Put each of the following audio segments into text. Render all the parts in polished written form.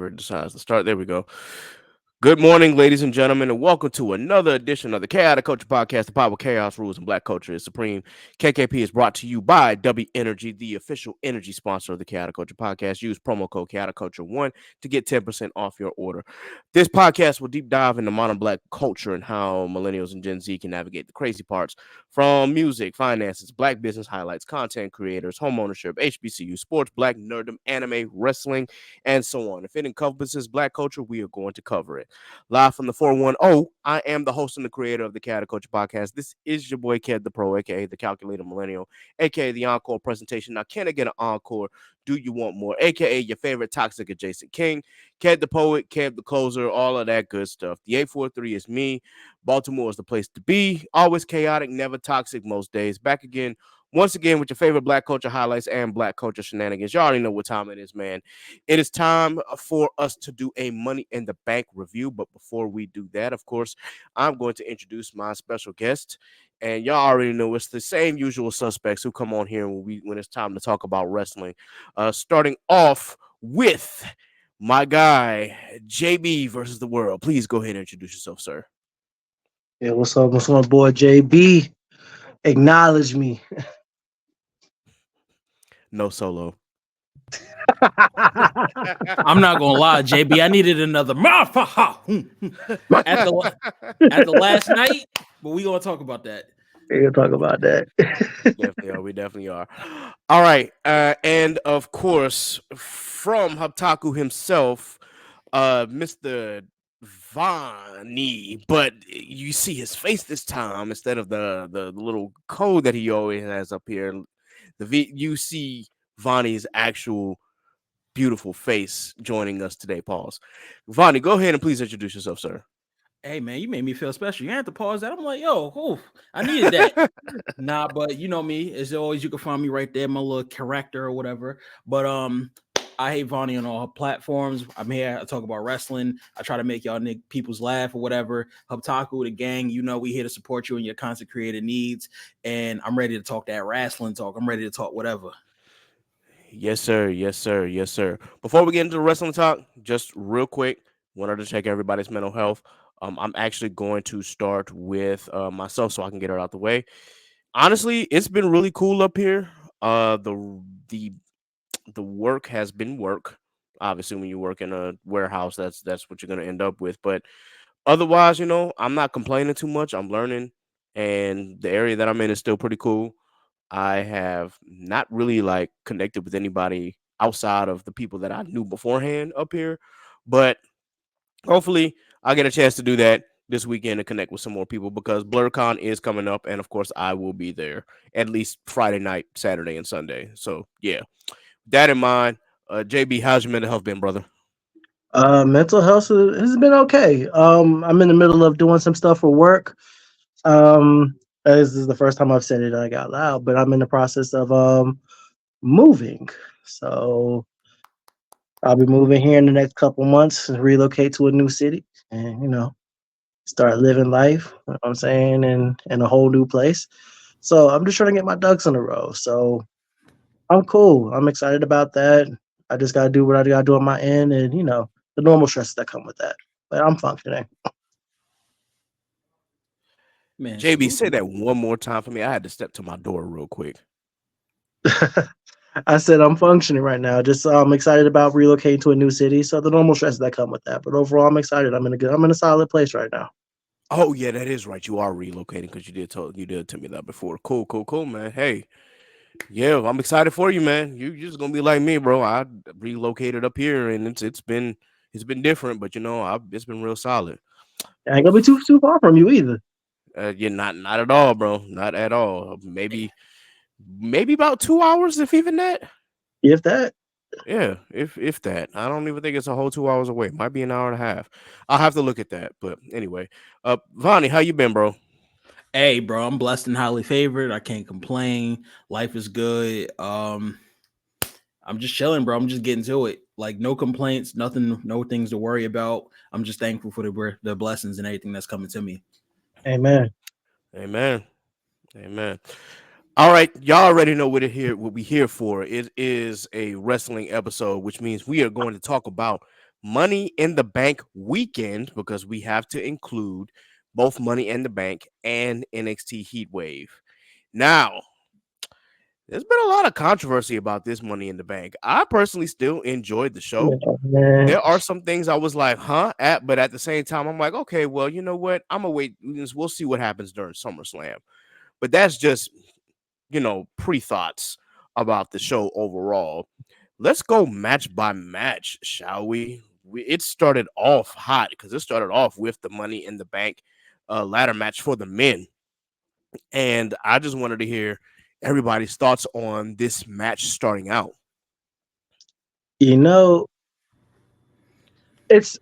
whenever it decides to start. There we go. Good morning, ladies and gentlemen, and welcome to another edition of the Chaotic Culture Podcast. The power of chaos rules and black culture is supreme. KKP is brought to you by W Energy, the official energy sponsor of the Chaotic Culture Podcast. Use promo code Chaotic Culture 1 to get 10% off your order. This podcast will deep dive into modern black culture and how millennials and Gen Z can navigate the crazy parts from music, finances, black business highlights, content creators, homeownership, HBCU, sports, black nerdom, anime, wrestling, and so on. If it encompasses black culture, we are going to cover it. Live from the 410, I am the host and the creator of the Chaotic Culture Podcast. This is your boy, Ked the Pro, aka the Calculator Millennial, aka the Encore presentation. Now, can I get an encore? Do you want more? AKA your favorite toxic adjacent king, Ked the Poet, Ked the Closer, all of that good stuff. The 843 is me. Baltimore is the place to be. Always chaotic, never toxic most days. Back again, once again, with your favorite black culture highlights and black culture shenanigans. You already know what time it is, man. It is time for us to do a Money in the Bank review. But before we do that, of course, I'm going to introduce my special guest. And y'all already know it's the same usual suspects who come on here when it's time to talk about wrestling. Starting off with my guy, JB versus the world. Please go ahead and introduce yourself, sir. Yeah, what's up? What's my boy JB? Acknowledge me. No solo. I'm not gonna lie, JB. I needed another motherfucker at the last night, but we gonna talk about that. We're gonna talk about that. Definitely are. We definitely are. All right. And of course, from Haptaku himself, Mr. Vonny, but you see his face this time instead of the little code that he always has up here. You see Vonny's actual beautiful face joining us today. Pause. Vonny, go ahead and please introduce yourself, sir. Hey man, you made me feel special. You had to pause that. I'm like, yo, oof, I needed that. Nah, but you know me, as always, you can find me right there, my little character or whatever. But I hate Vonny on all platforms. I'm here. I talk about wrestling. I try to make y'all people's laugh or whatever. Hubtaku, the gang, you know, we here to support you in your content creator needs. And I'm ready to talk that wrestling talk. I'm ready to talk whatever. Yes, sir. Yes, sir. Yes, sir. Before we get into the wrestling talk, just real quick, wanted to check everybody's mental health. I'm actually going to start with myself so I can get it out the way. Honestly, it's been really cool up here. The the work has been work. Obviously, when you work in a warehouse, that's what you're gonna end up with. But otherwise, I'm not complaining too much. I'm learning, and the area that I'm in is still pretty cool. I have not really like connected with anybody outside of the people that I knew beforehand up here, but hopefully I'll get a chance to do that this weekend and connect with some more people because BlurCon is coming up, and of course I will be there at least Friday night, Saturday, and Sunday. So yeah, that in mind, JB, how's your mental health been, brother? Mental health has been okay. I'm in the middle of doing some stuff for work. This is the first time I've said it like out loud, but I'm in the process of moving. So I'll be moving here in the next couple months and relocate to a new city and start living life, you know what I'm saying, in a whole new place. So I'm just trying to get my ducks in a row. So I'm cool. I'm excited about that. I just gotta do what I gotta do on my end, and the normal stresses that come with that. But I'm functioning. Man, JB, salute. say that one more time for me. I had to step to my door real quick. I said I'm functioning right now. Just I'm excited about relocating to a new city. So the normal stresses that come with that. But overall, I'm excited. I'm in a solid place right now. Oh yeah, that is right. You are relocating because you did tell me that before. Cool, cool, cool, man. Hey, yeah, I'm excited for you, man. You're just gonna be like me, bro. I relocated up here, and it's been different, but it's been real solid. I ain't gonna be too far from you either. Yeah, not at all, bro. Not at all. Maybe about 2 hours, if even that. If that. Yeah, if that. I don't even think it's a whole 2 hours away. Might be an hour and a half. I'll have to look at that. But anyway, Vonnie, how you been, bro? Hey, bro, I'm blessed and highly favored. I can't complain. Life is good. I'm just chilling, bro. I'm just getting to it. Like no complaints, nothing, no things to worry about. I'm just thankful for the blessings and everything that's coming to me. Amen. Amen. Amen. All right, y'all already know what we here for. It is a wrestling episode, which means we are going to talk about Money in the Bank weekend, because we have to include both Money in the Bank and NXT Heatwave. Now, there's been a lot of controversy about this Money in the Bank. I personally still enjoyed the show. Man. There are some things I was like, huh? But at the same time, I'm like, okay, well, you know what? I'm gonna wait. We'll see what happens during SummerSlam. But that's just, pre-thoughts about the show overall. Let's go match by match, shall we? It started off hot because it started off with the Money in the Bank ladder match for the men. And I just wanted to hear everybody's thoughts on this match starting out. You know, it's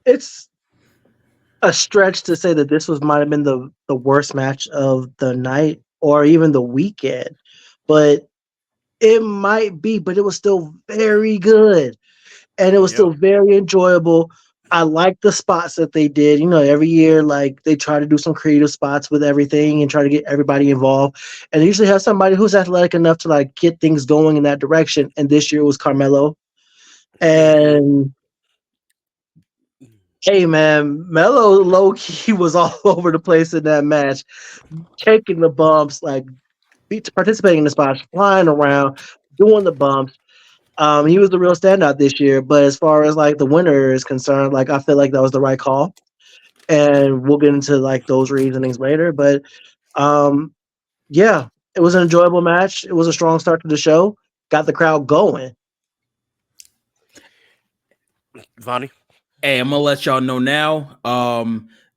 a stretch to say that this might have been the worst match of the night or even the weekend, but it might be. But it was still very good, and it was Yep. still very enjoyable. I like the spots that they did. You know, every year, like they try to do some creative spots with everything and try to get everybody involved. And they usually have somebody who's athletic enough to like get things going in that direction. And this year was Carmelo. Mhm. And hey, man, Melo low key was all over the place in that match, taking the bumps, like participating in the spots, flying around, doing the bumps. He was the real standout this year. But as far as like the winner is concerned, like I feel like that was the right call, and we'll get into like those reasonings later. But um, yeah, it was an enjoyable match. It was a strong start to the show. Got the crowd going. Vonnie? Hey, I'm gonna let y'all know now.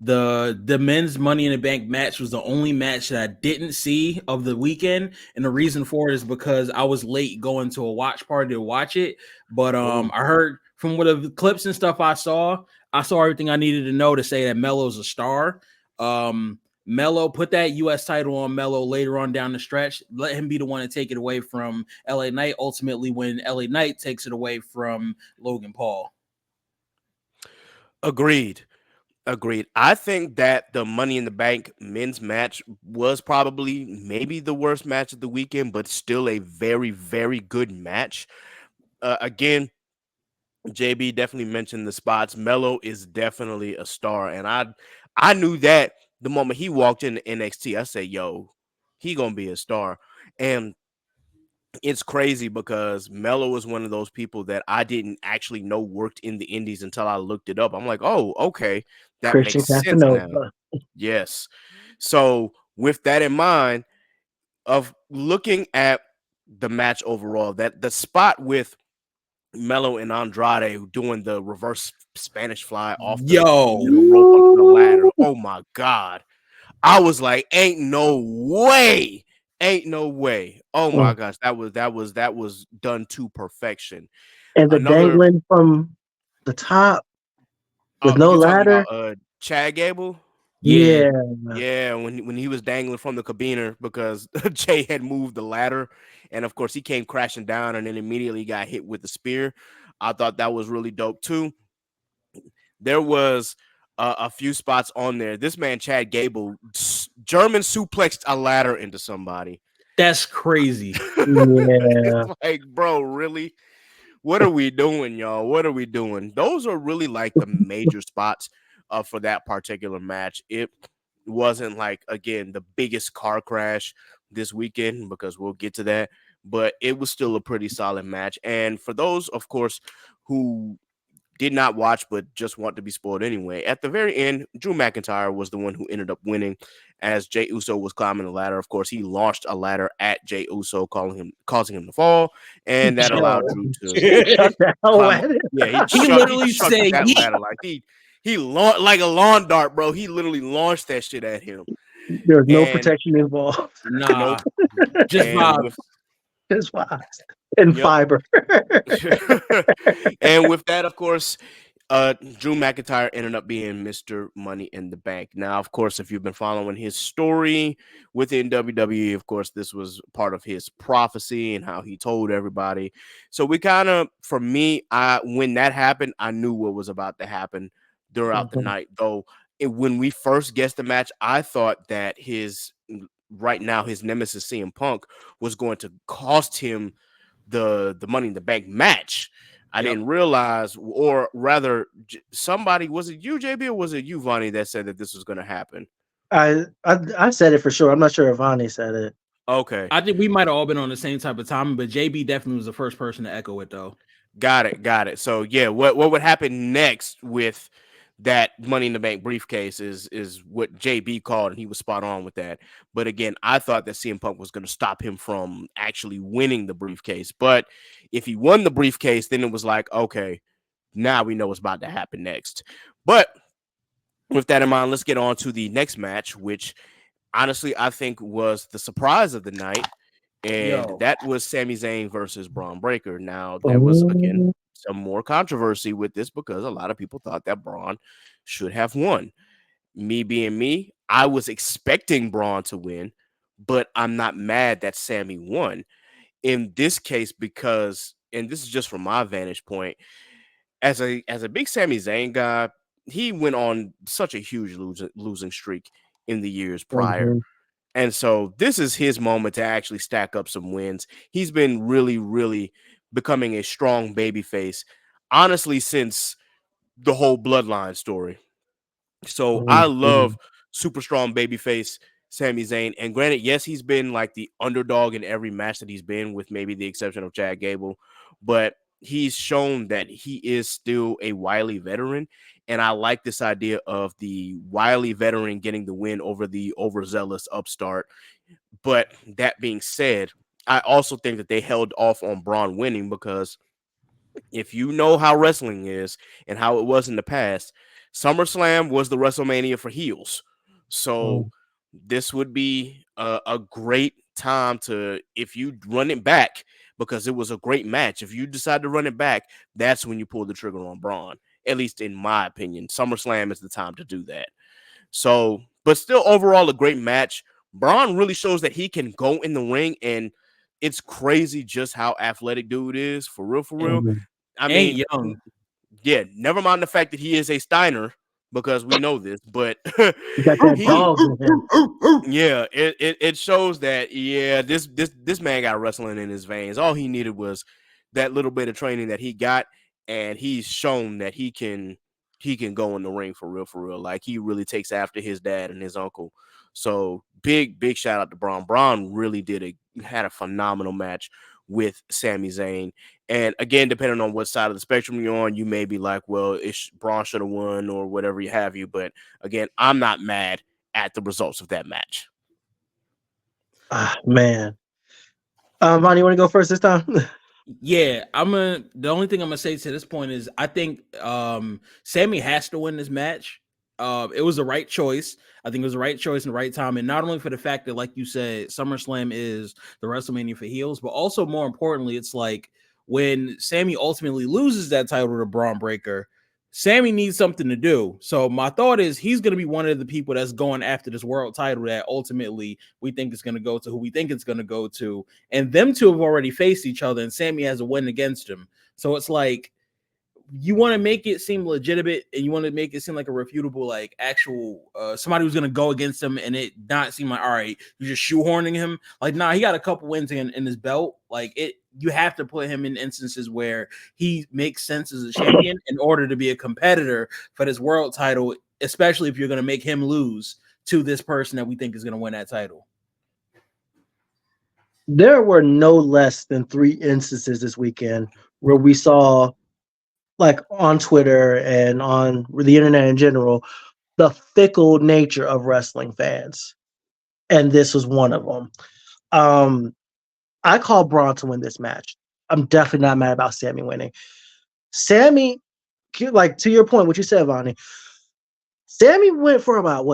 The men's Money in the Bank match was the only match that I didn't see of the weekend, and the reason for it is because I was late going to a watch party to watch it. But I heard from what the clips and stuff I saw everything I needed to know to say that Melo's a star. Melo put that U.S. title on Melo later on down the stretch. Let him be the one to take it away from LA Knight. Ultimately, when LA Knight takes it away from Logan Paul. Agreed. Agreed. I think that the Money in the Bank men's match was probably maybe the worst match of the weekend, but still a very, very good match. Again, JB definitely mentioned the spots. Melo is definitely a star, and I knew that the moment he walked into NXT. I said, "Yo, he gonna be a star." And it's crazy because Melo was one of those people that I didn't actually know worked in the indies until I looked it up. I'm like, oh, okay, that Christian makes sense now. Casanova. Yes. So with that in mind, of looking at the match overall, that the spot with Melo and Andrade doing the reverse Spanish fly off the Yo, middle rope onto the ladder. Oh my God. I was like, ain't no way. Ain't no way. Oh my Mm. gosh. That was done to perfection. And the Another dangling from the top with no you talking about ladder. Chad Gable? yeah, Yeah. Yeah, when he was dangling from the cabiner because Jay had moved the ladder, and of course he came crashing down and then immediately got hit with the spear. I thought that was really dope too. There was a few spots on there. This man Chad Gable German suplexed a ladder into somebody. that's crazy. Yeah. It's like, bro, really? What are we doing, y'all? What are we doing? Those are really like the major spots for that particular match. It wasn't like, again, the biggest car crash this weekend because we'll get to that, but it was still a pretty solid match. And for those, of course, who did not watch but just want to be spoiled anyway, at the very end, Drew McIntyre was the one who ended up winning as Jey Uso was climbing the ladder. Of course, he launched a ladder at Jey Uso, causing him to fall, and that allowed Yo. Drew to Chuck the hell climb up. at it. Yeah, He he literally chucked said, that "Yeah." ladder like he launched like a lawn dart, bro. He literally launched that shit at him. There's no And protection involved. Nah, nope. just And vibes. with It's wise. And yep. fiber. And with that, of course, Drew McIntyre ended up being Mr. Money in the Bank. Now, of course, if you've been following his story within WWE, of course, this was part of his prophecy and how he told everybody. So we kind of, for me, when that happened, I knew what was about to happen throughout the Mhm. night. Though when we first guessed the match, I thought that his right now his nemesis CM Punk was going to cost him the Money in the Bank match. I didn't realize, or rather, somebody, was it you, JB, or was it you, Vonny, that said that this was going to happen? I said it for sure. I'm not sure if Vonny said it. Okay. I think we might have all been on the same type of timing, but JB definitely was the first person to echo it, though. Got it. So yeah, what would happen next with that Money in the Bank briefcase is what JB called, and he was spot on with that. But again, I thought that CM Punk was going to stop him from actually winning the briefcase. But if he won the briefcase, then it was like, okay, now we know what's about to happen next. But with that in mind, let's get on to the next match, which honestly I think was the surprise of the night. And that was Sami Zayn versus Braun Breaker. Now, there was, again, some more controversy with this because a lot of people thought that Braun should have won. Me being me, I was expecting Braun to win, but I'm not mad that Sami won. In this case, because, and this is just from my vantage point, as a big Sami Zayn guy, he went on such a huge losing streak in the years prior. And so this is his moment to actually stack up some wins. He's been really, really becoming a strong babyface, honestly, since the whole Bloodline story. So I love super strong babyface Sami Zayn. And granted, yes, he's been like the underdog in every match that he's been, with maybe the exception of Chad Gable, but he's shown that he is still a wily veteran. And I like this idea of the wily veteran getting the win over the overzealous upstart. But that being said, I also think that they held off on Braun winning because if you know how wrestling is and how it was in the past, SummerSlam was the WrestleMania for heels. So this would be a great time to, if you run it back, because it was a great match. If you decide to run it back, that's when you pull the trigger on Braun. At least in my opinion, SummerSlam is the time to do that. So, but still overall a great match. Braun really shows that he can go in the ring, and it's crazy just how athletic dude is, for real, for real. I mean, young. Yeah, never mind the fact that he is a Steiner, because we know this, but yeah, it shows that this man got wrestling in his veins. All he needed was that little bit of training that he got, and he's shown that he can go in the ring for real, for real. Like, he really takes after his dad and his uncle. So big shout out to Braun. Braun really had a phenomenal match with Sami Zayn. And again, depending on what side of the spectrum you're on, you may be like, well, Braun should have won or whatever you have you. But again, I'm not mad at the results of that match. Man. Vonny, you want to go first this time? Yeah, the only thing I'm gonna say to this point is I think Sami has to win this match. It was the right choice. I think it was the right choice and the right time. And not only for the fact that, like you said, SummerSlam is the WrestleMania for heels, but also more importantly, it's like when Sami ultimately loses that title to Braun Breaker, Sami needs something to do. So my thought is he's going to be one of the people that's going after this world title that ultimately we think is going to go to who we think it's going to go to. And them two have already faced each other, and Sami has a win against him. So it's like, you want to make it seem legitimate, and you want to make it seem like a refutable, like actual somebody who's going to go against him, and it not seem like, all right, you're just shoehorning him. Like, nah, he got a couple wins in his belt. Like, you have to put him in instances where he makes sense as a champion in order to be a competitor for this world title, especially if you're going to make him lose to this person that we think is going to win that title. There were no less than 3 instances this weekend where we saw, like on Twitter and on the internet in general, the fickle nature of wrestling fans. And this was one of them. I call Braun to win this match. I'm definitely not mad about Sami winning. Sami, like, to your point, what you said, Vonny, Sami went for about,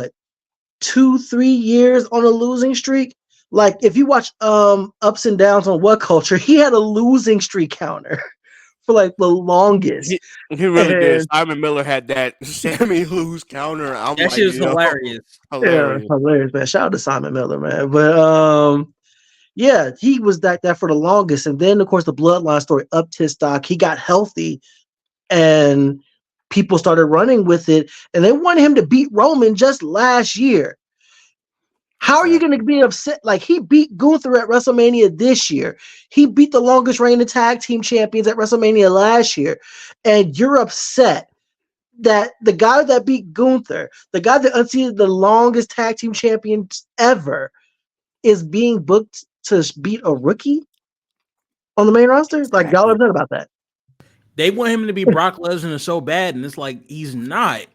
2-3 years on a losing streak. Like, if you watch Ups and Downs on What Culture, he had a losing streak counter for like the longest. He really did. Simon Miller had that Sami lose counter. That shit is hilarious. Hilarious, man. Shout out to Simon Miller, man. But yeah, he was that for the longest. And then, of course, the Bloodline story upped his stock. He got healthy, and people started running with it. And they wanted him to beat Roman just last year. How are you going to be upset? Like, he beat Gunther at WrestleMania this year. He beat the longest reigning tag team champions at WrestleMania last year. And you're upset that the guy that beat Gunther, the guy that unseated the longest tag team champions ever, is being booked to beat a rookie on the main roster? Like, y'all Exactly. upset about that? They want him to be Brock Lesnar so bad, and it's like he's not.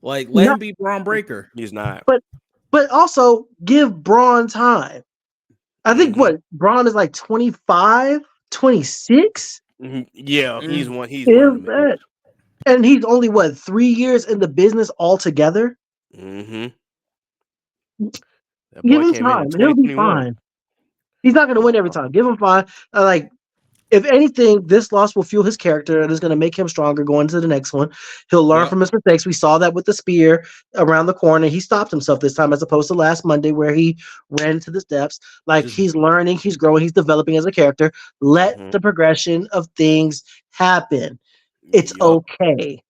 Like, let him be Braun Breaker. He's not. But also give Braun time. I think what Braun is like 25, 26? Yeah, he's Mm. one. He's one of them age. And he's only what 3 years in the business altogether. That Give boy him came in time, and he'll be 2021. fine. He's not going to win every time. Give him fine. Like, if anything, this loss will fuel his character and is going to make him stronger going into the next one. He'll learn from his mistakes. We saw that with the spear around the corner. He stopped himself this time as opposed to last Monday where he ran into the steps. Like, he's learning, he's growing, he's developing as a character. Let the progression of things happen. It's okay.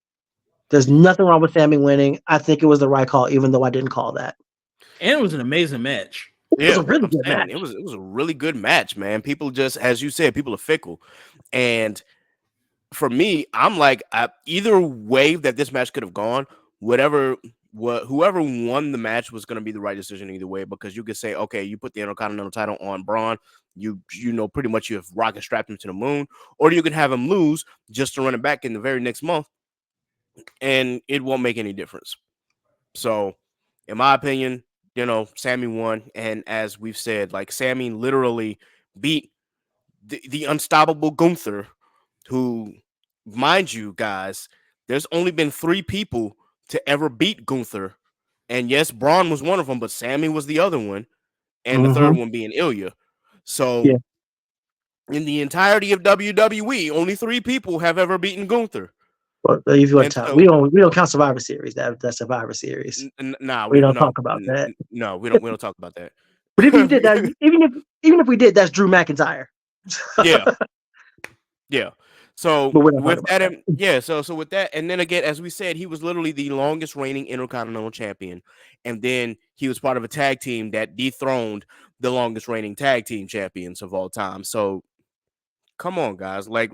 There's nothing wrong with Sammy winning. I think it was the right call, even though I didn't call that. And it was an amazing match. It was a really good match. It was a really good match, man. People just, as you said, people are fickle. And for me, I'm like, either way that this match could have gone, whoever won the match was going to be the right decision either way, because you could say, okay, you put the Intercontinental title on Braun, you know, pretty much you have rocket strapped him to the moon, or you can have him lose just to run it back in the very next month, and it won't make any difference. So, in my opinion, you know, Sammy won, and as we've said, like, Sammy literally beat the unstoppable Gunther, who, mind you, guys, there's only been 3 people to ever beat Gunther, and yes, Braun was one of them, but Sammy was the other one, and the third one being Ilya. So, in the entirety of WWE, only 3 people have ever beaten Gunther. Well, if you want to talk, we don't count Survivor Series. That's Survivor Series. Nah, we don't talk about that. No, we don't talk about that. But if you did that, even if we did, that's Drew McIntyre. Yeah. So with that, so with that, and then again, as we said, he was literally the longest reigning Intercontinental Champion, and then he was part of a tag team that dethroned the longest reigning tag team champions of all time. So come on, guys, like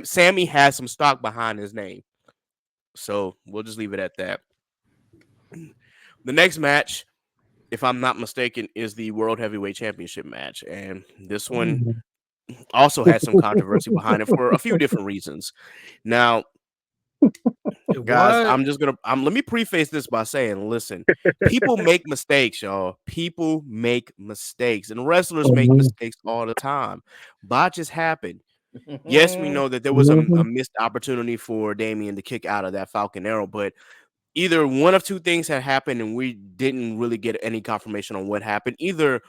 Sammy has some stock behind his name, so we'll just leave it at that. The next match, if I'm not mistaken, is the World Heavyweight Championship match, and this one also had some controversy behind it for a few different reasons. Now, guys, let me preface this by saying, listen, people make mistakes, y'all. People make mistakes, and wrestlers make mistakes all the time. Botches happen. Yes, we know that there was a missed opportunity for Damian to kick out of that Falcon Arrow, but either one of two things had happened, and we didn't really get any confirmation on what happened. Either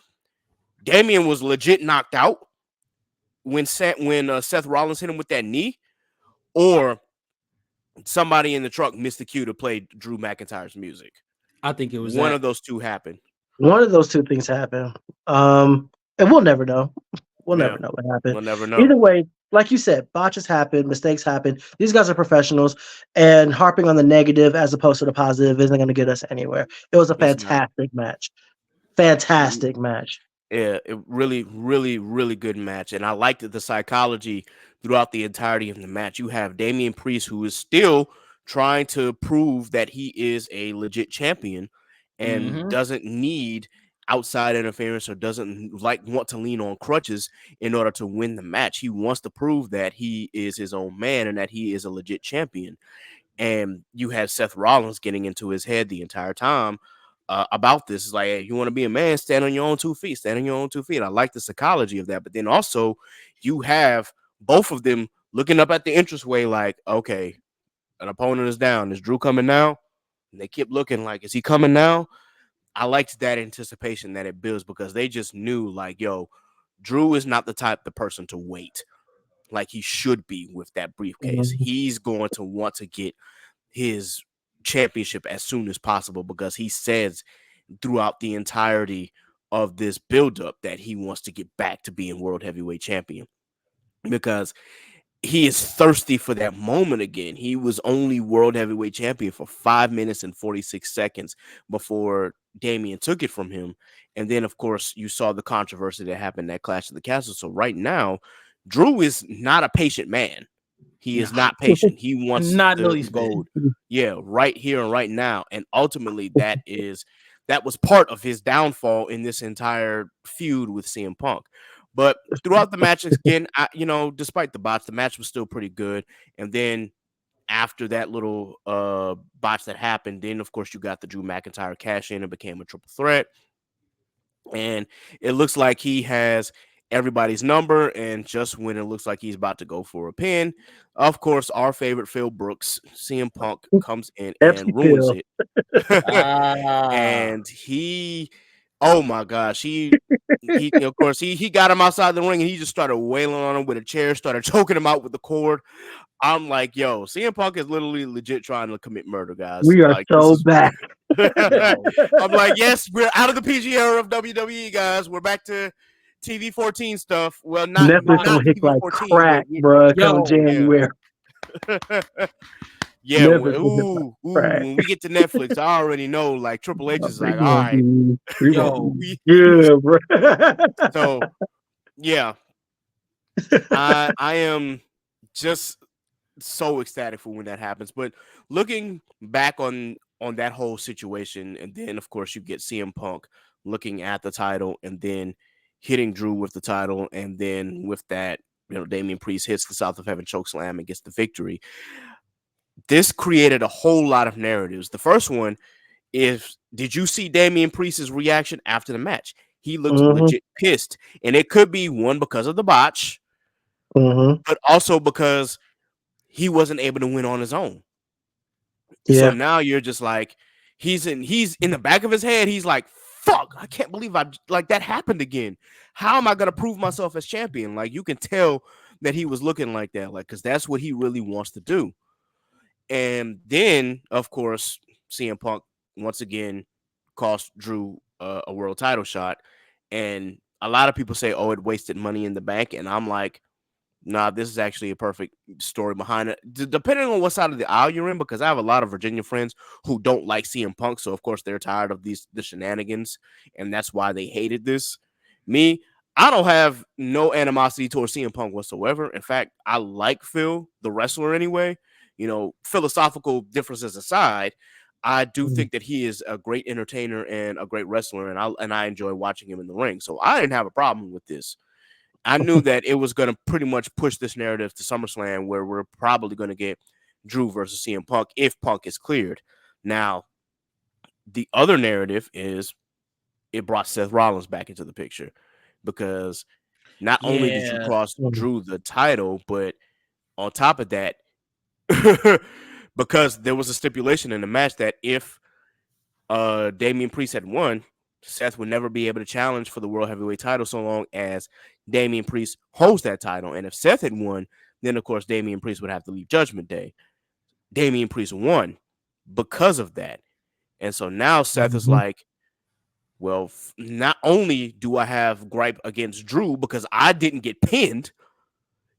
Damian was legit knocked out when Seth Rollins hit him with that knee, or somebody in the truck missed the cue to play Drew McIntyre's music. I think it was one of those two happened. One of those two things happened. And we'll never know. We'll never know what happened. We'll never know. Either way, like you said, botches happen, mistakes happen. These guys are professionals, and harping on the negative as opposed to the positive isn't going to get us anywhere. It was a fantastic match. Fantastic match. Yeah, it really, really, really good match. And I liked the psychology throughout the entirety of the match. You have Damian Priest, who is still trying to prove that he is a legit champion and doesn't need outside interference or doesn't want to lean on crutches in order to win the match. He wants to prove that he is his own man and that he is a legit champion. And you had Seth Rollins getting into his head the entire time about this. Is like, hey, you want to be a man, stand on your own 2 feet, stand on your own 2 feet. I like the psychology of that. But then also you have both of them looking up at the entranceway like, okay, an opponent is down. Is Drew coming now? And they kept looking like, is he coming now? I liked that anticipation that it builds, because they just knew like, yo, Drew is not the person to wait like he should be with that briefcase. He's going to want to get his championship as soon as possible, because he says throughout the entirety of this buildup that he wants to get back to being world heavyweight champion, because he is thirsty for that moment again. He was only world heavyweight champion for 5 minutes and 46 seconds before Damian took it from him. And then, of course, you saw the controversy that happened at Clash of the Castle. So right now, Drew is not a patient man. He is not patient. He wants Not the least bit. gold. Yeah, right here and right now. And ultimately, that was part of his downfall in this entire feud with CM Punk. But throughout the match, again, despite the bots, the match was still pretty good. And then after that little botch that happened, then of course you got the Drew McIntyre cash in and became a triple threat. And it looks like he has everybody's number. And just when it looks like he's about to go for a pin, of course, our favorite Phil Brooks, CM Punk, comes in and ruins it. And he, oh my gosh, he of course he got him outside the ring and he just started wailing on him with a chair, started choking him out with the cord. I'm like, yo, CM Punk is literally legit trying to commit murder, guys. We are like, so back. I'm like, yes, we're out of the PG era of WWE, guys. We're back to TV 14 stuff. Well, not Netflix hit TV like 14, crack, bro. Come January. Yeah, when we get to Netflix, I already know. Like Triple H is like, all right, yeah, bro. So, yeah, I am just so ecstatic for when that happens. But looking back on that whole situation, and then of course you get CM Punk looking at the title and then hitting Drew with the title, and then with that, Damian Priest hits the South of Heaven chokeslam and gets the victory. This created a whole lot of narratives. The first one is, did you see Damian Priest's reaction after the match? He looked legit pissed, and it could be one because of the botch, but also because he wasn't able to win on his own. Yeah. So now you're just like, he's in the back of his head. He's like, fuck, I can't believe that happened again. How am I going to prove myself as champion? Like, you can tell that he was looking like that, like, because that's what he really wants to do. And then, of course, CM Punk once again cost Drew a world title shot. And a lot of people say, oh, it wasted money in the bank. And I'm like, nah, this is actually a perfect story behind it. Depending on what side of the aisle you're in, because I have a lot of Virginia friends who don't like CM Punk. So, of course, they're tired of the shenanigans. And that's why they hated this. Me, I don't have no animosity towards CM Punk whatsoever. In fact, I like Phil, the wrestler anyway. Philosophical differences aside, I do think that he is a great entertainer and a great wrestler, and I enjoy watching him in the ring. So I didn't have a problem with this. I knew that it was going to pretty much push this narrative to SummerSlam, where we're probably going to get Drew versus CM Punk if Punk is cleared. Now, the other narrative is it brought Seth Rollins back into the picture, because not only did you cost Drew the title, but on top of that, because there was a stipulation in the match that if Damian Priest had won, Seth would never be able to challenge for the World Heavyweight title so long as Damian Priest holds that title. And if Seth had won, then, of course, Damian Priest would have to leave Judgment Day. Damian Priest won because of that. And so now Seth is like, well, not only do I have gripe against Drew because I didn't get pinned,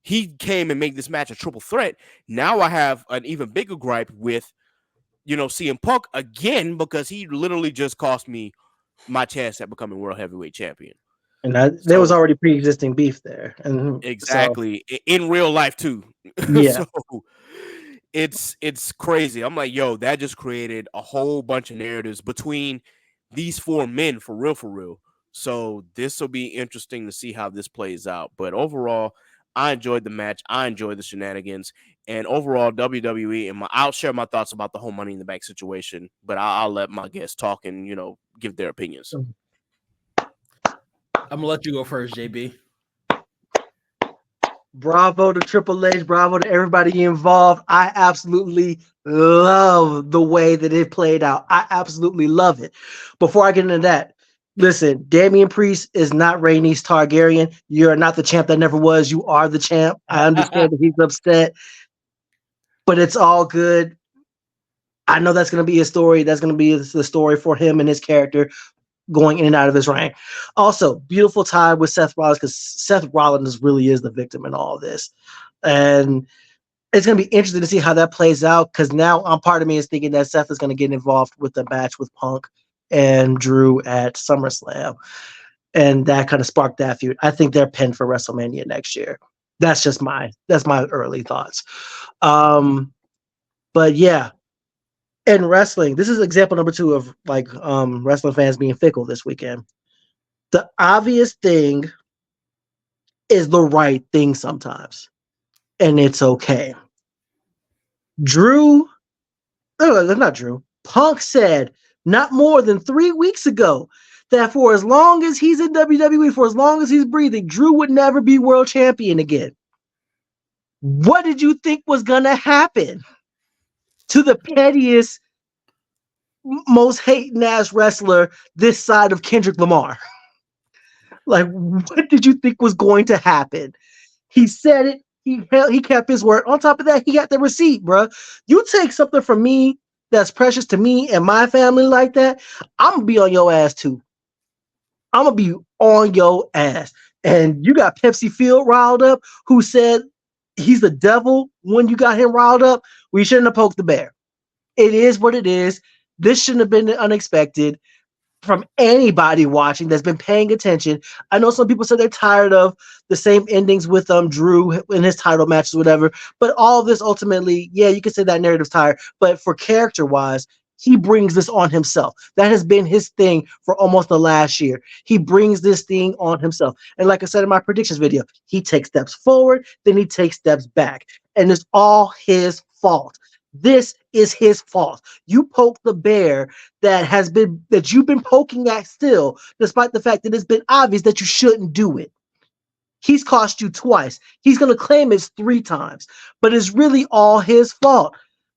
he came and made this match a triple threat. Now I have an even bigger gripe with, CM Punk again, because he literally just cost me my chance at becoming World Heavyweight Champion. And there was already pre-existing beef there. And exactly. In real life too. Yeah. So it's crazy. I'm like, yo, that just created a whole bunch of narratives between these four men for real. So this will be interesting to see how this plays out. But overall, I enjoyed the match. I enjoyed the shenanigans. And overall, WWE, and I'll share my thoughts about the whole Money in the Bank situation, but I'll let my guests talk and, give their opinions. I'm going to let you go first, JB. Bravo to Triple H. Bravo to everybody involved. I absolutely love the way that it played out. I absolutely love it. Before I get into that, listen, Damian Priest is not Rhaenys Targaryen. You're not the champ that never was. You are the champ. I understand that he's upset, but it's all good. I know that's going to be a story. That's going to be the story for him and his character going in and out of his reign. Also, beautiful tie with Seth Rollins, because Seth Rollins really is the victim in all this. And it's going to be interesting to see how that plays out, because now part of me is thinking that Seth is going to get involved with the match with Punk and Drew at SummerSlam, and that kind of sparked that feud. I think they're pinned for WrestleMania next year. That's my early thoughts. But yeah, in wrestling, this is example number 2 of like wrestling fans being fickle this weekend. The obvious thing is the right thing sometimes, and it's okay. Not Drew. Punk said not more than 3 weeks ago that for as long as he's in WWE, for as long as he's breathing, Drew would never be world champion again. What did you think was going to happen to the pettiest, most hating ass wrestler this side of Kendrick Lamar? Like, what did you think was going to happen? He said it. He kept his word. On top of that, he got the receipt, bro. You take something from me that's precious to me and my family like that, I'm gonna be on your ass too. I'm gonna be on your ass. And you got Pepsi Field riled up, who said he's the devil when you got him riled up. We shouldn't have poked the bear. It is what it is. This shouldn't have been unexpected from anybody watching that's been paying attention. I know some people said they're tired of the same endings with Drew in his title matches, whatever. But all of this ultimately, yeah, you can say that narrative's tired. But for character wise, he brings this on himself. That has been his thing for almost the last year. He brings this thing on himself. And like I said in my predictions video, he takes steps forward, then he takes steps back. And it's all his fault. This is his fault. You poke the bear that you've been poking at still, despite the fact that it's been obvious that you shouldn't do it. He's cost you twice. He's going to claim it's 3 times, but it's really all his fault.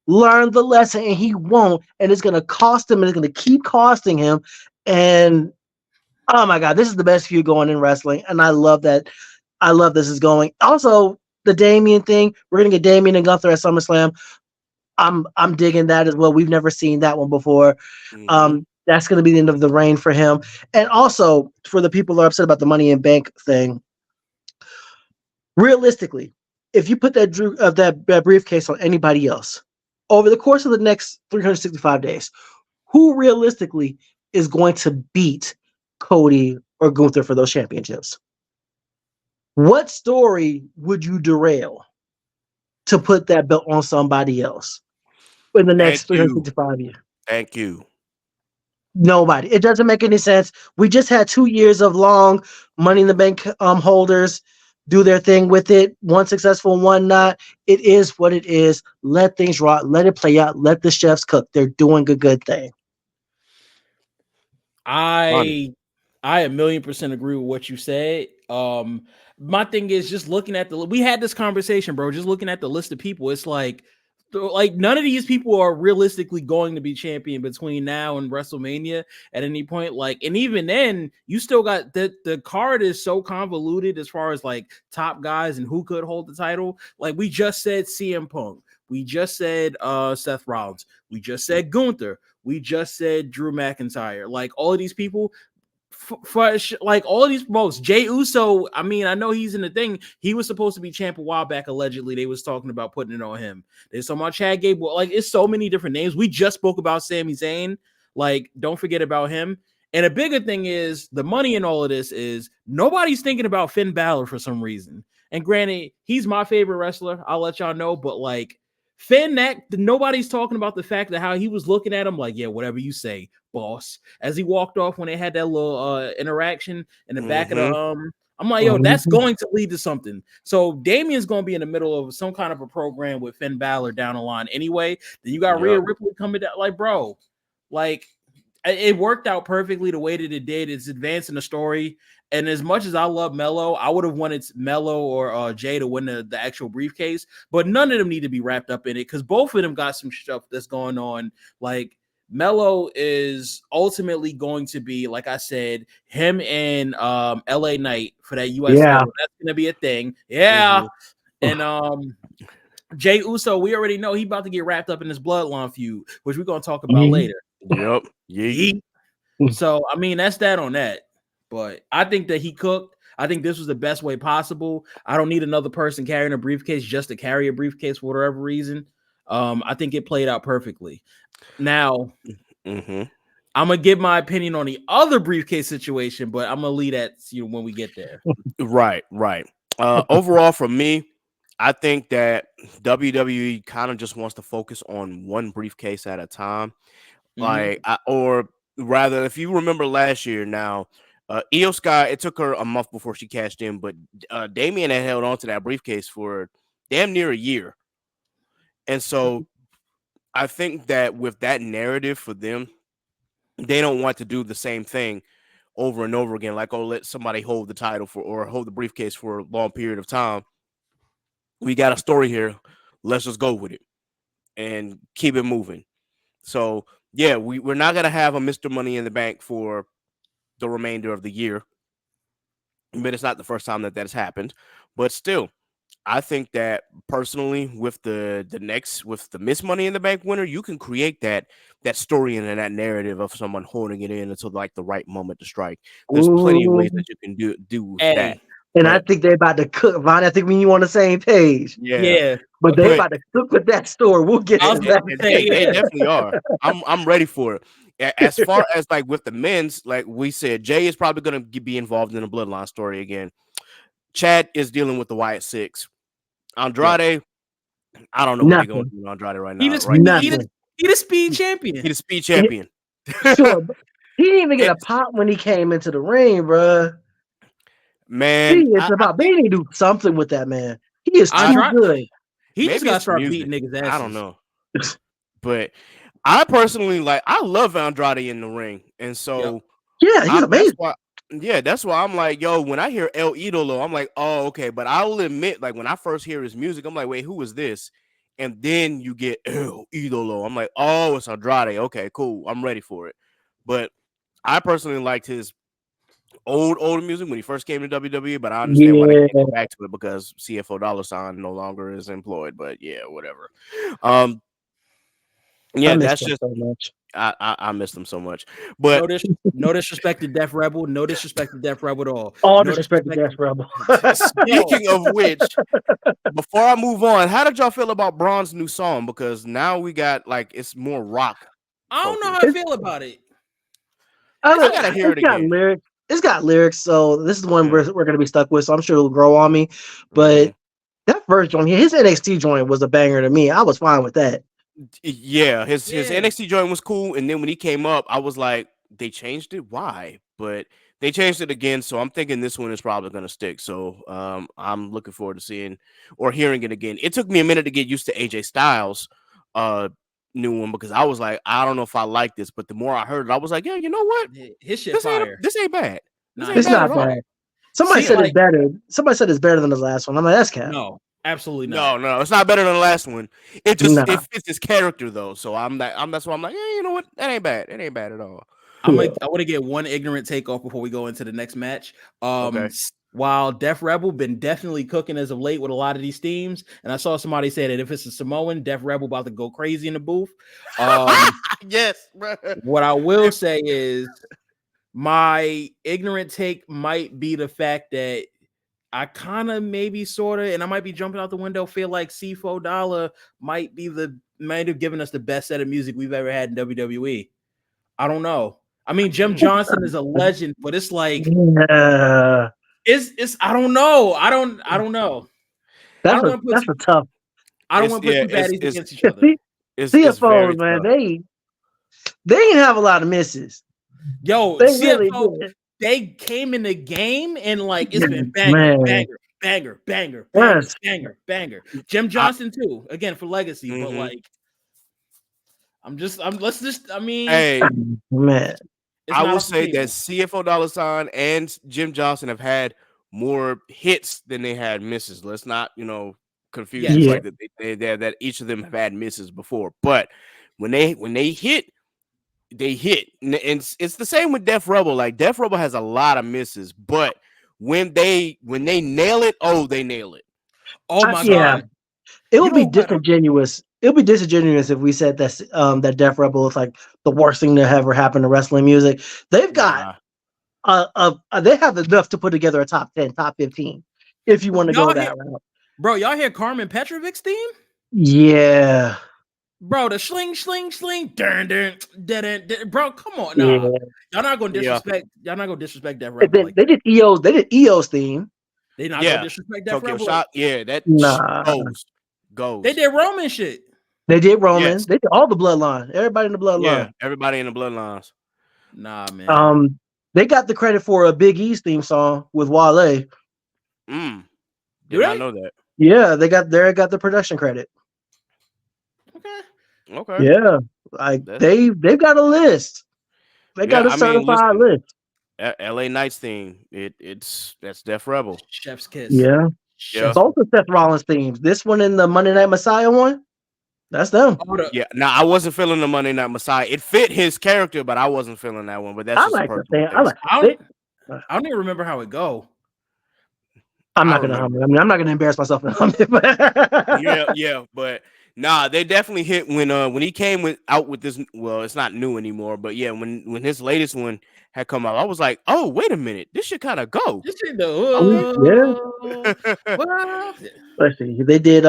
Learn the lesson, and he won't, and it's going to cost him, and it's going to keep costing him. And oh my God, this is the best feud going in wrestling, and I love that. I love this is going. Also, the Damian thing. We're going to get Damian and Gunther at SummerSlam. I'm digging that as well. We've never seen that one before. That's going to be the end of the reign for him. And also, for the people who are upset about the Money in Bank thing, realistically, if you put that briefcase on anybody else over the course of the next 365 days, who realistically is going to beat Cody or Gunther for those championships? What story would you derail to put that belt on somebody else in the next 365 years? Thank you. Nobody. It doesn't make any sense. We just had 2 years of long Money in the Bank holders do their thing with it. One successful, one not. It is what it is. Let things rot. Let it play out. Let the chefs cook. They're doing a good thing. I 1,000,000% agree with what you said. My thing is just looking at we had this conversation, bro. Just looking at the list of people, it's like none of these people are realistically going to be champion between now and WrestleMania at any point. Like, and even then, you still got the card is so convoluted as far as like top guys and who could hold the title. Like we just said CM Punk. We just said Seth Rollins. We just said Gunther. We just said Drew McIntyre. Like all of these people, like all of these folks, Jey Uso. I mean, I know he's in the thing. He was supposed to be champ a while back. Allegedly, they was talking about putting it on him. There's so much Chad Gable. Like it's so many different names. We just spoke about Sami Zayn. Like don't forget about him. And a bigger thing is the money in all of this is nobody's thinking about Finn Balor for some reason. And granted, he's my favorite wrestler. I'll let y'all know, but like. Finn, nobody's talking about the fact that how he was looking at him like, yeah, whatever you say, boss. As he walked off when they had that little interaction in the back of the I'm like, yo, that's going to lead to something. So Damian's going to be in the middle of some kind of a program with Finn Balor down the line anyway. Then you got Rhea Ripley coming down, like, bro, like it worked out perfectly the way that it did. It's advancing the story. And as much as I love Melo, I would have wanted Melo or Jay to win the actual briefcase, but none of them need to be wrapped up in it because both of them got some stuff that's going on. Like Melo is ultimately going to be, like I said, him and LA Knight for that US title. That's going to be a thing. Yeah. And Jey Uso, we already know he about to get wrapped up in this bloodline feud, which we're going to talk about later. Yep. So, I mean, that's that on that. But I think that he cooked. I think this was the best way possible. I don't need another person carrying a briefcase just to carry a briefcase for whatever reason. I think it played out perfectly. Now, I'm gonna give my opinion on the other briefcase situation, but I'm gonna leave that when we get there. Right. Overall, for me, I think that WWE kind of just wants to focus on one briefcase at a time. Or rather, if you remember last year now, Io Sky, it took her a month before she cashed in, but Damian had held on to that briefcase for damn near a year. And so I think that with that narrative for them, they don't want to do the same thing over and over again, like, oh, let somebody hold the title for or hold the briefcase for a long period of time. We got a story here. Let's just go with it and keep it moving. So yeah, we're not gonna have a Mr. Money in the Bank for the remainder of the year. But it's not the first time that has happened. But still, I think that personally, with the Miss Money in the Bank winner, you can create that story and that narrative of someone holding it in until like the right moment to strike. There's plenty of ways that you can do that. And I think they're about to cook, Vonny. I think we on the same page. Yeah. But they're about to cook with that story. We'll get to that. They definitely are. I'm ready for it. As far as like with the men's, like we said, Jay is probably going to be involved in a bloodline story again. Chad is dealing with the Wyatt Six. Andrade, I don't know what they're going to do with Andrade right now. He the speed champion. He the speed champion. Sure. He didn't even get a pop when he came into the ring, bro. Man, they need to do something with that man. He is too good. He just got to start beating niggas' asses. I don't know. But I personally I love Andrade in the ring. And so yeah, he's amazing. That's why I'm like, yo, when I hear El Idolo, I'm like, oh, okay. But I will admit, like when I first hear his music, I'm like, wait, who is this? And then you get El Idolo. I'm like, oh, it's Andrade. Okay, cool. I'm ready for it. But I personally liked his old music when he first came to WWE, but I understand why they can't go back to it because CFO $ no longer is employed. But yeah, whatever. Yeah, that's just so much. I miss them so much. But no disrespect to Def Rebel, no disrespect to Def Rebel at all. All disrespect to Def Rebel. Speaking of which, before I move on, how did y'all feel about Braun's new song? Because now we got it's more rock. I don't know how I feel about it. I gotta hear it again. It's got lyrics, so this is the one we're going to be stuck with. So I'm sure it'll grow on me. But that first joint, his NXT joint was a banger to me. I was fine with that. Yeah, his NXT joint was cool, and then when he came up, I was like, they changed it. Why? But they changed it again, so I'm thinking this one is probably going to stick. So I'm looking forward to seeing or hearing it again. It took me a minute to get used to AJ Styles' new one because I was like, I don't know if I like this, but the more I heard it, I was like, yeah, you know what? His shit fire. This ain't bad. It's not bad. Somebody said it's better. Somebody said it's better than the last one. I'm like, that's cap. No, absolutely not. No, it's not better than the last one. It just it fits his character though. So that's why I'm like, yeah, you know what? That ain't bad. It ain't bad at all. I want to get one ignorant take off before we go into the next match. While Def Rebel been definitely cooking as of late with a lot of these themes, and I saw somebody say that if it's a Samoan, Def Rebel about to go crazy in the booth. Yes. What I will say is my ignorant take might be the fact that I kind of maybe sort of, and I might be jumping out the window, feel like C4 might have given us the best set of music we've ever had in WWE. I don't know. I mean, Jim Johnson is a legend, but it's like it's I don't know. I don't know. That's a tough. I don't want to put two baddies against each other. CFOs, man, they didn't have a lot of misses. Yo, CFO, they came in the game and it's been banger. Jim Johnson too, again for legacy, but I mean, hey, man, I will say that CFO $ and Jim Johnson have had more hits than they had misses. Let's not, confuse that each of them have had misses before. But when they hit, they hit. And it's the same with Def Rebel. Like Def Rebel has a lot of misses, but when they nail it, they nail it. Oh my god. It would be disingenuous. It would be disingenuous if we said that Def Rebel is like the worst thing to ever happen to wrestling music. They've got they have enough to put together a top 10, top 15. If you want to go that route. Bro, y'all hear Carmen Petrovic's theme? Yeah. Bro, the sling, dun, dun, dun, dun. Bro, come on, Yeah. nah. Y'all not gonna Yeah. disrespect. Y'all not gonna disrespect that And rebel then like they that. did EO's. They did EO's theme. They not gonna Yeah. disrespect that Tokyo rebel. Shop. Yeah, that Nah. goes. They did Roman shit. They did Roman. Yes. They did all the bloodline. Everybody in the bloodline. Yeah, everybody in the bloodlines. Nah, man. They got the credit for a Big E's theme song with Wale. Did Do not they? know that. Yeah, they got the production credit. Okay. Yeah, like That's- they've got a list. They got a I mean, certified listen, list. LA Knights theme. That's Def Rebel. Chef's kiss. Yeah, Yeah. both the Seth Rollins themes. This one and the Monday Night Messiah one. That's them. Yeah. Now I wasn't feeling the Monday Night Messiah. It fit his character, but I wasn't feeling that one. But that's I just a like the personal thing. taste. I don't even remember how it go. I'm I not gonna hum remember. it. I mean, I'm not gonna embarrass myself and hum it. Yeah, but nah, they definitely hit when he came out with this. Well, it's not new anymore, but yeah, when his latest one had come out, I was like, oh, wait a minute, this should kind of go. This shit Yeah. Well, Let's see. They did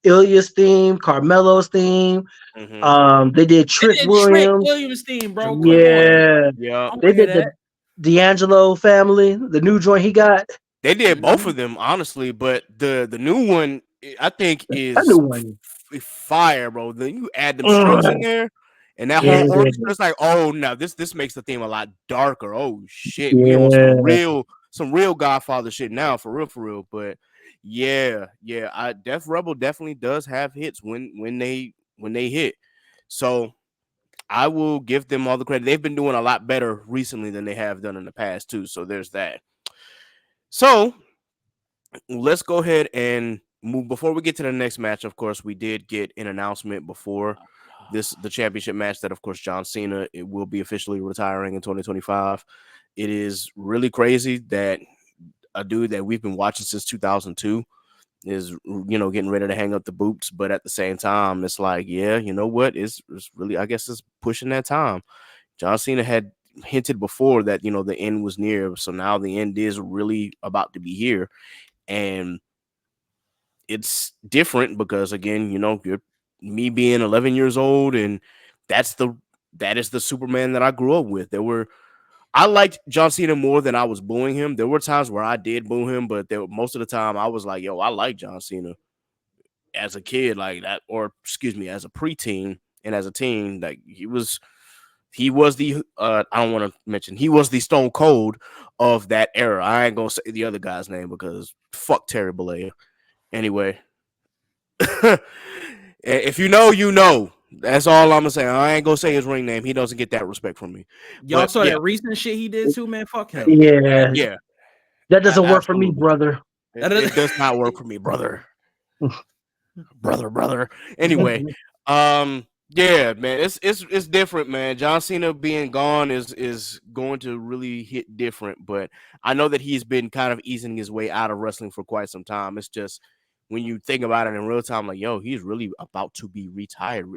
Ilya's theme, Carmelo's theme. Mhm. They did Trick Trick Williams. Williams theme, bro. Come on. Yeah. Yeah, I want They to hear did that. the D'Angelo family, the new joint he got. they did both of them honestly, but the new one I think That new is one. fire, bro. Then you add them strings in there. And that whole Yeah. orchestra is like, oh no, this makes the theme a lot darker. Oh shit, we on Yeah. some real Godfather shit now, for real. But yeah, I Def Rebel definitely does have hits when they hit. So I will give them all the credit. They've been doing a lot better recently than they have done in the past too. So there's that. So let's go ahead and move. Before we get to the next match, of course, we did get an announcement before the championship match that, of course, John Cena it will be officially retiring in 2025. It is really crazy that a dude that we've been watching since 2002 is getting ready to hang up the boots, but at the same time it's like, yeah, you know what, it's really, I guess it's pushing that time. John Cena had hinted before that the end was near, so now the end is really about to be here. And it's different because, again, you're me being 11 years old, and that is the Superman that I grew up with. I liked John Cena more than I was booing him. There were times where I did boo him, but most of the time I was like, yo, I like John Cena as a kid, like that, or excuse me, as a preteen and as a teen. Like he was the I don't want to mention, he was the Stone Cold of that era. I ain't gonna say the other guy's name because fuck Terry Bollea. Anyway, if you know, you know. That's all I'm gonna say. I ain't gonna say his ring name. He doesn't get that respect from me. Y'all But saw yeah, that recent shit he did too, man. Fuck him. Yeah. yeah, That doesn't work for me, absolutely. brother. It does not work for me, brother. brother. Anyway, yeah, man, it's different, man. John Cena being gone is going to really hit different, but I know that he's been kind of easing his way out of wrestling for quite some time. It's just when you think about it in real time, like, yo, he's really about to be retired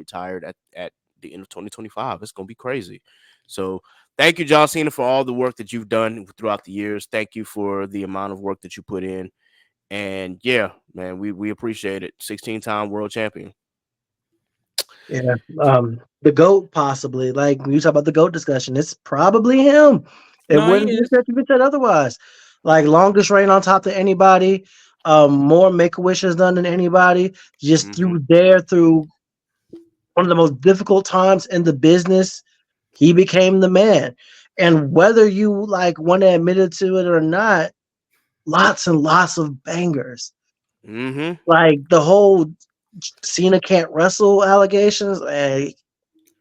at the end of 2025. It's gonna be crazy. So thank you, John Cena, for all the work that you've done throughout the years. Thank you for the amount of work that you put in. And yeah, man, we appreciate it. 16-time world champion. Yeah. The GOAT possibly. Like when you talk about the GOAT discussion, it's probably him. It No, he wouldn't be is. said if you said otherwise. Like longest reign on top to anybody, more make-a-wishes done than anybody. Just through one of the most difficult times in the business, he became the man. And whether you like want to admit it to it or not, lots and lots of bangers. Like the whole Cena can't wrestle allegations.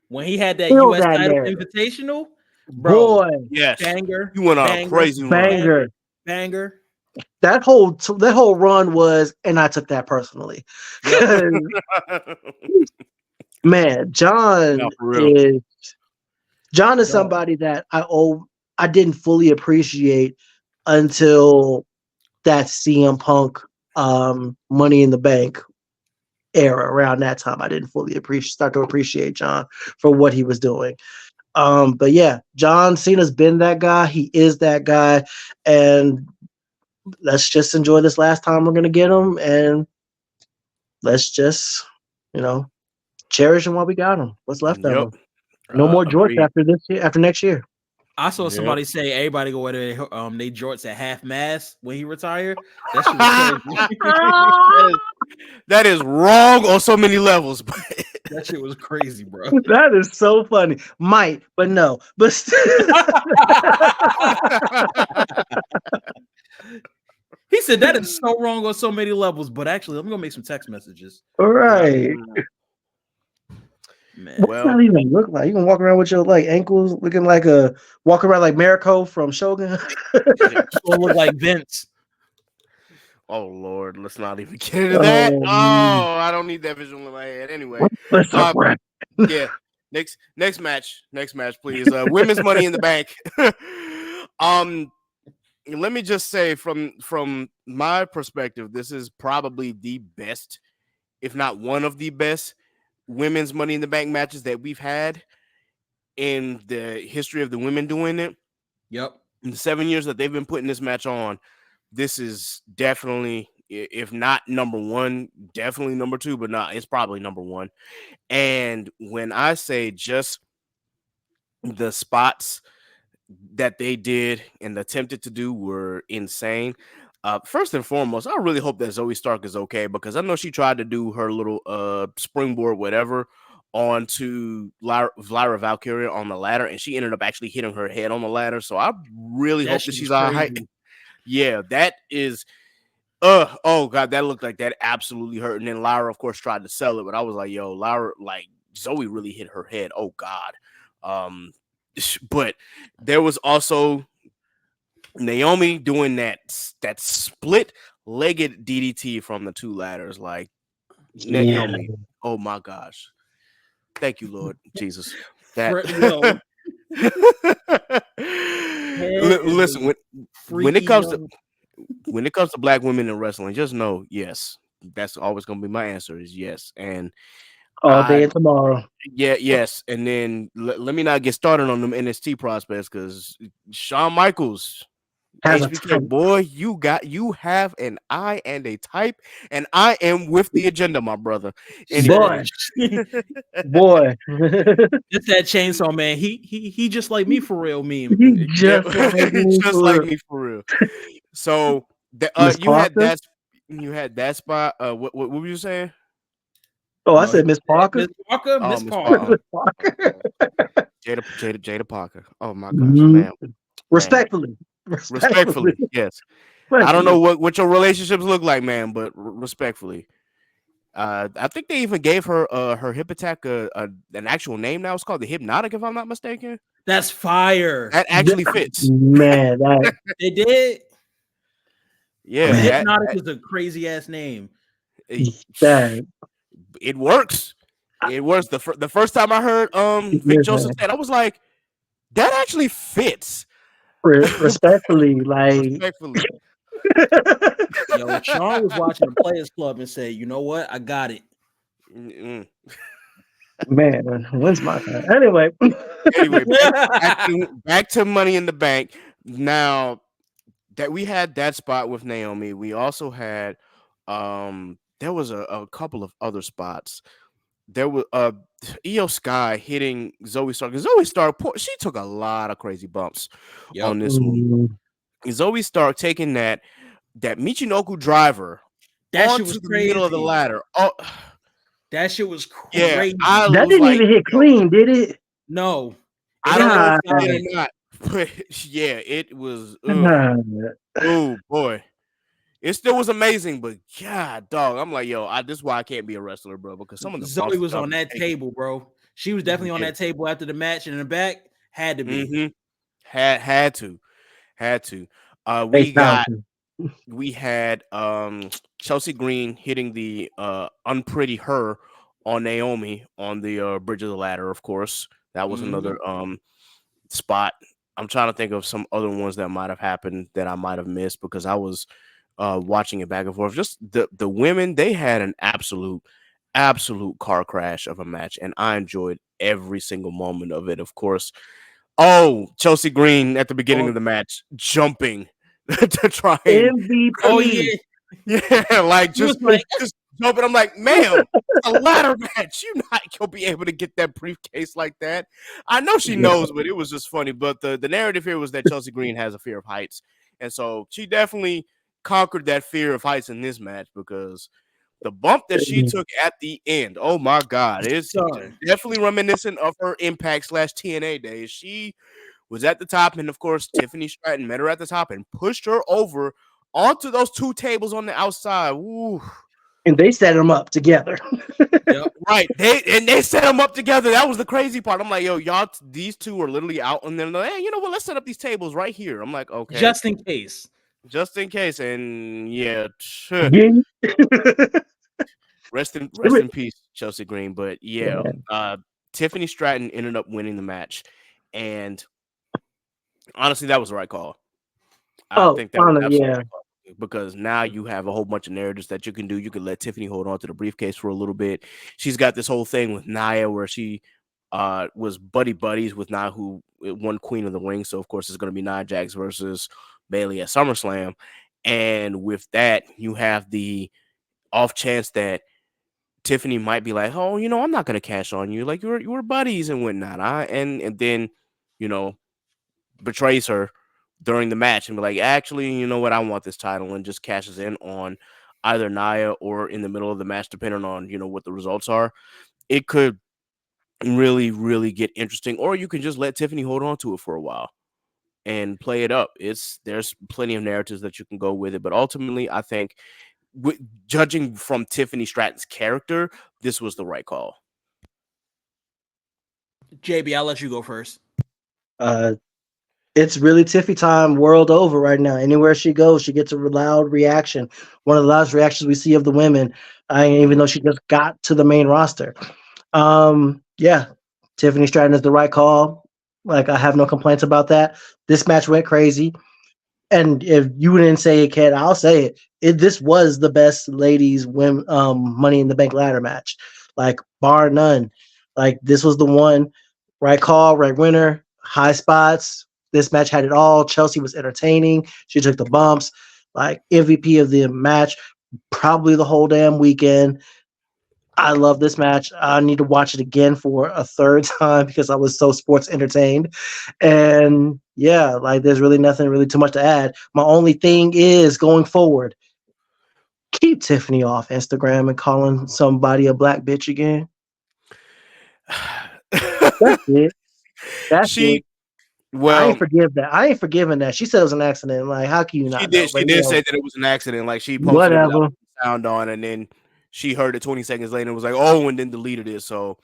When he had that Kill U.S. that title narrative. invitational, bro, Boy, Yes, banger. you went on a crazy run. Banger. That whole run was, and I took that personally. Man, No, for real. John is somebody that I didn't fully appreciate until that CM Punk Money in the Bank era. Around that time, I didn't fully start to appreciate John for what he was doing. But yeah, John Cena's been that guy. He is that guy, and let's just enjoy this last time we're gonna get him, and let's just, cherish them while we got them. What's left of Yep. them? No more jorts Agreed. after this year. After next year. I saw Yep. somebody say everybody go wear they jorts at half mast when he retired. That shit was crazy. That is wrong on so many levels. That shit was crazy, bro. That is so funny. Might, but no. But He said that is so wrong on so many levels. But actually, I'm gonna make some text messages. all right. Man, What's Well, that even look like? You gonna walk around with your like ankles looking like walk around like Mariko from Shogun? or look like Vince. oh Lord, let's not even get into that. Oh, I don't need that visual in my head. Anyway, what's up, Brad? yeah. Next match, please. Women's Money in the Bank. Let me just say from my perspective, this is probably the best, if not one of the best, women's Money in the Bank matches that we've had in the history of the women doing it. Yep. In the 7 years that they've been putting this match on, this is definitely, if not number one, definitely number two, but not, it's probably number one. And when I say just the spots that they did and attempted to do were insane. First and foremost, I really hope that Zoe Stark is okay, because I know she tried to do her little springboard whatever onto Lyra Valkyria on the ladder, and she ended up actually hitting her head on the ladder. So I really hope that she's all right. Yeah, that is oh god, that looked like that absolutely hurt. And then Lyra, of course, tried to sell it, but I was like, yo, Lyra, like Zoe really hit her head. Oh god. But there was also Naomi doing that split-legged DDT from the two ladders. Like, Naomi, oh my gosh. Thank you, Lord Jesus. That listen, when it comes to black women in wrestling, just know, yes, that's always gonna be my answer is yes. And all day and tomorrow. Yeah, yes. And then let me not get started on them NXT prospects, because Shawn Michaels, HBK, boy, you have an eye and a type, and I am with the agenda, my brother. Anyway. Boy. Just that chainsaw man. He just like me for real meme. Just like me for real. So you had that spot. What were you saying? Oh, I said Miss Parker. Miss Parker. Jada Parker. Oh my gosh, man. Respectfully, yes. I don't know what your relationships look like, man, but respectfully. I think they even gave her her hip attack an actual name now. It's called the Hypnotic, if I'm not mistaken. That's fire. That actually fits. Man, they did. Yeah, Hypnotic is a crazy ass name. It works. It works. The first time I heard Vic Joseph say it, I was like, that actually fits. Respectfully, like respectfully. Yo, Sean was watching the Players Club and said, "You know what? I got it." Man, when's my time? Anyway, back to Money in the Bank. Now that we had that spot with Naomi, we also had there was a couple of other spots. There was Io Sky hitting Zoe Stark. Zoe Stark, she took a lot of crazy bumps on this one. Zoe Stark taking that Michinoku driver onto the middle of the ladder. Oh, that shit was crazy. Yeah, that didn't even hit clean, did it? No, I don't know if it did or not. But yeah, it was. Oh boy. It still was amazing, but God, dog, I'm like, yo, this is why I can't be a wrestler, bro. Because some of the Zoe was on that table, bro. She was definitely on that table after the match, and in the back had to be. Had to. We had Chelsea Green hitting the unpretty her on Naomi on the bridge of the ladder. Of course, that was another spot. I'm trying to think of some other ones that might have happened that I might have missed because I was watching it back and forth. Just the women, they had an absolute car crash of a match, and I enjoyed every single moment of it. Of course, Chelsea Green at the beginning of the match jumping to try MVP. Yeah, like just jumping. I'm like, ma'am, it's a ladder match. You're not gonna be able to get that briefcase like that. I know she knows, but it was just funny. But the narrative here was that Chelsea Green has a fear of heights, and so she definitely conquered that fear of heights in this match because the bump that she took at the end, oh my God, it's definitely reminiscent of her Impact / TNA days. She was at the top, and of course, Tiffany Stratton met her at the top and pushed her over onto those two tables on the outside. Ooh. And they set them up together. Yep. Right. They set them up together. That was the crazy part. I'm like, yo, y'all, these two are literally out, and then hey, you know what? Let's set up these tables right here. I'm like, okay, just in case. And yeah, rest in peace, Chelsea Green. But yeah, Tiffany Stratton ended up winning the match, and honestly, that was the right call. I think that was absolutely right call because now you have a whole bunch of narratives that you can do. You can let Tiffany hold on to the briefcase for a little bit. She's got this whole thing with Nia where she was buddies with Nia, who won Queen of the Ring. So of course it's going to be Nia Jax versus Bayley at SummerSlam, and with that you have the off chance that Tiffany might be like, oh, you know, I'm not going to cash on you, like you were buddies and whatnot. And then, you know, betrays her during the match and be like, actually, you know what, I want this title, and just cashes in on either Nia or in the middle of the match, depending on, you know, what the results are. It could really, really get interesting, or you can just let Tiffany hold on to it for a while and play it up. There's plenty of narratives that you can go with it, but ultimately, I think, judging from Tiffany Stratton's character, this was the right call. JB, I'll let you go first. It's really Tiffy time world over right now. Anywhere she goes, she gets a loud reaction. One of the loudest reactions we see of the women, even though she just got to the main roster. Yeah, Tiffany Stratton is the right call. Like, I have no complaints about that. This match went crazy. And if you didn't say it, Kat, I'll say it. This was the best ladies women Money in the Bank ladder match, like bar none. Like, this was the one. Right call, right winner, high spots. This match had it all. Chelsea was entertaining. She took the bumps. Like, MVP of the match, probably the whole damn weekend. I love this match. I need to watch it again for a third time because I was so sports entertained. And yeah, like, there's really nothing really too much to add. My only thing is, going forward, keep Tiffany off Instagram and calling somebody a black bitch again. That's it. That's it. Well, I ain't forgive that. I ain't forgiving that. She said it was an accident. Like, how can you not? She did say that it was an accident. Like, she posted it without sound on, and then she heard it 20 seconds later and was like, "Oh," and then deleted it. So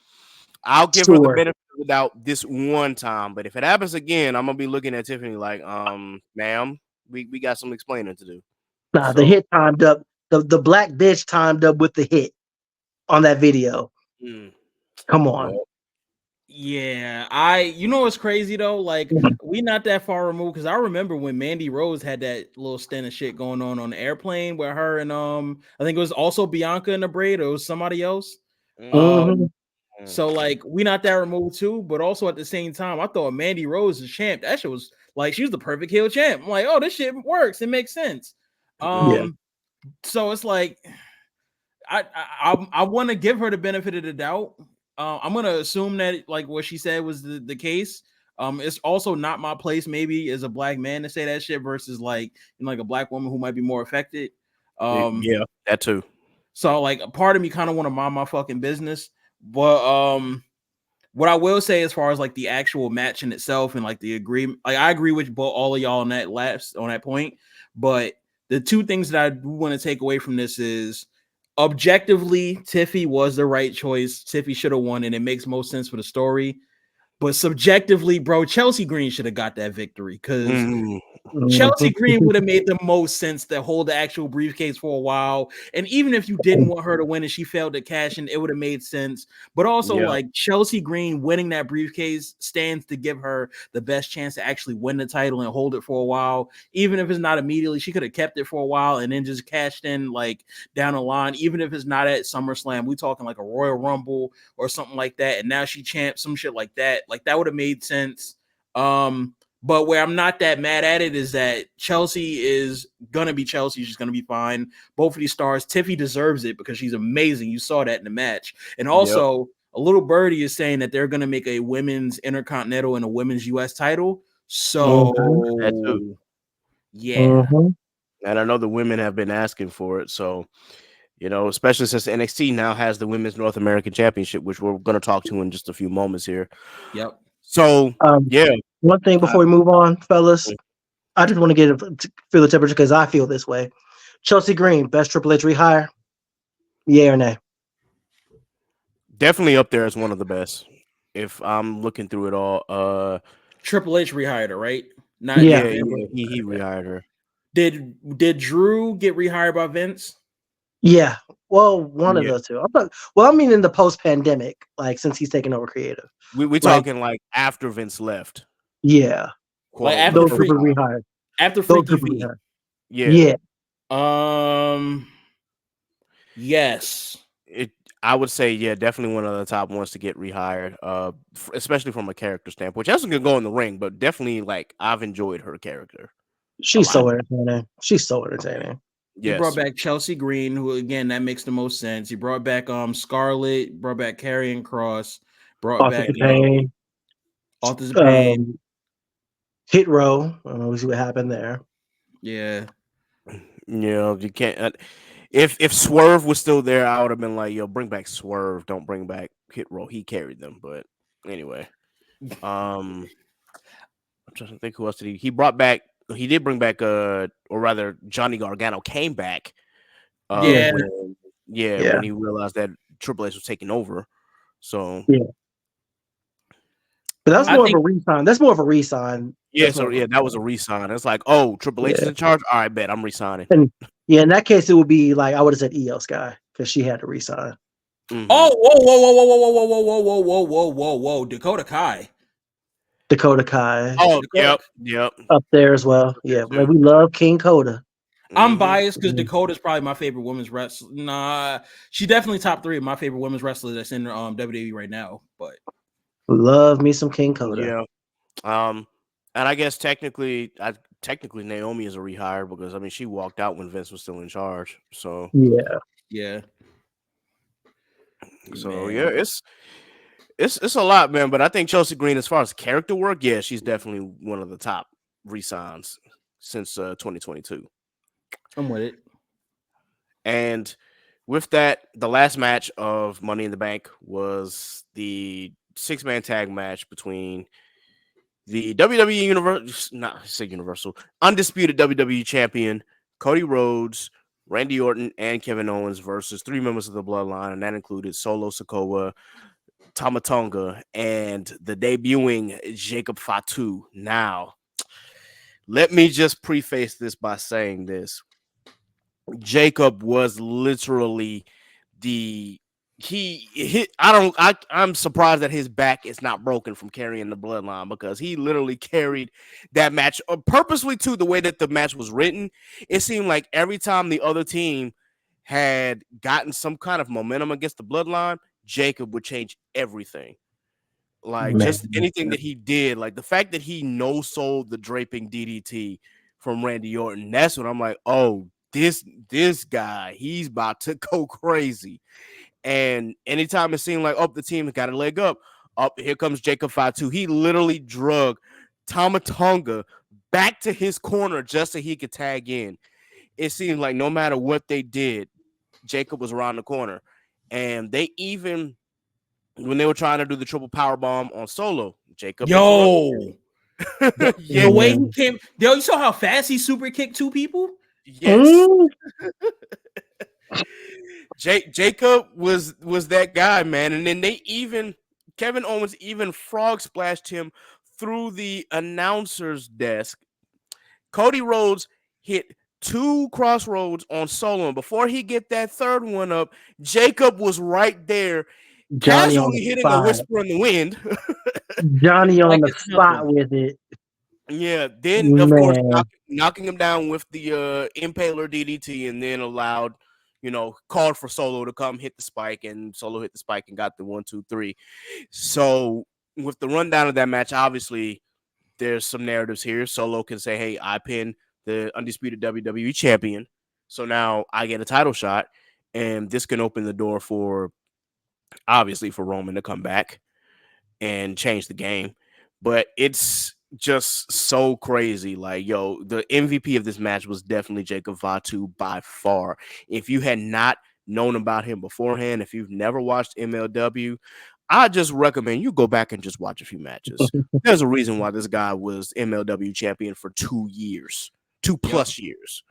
I'll give her the benefit of the doubt this one time. But if it happens again, I'm gonna be looking at Tiffany like, ma'am, we got some explaining to do. Nah, the hit timed up. The black bitch timed up with the hit on that video. Come on. Well, yeah, you know what's crazy though? Like, we not that far removed, because I remember when Mandy Rose had that little stint of shit going on the airplane with her and I think it was also Bianca in the braid, or it was somebody else. So like, we not that removed too, but also at the same time, I thought Mandy Rose is champ. That shit was like, she was the perfect heel champ. I'm like, oh, this shit works. It makes sense. So it's like, I want to give her the benefit of the doubt. I'm gonna assume that, like, what she said was the case. It's also not my place, maybe, as a black man, to say that shit versus like, you know, like a black woman who might be more affected. Yeah, that too. So like, a part of me kind of want to mind my fucking business, but what I will say, as far as like the actual match in itself and like the agreement, like, I agree with all of y'all on that point. But the two things that I do want to take away from this is, objectively, Tiffy was the right choice. Tiffy should have won, and it makes most sense for the story. But subjectively, bro, Chelsea Green should have got that victory, because Chelsea Green would have made the most sense to hold the actual briefcase for a while. And even if you didn't want her to win and she failed to cash in, it would have made sense. But also, like, Chelsea Green winning that briefcase stands to give her the best chance to actually win the title and hold it for a while. Even if it's not immediately, she could have kept it for a while and then just cashed in, like, down the line. Even if it's not at SummerSlam, we talking like a Royal Rumble or something like that. And now she champs, some shit like that. Like, that would have made sense. But where I'm not that mad at it is that Chelsea is gonna be Chelsea. She's gonna be fine. Both of these stars, Tiffy deserves it because she's amazing. You saw that in the match. And also, a little birdie is saying that they're gonna make a women's intercontinental and a women's US title. So That too. yeah. And I know the women have been asking for it. So, especially since NXT now has the Women's North American Championship, which we're going to talk to in just a few moments here. Yep. So, yeah. One thing before we move on, fellas, I just want to feel the temperature because I feel this way. Chelsea Green, best Triple H rehire? Yeah or nay? Definitely up there as one of the best. If I'm looking through it all, Triple H rehired her, right? He rehired her. Did Drew get rehired by Vince? Yeah. Well, one of the two. I mean in the post-pandemic, like since he's taken over creative. We're talking like after Vince left. Yeah. Like after those people rehired. After Freaky V. Yeah. Yes. I would say, definitely one of the top ones to get rehired, especially from a character standpoint. She hasn't gonna go in the ring, but definitely, like, I've enjoyed her character. She's so entertaining. He brought back Chelsea Green, who again that makes the most sense. He brought back Scarlett, brought back Karrion Kross, brought back Authors of Pain. Hit Row. We'll see what happened there. Yeah. You can't. If Swerve was still there, I would have been like, bring back Swerve. Don't bring back Hit Row. He carried them. But anyway, I'm trying to think who else did he brought back. He did bring back, or rather, Johnny Gargano came back. When he realized that Triple H was taking over. So but that's more of a re-sign. That's more of a re-sign. That was a re-sign. It's like, oh, Triple H is in charge. All right, bet I'm re-signing. And in that case, it would be like I would have said Io Sky because she had to re-sign. Mm-hmm. Oh, whoa, Dakota Kai. Oh, yep. Up there as well. Yeah, but we love King Coda. I'm biased because Dakota's probably my favorite women's wrestler. Nah, she's definitely top 3 of my favorite women's wrestlers that's in WWE right now. But love me some King Coda. Yeah. And I guess technically Naomi is a rehire because I mean she walked out when Vince was still in charge. So yeah. So it's a lot, man. But I think Chelsea Green, as far as character work, she's definitely one of the top re-signs since 2022. I'm with it. And with that, the last match of Money in the Bank was the 6-man tag match between the WWE Universal undisputed WWE champion Cody Rhodes, Randy Orton, and Kevin Owens versus 3 members of the Bloodline, and that included Solo Sikoa, Tama Tonga, and the debuting Jacob Fatu. Now, let me just preface this by saying this. Jacob was literally I'm surprised that his back is not broken from carrying the Bloodline because he literally carried that match purposely to the way that the match was written. It seemed like every time the other team had gotten some kind of momentum against the Bloodline, Jacob would change everything. Like just anything that he did, like the fact that he no-sold the draping DDT from Randy Orton, that's when I'm like, oh, this guy, he's about to go crazy. And anytime it seemed like, oh, the team got a leg up, here comes Jacob Fatu. He literally drug Tama Tonga back to his corner just so he could tag in. It seemed like no matter what they did, Jacob was around the corner. And they even, when they were trying to do the triple power bomb on Solo, Jacob. The way he came, you saw how fast he super kicked 2 people? Yes. Jacob was that guy, man. And then Kevin Owens even frog splashed him through the announcer's desk. Cody Rhodes hit 2 crossroads on Solo. And before he get that third one up, Jacob was right there, casually hitting a whisper in the wind. Johnny on the spot with it. Yeah, then of course knocking him down with the Impaler DDT, and then allowed, called for Solo to come hit the spike, and Solo hit the spike and got the 1, 2, 3. So with the rundown of that match, obviously there's some narratives here. Solo can say, hey, I pinned the undisputed WWE champion, so now I get a title shot, and this can open the door for, obviously, for Roman to come back and change the game. But it's just so crazy. Like, yo, the MVP of this match was definitely Jacob Fatu by far. If you had not known about him beforehand, if you've never watched MLW, I just recommend you go back and just watch a few matches. There's a reason why this guy was MLW champion for 2 years, 2+ years.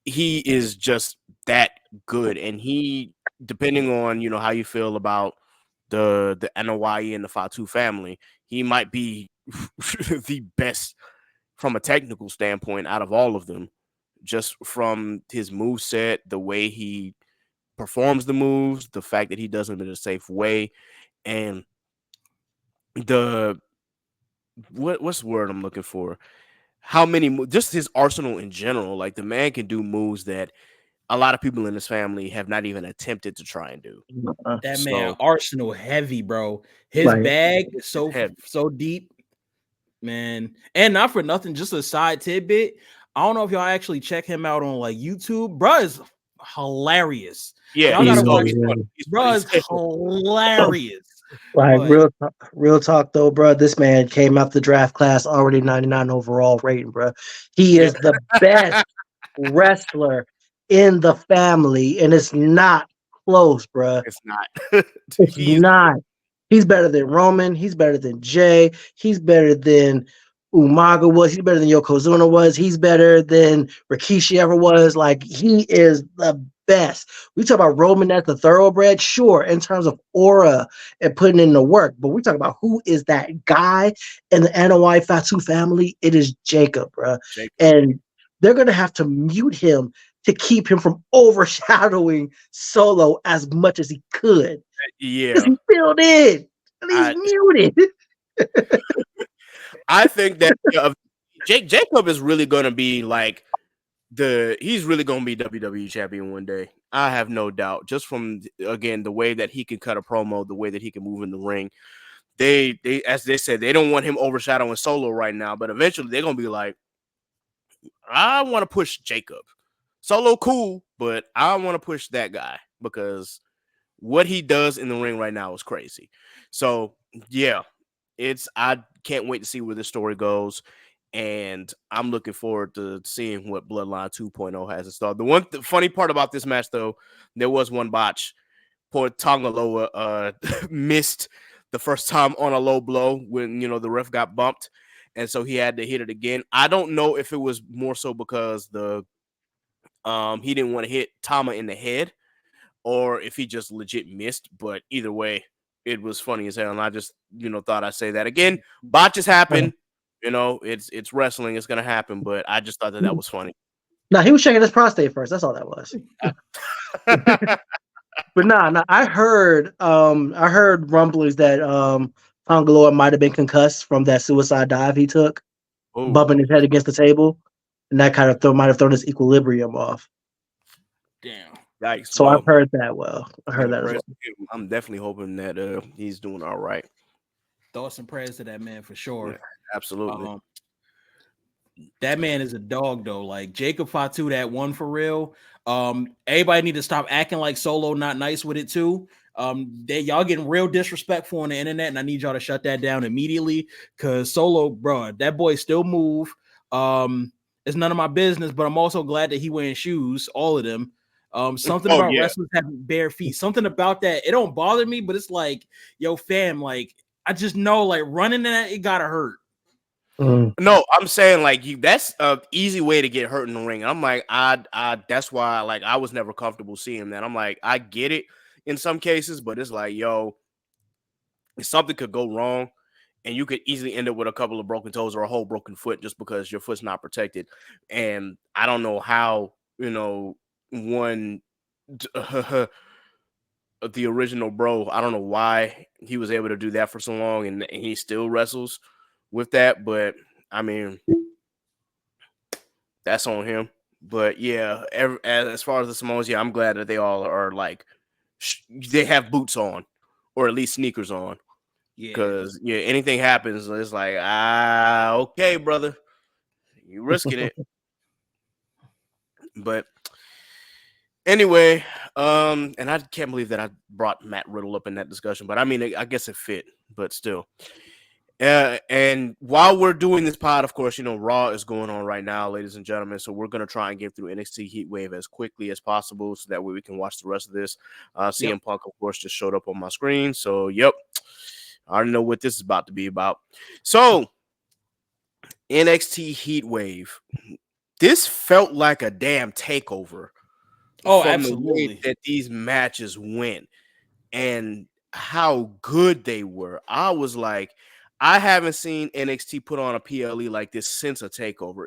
He is just that good, and he, depending on how you feel about the NOYE and the Fatu family, he might be the best from a technical standpoint out of all of them, just from his move set, the way he performs the moves, the fact that he does them in a safe way, and the what's the word I'm looking for? How many, just his arsenal in general. Like, the man can do moves that a lot of people in his family have not even attempted to try and do. That man, Arsenal heavy, bro. His Right. bag is Heavy. so deep, man. And not for nothing, just a side tidbit. I don't know if y'all actually check him out on like YouTube. Bro is hilarious. Yeah, y'all gotta watch. he's funny. Bro is hilarious. Like But- real talk though, bro. This man came out the draft class already 99 overall rating, bro. He is the best wrestler in the family, and it's not close, bro. It's not. It's not. He's better than Roman. He's better than Jay. He's better than Umaga was. He's better than Yokozuna was. He's better than Rikishi ever was. Like, he is the best. We talk about Roman as the thoroughbred, sure, in terms of aura and putting in the work. But we talk about who is that guy in the NOI Fatu family. It is Jacob, bro. And they're going to have to mute him to keep him from overshadowing Solo as much as he could. Yeah. Because he filled in. And he's muted. I think that Jacob is really going to be like he's really going to be WWE champion one day. I have no doubt. Just from, again, the way that he can cut a promo, the way that he can move in the ring. They as they said, they don't want him overshadowing Solo right now, but eventually they're going to be like, I want to push Jacob. Solo cool, but I want to push that guy because what he does in the ring right now is crazy. So, yeah, I can't wait to see where this story goes. And I'm looking forward to seeing what Bloodline 2.0 has in store. The funny part about this match, though, there was one botch. Poor Tongaloa missed the first time on a low blow when, the ref got bumped. And so he had to hit it again. I don't know if it was more so because he didn't want to hit Tama in the head or if he just legit missed. But either way, it was funny as hell. And I just, thought I'd say that again. Botches happen. It's wrestling. It's going to happen. But I just thought that was funny. No, he was checking his prostate first. That's all that was. But I heard rumblings that Tongaloa might have been concussed from that suicide dive he took, bumping his head against the table, and that kind of might have thrown his equilibrium off. Damn. Yikes. So I've heard that. I heard that as well. I'm definitely hoping that he's doing all right. Thoughts and prayers to that man for sure. Yeah, absolutely. That man is a dog though. Like Jacob Fatu, that one for real. Everybody need to stop acting like Solo not nice with it too. Y'all getting real disrespectful on the internet, and I need y'all to shut that down immediately. Cause Solo, bro, that boy still move. It's none of my business, but I'm also glad that he wearing shoes, all of them. Something about wrestlers having bare feet. Something about that. It don't bother me, but it's like, yo, fam, like I just know, like running in that, it gotta hurt. No, I'm saying like that's an easy way to get hurt in the ring. I'm like, that's why like I was never comfortable seeing that. I'm like, I get it in some cases, but it's like, yo, something could go wrong and you could easily end up with a couple of broken toes or a whole broken foot just because your foot's not protected. And I don't know how, one the original bro, I don't know why he was able to do that for so long and he still wrestles with that, but I mean, that's on him. But yeah, as far as the Samoans, I'm glad that they all are like they have boots on or at least sneakers on Yeah. Because anything happens, it's like, okay, brother, you risking it. But anyway, and I can't believe that I brought Matt Riddle up in that discussion, but I mean, I guess it fit, but still. And while we're doing this pod, of course, Raw is going on right now, ladies and gentlemen. So we're gonna try and get through NXT Heatwave as quickly as possible, so that way we can watch the rest of this. CM Punk, of course, just showed up on my screen, so I already know what this is about to be about. So NXT Heatwave, this felt like a damn takeover. Oh, from absolutely. the way that these matches went and how good they were. I was like, I haven't seen NXT put on a PLE like this since a takeover.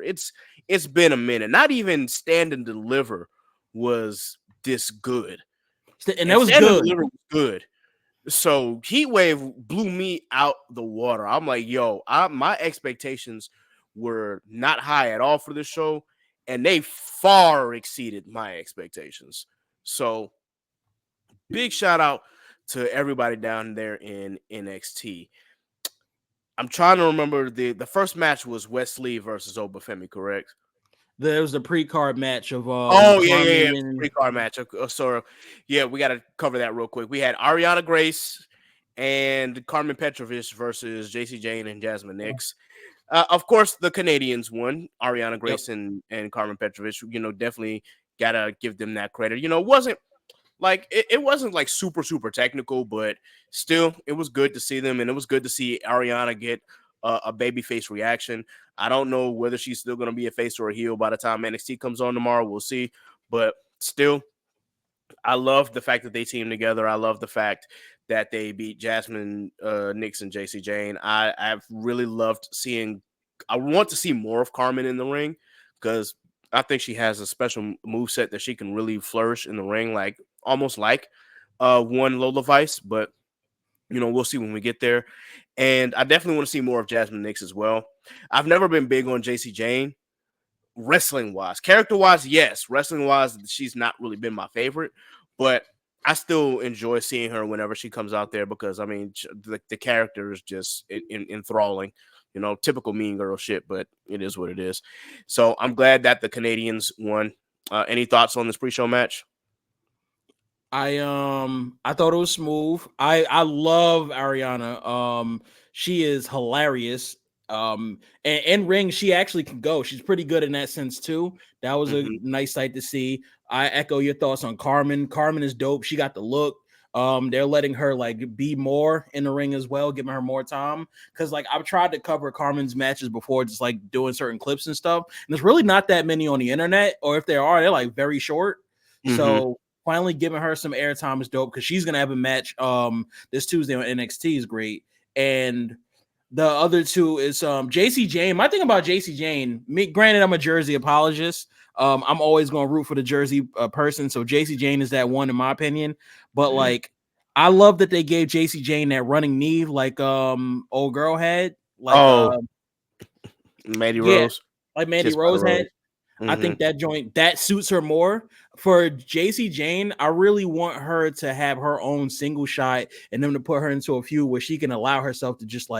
It's been a minute. Not even Stand and Deliver was this good. And that was Stand and good. Deliver was good. So Heatwave blew me out the water. I'm like, my expectations were not high at all for this show, and they far exceeded my expectations. So big shout out to everybody down there in NXT. I'm trying to remember the first match was Wesley versus Obafemi, correct? There was the pre-card match of Yeah. and Pre-card match. So yeah, we got to cover that real quick. We had Ariana Grace and Carmen Petrovich versus JC Jane and Jasmine Nix. Of course, the Canadians won. Ariana Grace and Carmen Petrovich. Definitely gotta give them that credit. It wasn't like super technical, but still, it was good to see them, and it was good to see Ariana get a babyface reaction. I don't know whether she's still going to be a face or a heel by the time NXT comes on tomorrow. We'll see, but still, I love the fact that they teamed together. I love the fact that they beat Jasmine Nix and JC Jane. I've really loved seeing. I want to see more of Carmen in the ring because I think she has a special moveset that she can really flourish in the ring, almost like one Lola Vice, but we'll see when we get there. And I definitely want to see more of Jasmine Nix as well. I've never been big on JC Jane wrestling wise. Character wise, yes. Wrestling wise, she's not really been my favorite, but I still enjoy seeing her whenever she comes out there because I mean the character is just enthralling. Typical mean girl shit, but it is what it is. So I'm glad that the Canadians won. Any thoughts on this pre-show match? I thought it was smooth. I love Ariana. She is hilarious. And ring, she actually can go. She's pretty good in that sense too. That was a nice sight to see. I echo your thoughts on Carmen. Carmen is dope. She got the look. They're letting her be more in the ring as well, giving her more time. Because I've tried to cover Carmen's matches before, just doing certain clips and stuff. And there's really not that many on the internet, or if there are, they're very short. So finally giving her some airtime is dope because she's gonna have a match this Tuesday on NXT is great. And the other two is JC Jane. My thing about JC Jane, granted, I'm a Jersey apologist. I'm always gonna root for the Jersey person. So JC Jane is that one in my opinion. But I love that they gave JC Jane that running knee old girl had. Mandy Rose. Like Mandy Rose had. I think that joint that suits her more. For JC Jane, I really want her to have her own single shot and them to put her into a feud where she can allow herself to just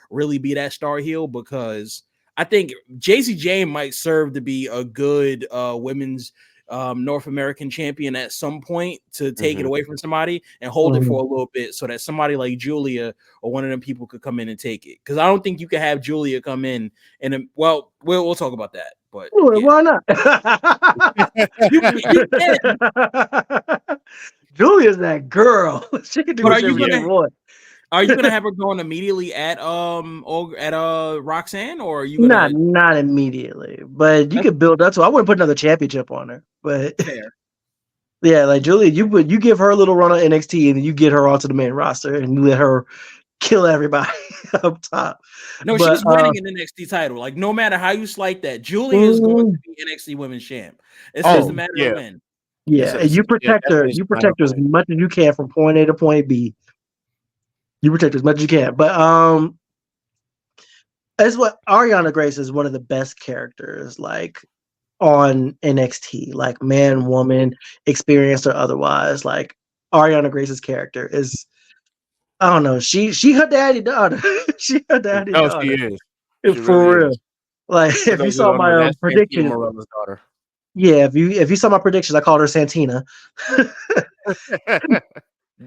really be that star heel, because I think JC Jane might serve to be a good women's North American champion at some point, to take it away from somebody and hold it for a little bit so that somebody like Julia or one of them people could come in and take it. Because I don't think you can have Julia come in and we'll talk about that. But why not? you can. Julia's that girl. She can do whatever she wants. Are you gonna have her going immediately at Roxanne, or are you gonna not immediately? But you could build up to. I wouldn't put another championship on her, but fair. Yeah, Julia, you give her a little run on NXT and then you get her onto the main roster and you let her kill everybody up top. No, she's winning an NXT title. No matter how you slight that, Julia is going to be NXT Women's Champ. It's just a matter of when. Yeah, and you protect her. You protect her as much as you can from point A to point B. You protect her as much as you can. But as what Ariana Grace is one of the best characters on NXT, man, woman, experienced or otherwise. Ariana Grace's character is I don't know. She her daddy daughter. She her daddy Oh, she daughter. is. She For really real. is. Like For if you those who saw don't my know, that's Santino prediction, Morella's daughter. yeah, if you saw my predictions, I called her Santina.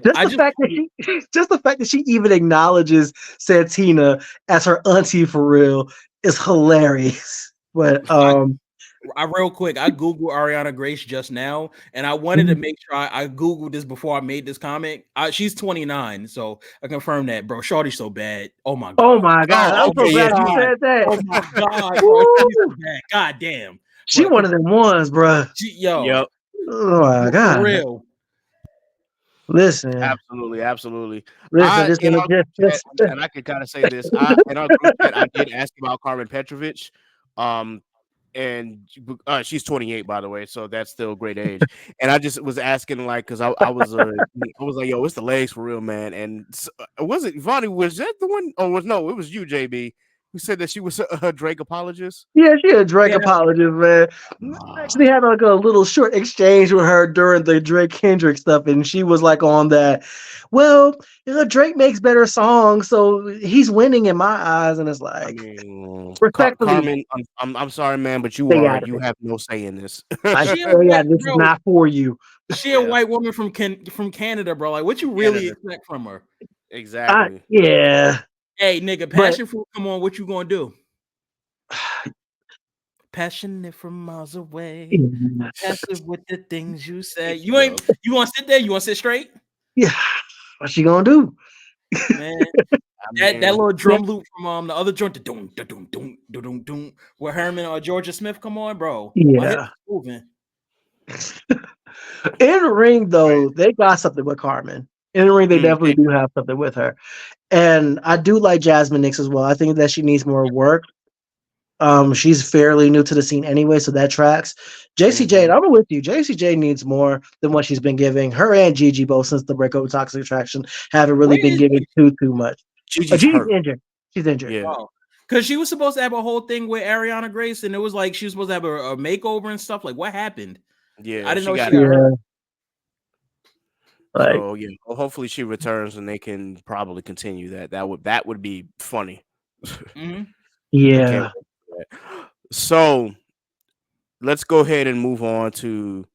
Just I the just fact that just the fact that she even acknowledges Santina as her auntie for real is hilarious. But I real quick, I Googled Ariana Grace just now, and I wanted to make sure I Googled this before I made this comment. She's 29, so I confirmed that, bro. Shorty's so bad. Oh my oh god. my god, Oh, I'm so okay, yeah, glad you God. said that. Oh my god, bro. She's so Woo! bad. God damn. She But one of them ones, bruh. yo, yep. Oh my for god. real. Listen, Absolutely. listen. Just, In our group chat, just and I can kind of say this. In our group chat, I did ask about Carmen Petrovich. Um, and she's 28, by the way, so that's still a great age. And I just was asking, like, because I was like, yo, it's the legs for real, man. And was it Vonnie? Was that the one? Oh, no, it was you, JB, who said that she was a Drake apologist. yeah, she a Drake Yeah. apologist, man. I actually had like a little short exchange with her during the Drake Kendrick stuff, and she was like on that. Well, Drake makes better songs, so he's winning in my eyes, and it's I like, mean, respectfully, Carmen, I'm sorry, man, but stay out of you it. have no say in this. Like, She a stay white out. This is bro. not for you. She a Yeah, white woman from Canada, bro. Like, what you really Canada, expect from her? exactly. Yeah, Hey, nigga, but passion fruit. Come on, what you gonna do? Passionate from miles away. Passive with the things you say. You ain't. You want to sit there? You want to sit straight, yeah, what she gonna do? man? I That mean, little drum loop from the other joint, the doom, da doom, doom, da doom, doom, where Herman or Georgia Smith. Come on, bro. My hips Yeah. moving. In the ring, right. though, they got something with Carmen. In the ring, they definitely do have something with her. And I do like Jasmine Nix as well. I think that she needs more work. She's fairly new to the scene anyway, so that tracks. JCJ, I'm with you. JCJ needs more than what she's been giving. Her and Gigi both since the breakup with Toxic Attraction haven't really been giving too much. Gigi's Gigi's hurt. injured. She's injured. Yeah, Oh, because she was supposed to have a whole thing with Ariana Grace, and it was like she was supposed to have a makeover and stuff. Like, what happened? yeah, I didn't she know she got got hurt. hurt. Like, So yeah, well, hopefully she returns and they can probably continue that. That would be funny. Mm-hmm. I can't yeah. wait for that. So let's go ahead and move on to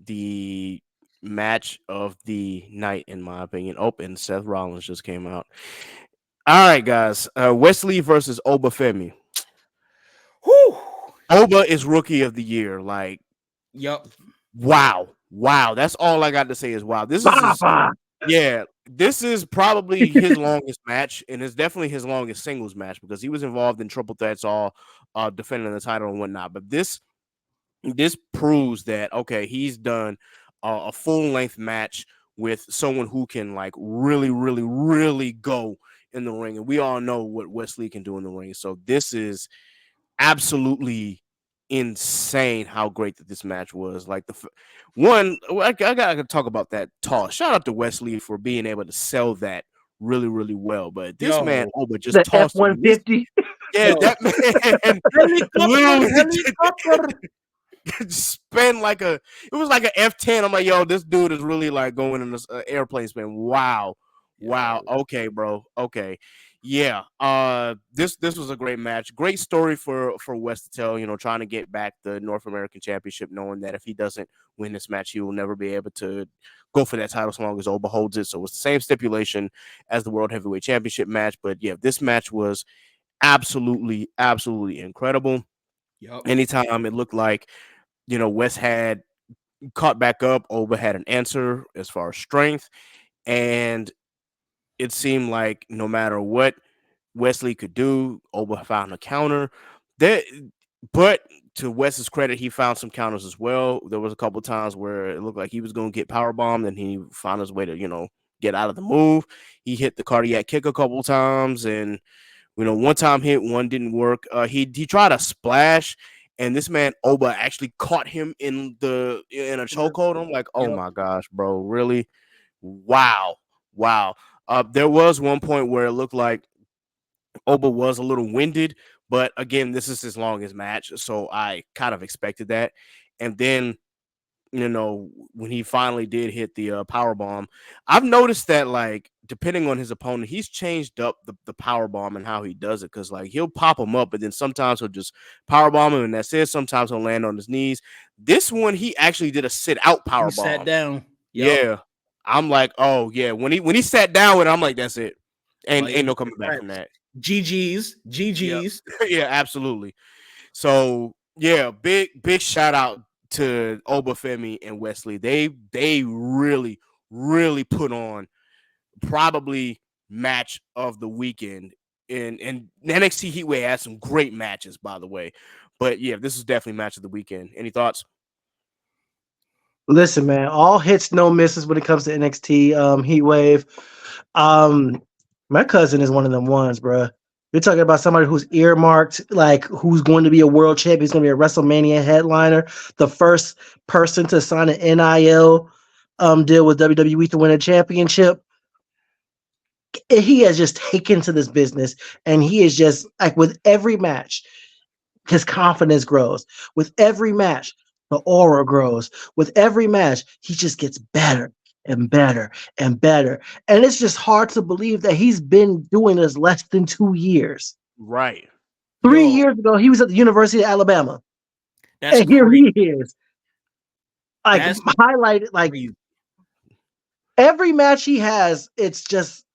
the match of the night, in my opinion. Open. Seth Rollins just came out. All right, guys. Wesley versus Oba Femi. Whew. Oba is rookie of the year. Like, Yup. wow. That's all I got to say is wow. This is probably his longest match, and it's definitely his longest singles match because he was involved in triple threats, all defending the title and whatnot. But this proves that okay, he's done a full length match with someone who can like really go in the ring, and we all know what Wesley can do in the ring. So this is absolutely insane how great that this match was. Like I gotta talk about that toss. Shout out to Wesley for being able to sell that really well. But this man Yo. Oba just The tossed him. F-150. Yeah, Yo. that man Helicopter. spin like it was like an F10. I'm like, yo, this dude is really like going in this airplane spin. Wow. Okay, bro. Okay. Yeah. This was a great match. Great story for West to tell, trying to get back the North American Championship, knowing that if he doesn't win this match, he will never be able to go for that title so long as Oba holds it. So it's the same stipulation as the World Heavyweight Championship match. But yeah, this match was absolutely incredible. Yup. Anytime it looked like West had caught back up, Oba had an answer as far as strength, and it seemed like no matter what Wesley could do, Oba found a counter. But to Wes's credit, he found some counters as well. There was a couple times where it looked like he was going to get power bombed, and he found his way to get out of the move. He hit the cardiac kick a couple times, and one time hit, one didn't work. He tried a splash, and this man Oba actually caught him in a chokehold. I'm like, oh Yep. my gosh, bro, really? Wow. There was one point where it looked like Oba was a little winded, but again, this is his longest match, so I kind of expected that. And then when he finally did hit the power bomb, I've noticed that like depending on his opponent, he's changed up the power bomb and how he does it. Because like he'll pop him up, but then sometimes he'll just power bomb him, and that's it. Sometimes he'll land on his knees. This one, he actually did a sit out power He bomb. sat down. Yep. Yeah, I'm like, oh yeah. When he sat down with it, I'm like, that's it. And Like, ain't no coming back from that. GG's. Yeah, absolutely. So yeah, big shout out to Obafemi and Wesley. They really put on probably match of the weekend. And NXT Heatwave had some great matches, by the way. But yeah, this is definitely match of the weekend. Any thoughts? Listen, man, all hits, no misses when it comes to NXT Heatwave. My cousin is one of them ones, bro. You're talking about somebody who's earmarked, like who's going to be a world champion, who's going to be a WrestleMania headliner, the first person to sign an NIL deal with WWE to win a championship. He has just taken to this business, and he is just like with every match, his confidence grows. With every match, the aura grows. With every match, he just gets better and better and better. And it's just hard to believe that he's been doing this less than 2 years. Right. 3 years ago, he was at the University of Alabama. That's and here crazy. he is. Like That's highlighted, like crazy. every match he has, it's just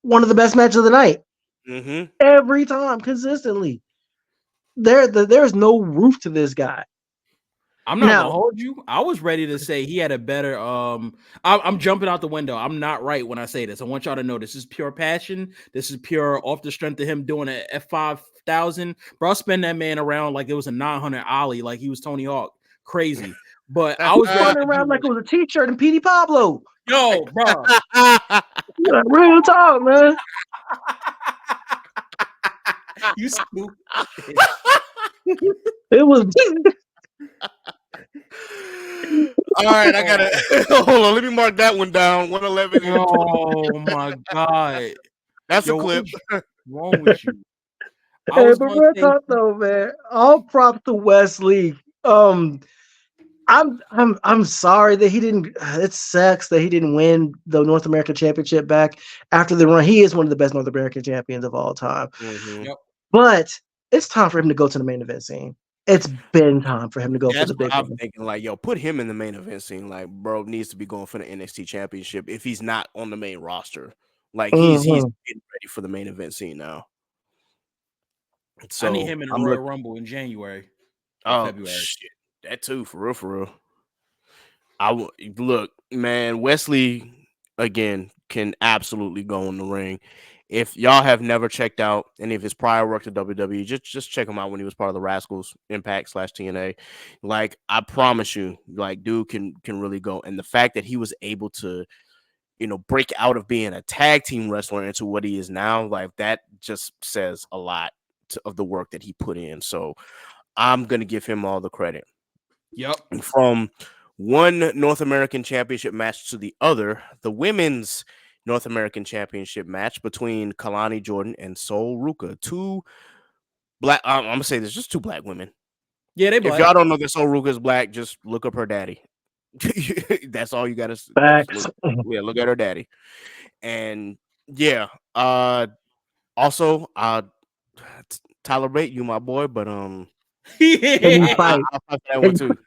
one of the best matches of the night. Mm-hmm. Every time, consistently. There's no roof to this guy. I'm not gonna hold you. I was ready to say he had a better. I'm jumping out the window. I'm not right when I say this. I want y'all to know this is pure passion. This is pure off the strength of him doing an F5000. Bro, I'll spin that man around like it was a 900 Ollie, like he was Tony Hawk. Crazy. But I was running around like it was a T-shirt and Petey Pablo. Yo, bro. Real talk, man. You stupid. It was. All right, I gotta hold on. Let me mark that one down. 111. Oh my god, that's a clip. What's wrong with you? Hey, but real talk though, man. All props to Wesley. I'm sorry that he didn't. It sucks that he didn't win the North American Championship back after the run. He is one of the best North American champions of all time. Mm-hmm. Yep. But it's time for him to go to the main event scene. It's been time for him to go for the big I'm one. thinking, like, yo, put him in the main event scene. Like, bro needs to be going for the NXT Championship if he's not on the main roster. Like, he's getting ready for the main event scene now. So I need him in a Royal Rumble in January. February. Shit. That too, for real. Look, man, Wesley again can absolutely go in the ring. If y'all have never checked out any of his prior work to WWE, just check him out when he was part of the Rascals Impact /TNA. Like, I promise you, like, dude can really go. And the fact that he was able to, break out of being a tag team wrestler into what he is now, like, that just says a lot of the work that he put in. So I'm gonna give him all the credit. Yep. From one North American Championship match to the other, the women's North American Championship match between Kalani Jordan and Sol Ruka. Two black, I'm gonna say there's just two black women. Yeah, they black. If y'all don't know that Sol Ruka is black, just look up her daddy. That's all you gotta look at her daddy. And yeah, also Tyler Bate, you my boy, but I'll fight that one too.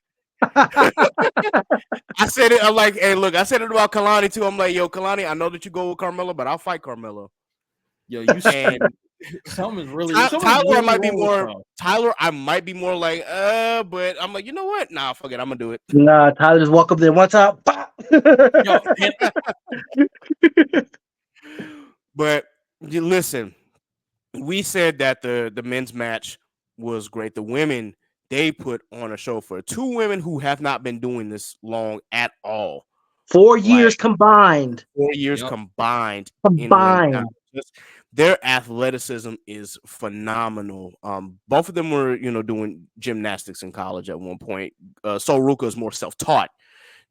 I said it. I'm like, hey, look, I said it about Kalani too. I'm like, yo, Kalani, I know that you go with Carmella, but I'll fight Carmella. Yo, you and something's really Tyler. Really I might be more Tyler. I might be more like, but I'm like, you know what? Nah, fuck it. I'm gonna do it. Nah, Tyler just walk up there one time. Yo, but listen, we said that the men's match was great. The women, they put on a show for two women who have not been doing this long at all. 4 years combined. 4 years combined. Their athleticism is phenomenal. Both of them were, doing gymnastics in college at one point. Sol Ruka is more self-taught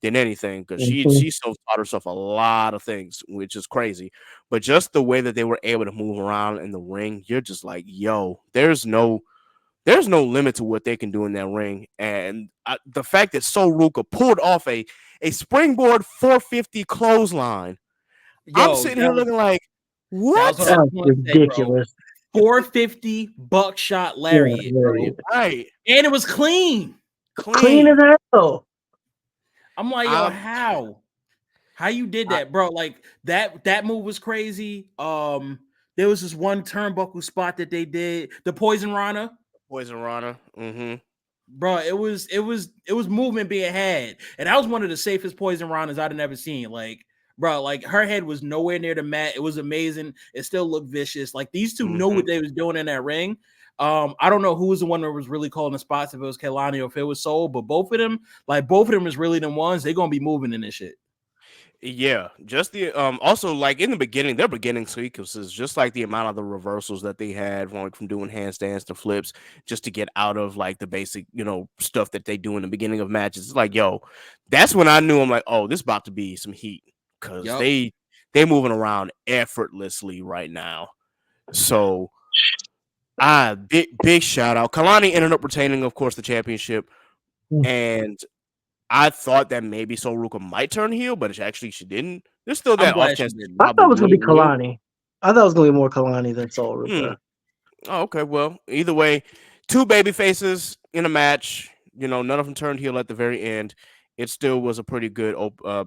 than anything because she self-taught herself a lot of things, which is crazy. But just the way that they were able to move around in the ring, you're just like, yo, there's no limit to what they can do in that ring. And the fact that Sol Ruka pulled off a springboard 450 clothesline I'm sitting here looking like, what? That was what I was going to say, bro. Ridiculous. 450 buckshot lariat, bro. Right. And it was clean. Clean as hell. I'm like, yo, how you did that, bro? Like that move was crazy. There was this one turnbuckle spot that they did, the Poison Rana. Mm-hmm. Bro, it was movement being had, and that was one of the safest Poison Ranas I'd ever seen. Like, bro, like her head was nowhere near the mat. It was amazing. It still looked vicious. Like these two knew what they was doing in that ring. I don't know who was the one that was really calling the spots, if it was Kelani or if it was Soul, but both of them is really the ones they're gonna be moving in this shit. Yeah, just the also like in the beginning, their beginning sequences, just like the amount of the reversals that they had from doing handstands to flips, just to get out of like the basic, stuff that they do in the beginning of matches. It's like, yo, that's when I knew I'm like, oh, this about to be some heat because they moving around effortlessly right now. So big shout out. Kalani ended up retaining, of course, the championship, and I thought that maybe Soruka might turn heel, but actually she didn't. There's still that off chance. I thought it was gonna be Kalani. I thought it was gonna be more Kalani than Soruka. Oh, okay. Well, either way, two baby faces in a match. None of them turned heel at the very end. It still was a pretty good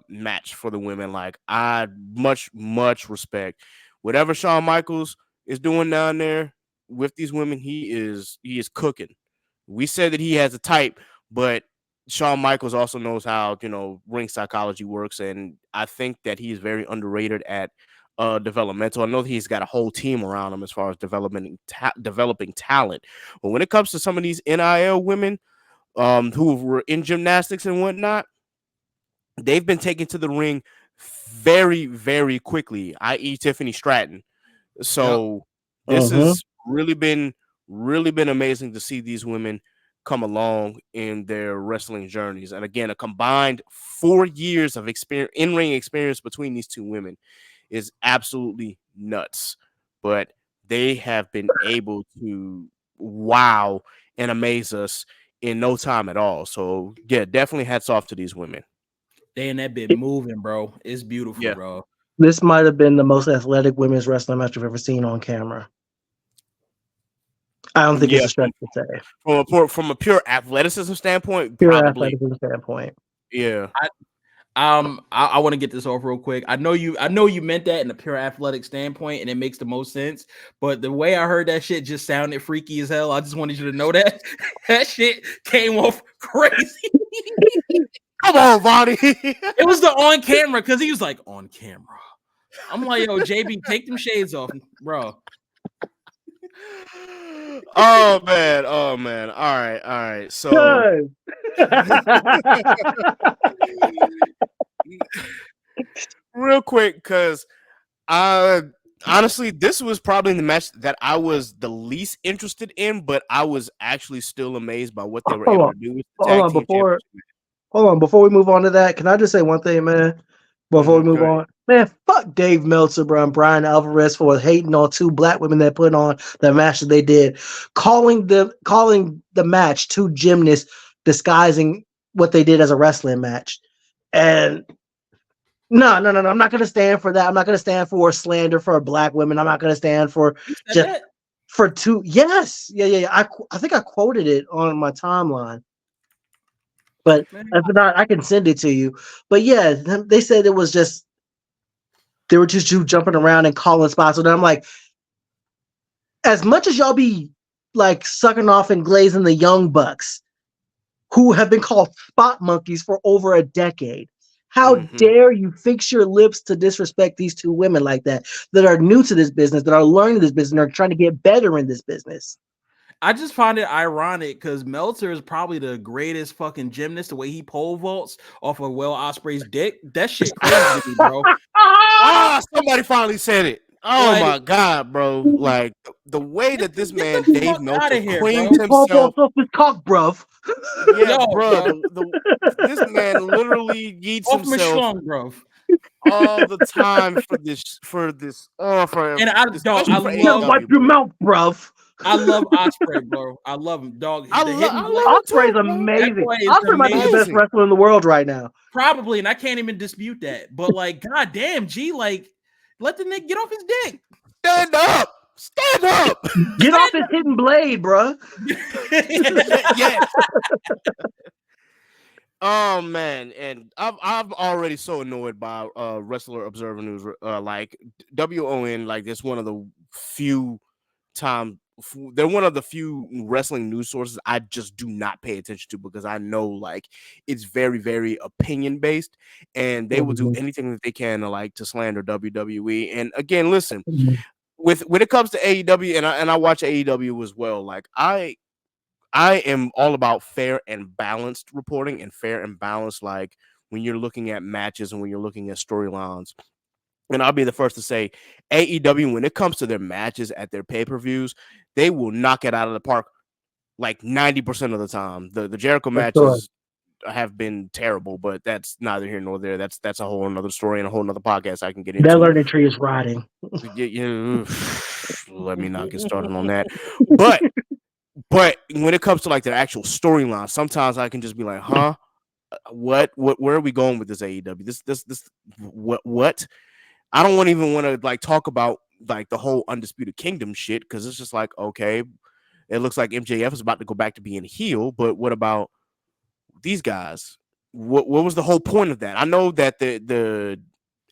match for the women. Like, I much respect whatever Shawn Michaels is doing down there with these women. He is cooking. We said that he has a type, but Shawn Michaels also knows how, ring psychology works. And I think that he is very underrated at developmental. I know that he's got a whole team around him as far as developing talent. But when it comes to some of these NIL women who were in gymnastics and whatnot, they've been taken to the ring very, very quickly, i.e. Tiffany Stratton. So this has really been amazing to see these women come along in their wrestling journeys. And again, a combined 4 years of in-ring experience between these two women is absolutely nuts. But they have been able to wow and amaze us in no time at all. So yeah, definitely hats off to these women. They in that bit moving, bro. It's beautiful, bro. This might have been the most athletic women's wrestling match I've ever seen on camera. I don't think it's a stretch to say. From a pure athleticism standpoint, pure probably. Athleticism standpoint. Yeah. I want to get this off real quick. I know you meant that in a pure athletic standpoint, and it makes the most sense. But the way I heard that shit just sounded freaky as hell. I just wanted you to know that that shit came off crazy. Come on, Vonny. It was the on camera because he was like on camera. I'm like, yo, JB, take them shades off, bro. Oh man. All right. So real quick, because honestly, this was probably the match that I was the least interested in, but I was actually still amazed by what they were able to do with the tag team championship. Hold on, before we move on to that, can I just say one thing, man? Before we move on, man, fuck Dave Meltzer, bro, and Brian Alvarez for hating on two black women that put on the match that they did, calling the match two gymnasts disguising what they did as a wrestling match. And no, I'm not gonna stand for that. I'm not gonna stand for slander for black women. I'm not gonna stand for just for two. Yes, yeah. I think I quoted it on my timeline. But if not, I can send it to you. But yeah, they said it was just they were just you jumping around and calling spots. And I'm like, as much as y'all be like sucking off and glazing the young bucks, who have been called spot monkeys for over a decade, how dare you fix your lips to disrespect these two women like that are new to this business, that are learning this business, and are trying to get better in this business? I just find it ironic because Meltzer is probably the greatest fucking gymnast. The way he pole vaults off of Will Ospreay's dick, that shit crazy to me, bro. Somebody finally said it. Oh my god, bro! Like the way that this man Dave Meltzer creamed himself off his cock, bruv. Yeah, bro. This man literally yeets himself all the time for this. And I love wipe your mouth, bruv. I love Ospreay, bro. I love him, dog. Ospreay's amazing. Ospreay might be the best wrestler in the world right now. Probably, and I can't even dispute that. But like, goddamn, G, like Let the nigga get off his dick. Stand up. Stand up. Get off his hidden blade, bruh. Yes. Oh man, and I'm already so annoyed by Wrestler Observer News. Like WON, like it's one of the few they're one of the few wrestling news sources I just do not pay attention to because I know like it's very, very opinion based, and they will do anything that they can to slander WWE. And again, listen, when it comes to AEW, and I watch AEW as well, like I am all about fair and balanced reporting and fair and balanced, like when you're looking at matches and when you're looking at storylines. And I'll be the first to say AEW, when it comes to their matches at their pay-per-views, they will knock it out of the park like 90% of the time. The Jericho matches have been terrible, but that's neither here nor there. That's a whole another story and a whole another podcast I can get into. That learning tree is rotting. Let me not get started on that. But when it comes to like the actual storyline, sometimes I can just be like, huh? What? Where are we going with this AEW? This what? I don't even want to like talk about like the whole Undisputed Kingdom shit because it's just like, okay, it looks like MJF is about to go back to being heel, but what about these guys? What was the whole point of that? I know that the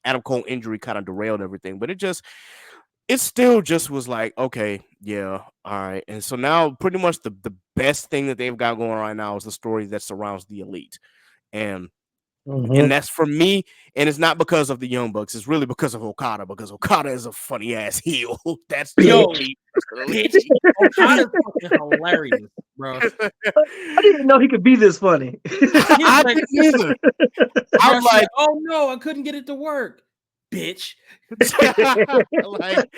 Adam Cole injury kind of derailed everything, but it still just was like, okay, yeah, all right. And so now pretty much the best thing that they've got going right now is the story that surrounds the Elite. And that's for me, and it's not because of the Young Bucks, it's really because of Okada, because Okada is a funny ass heel. That's bitch. Okada's fucking hilarious, bro. I didn't even know he could be this funny. I didn't either. I'm like, oh no, I couldn't get it to work. Bitch. Like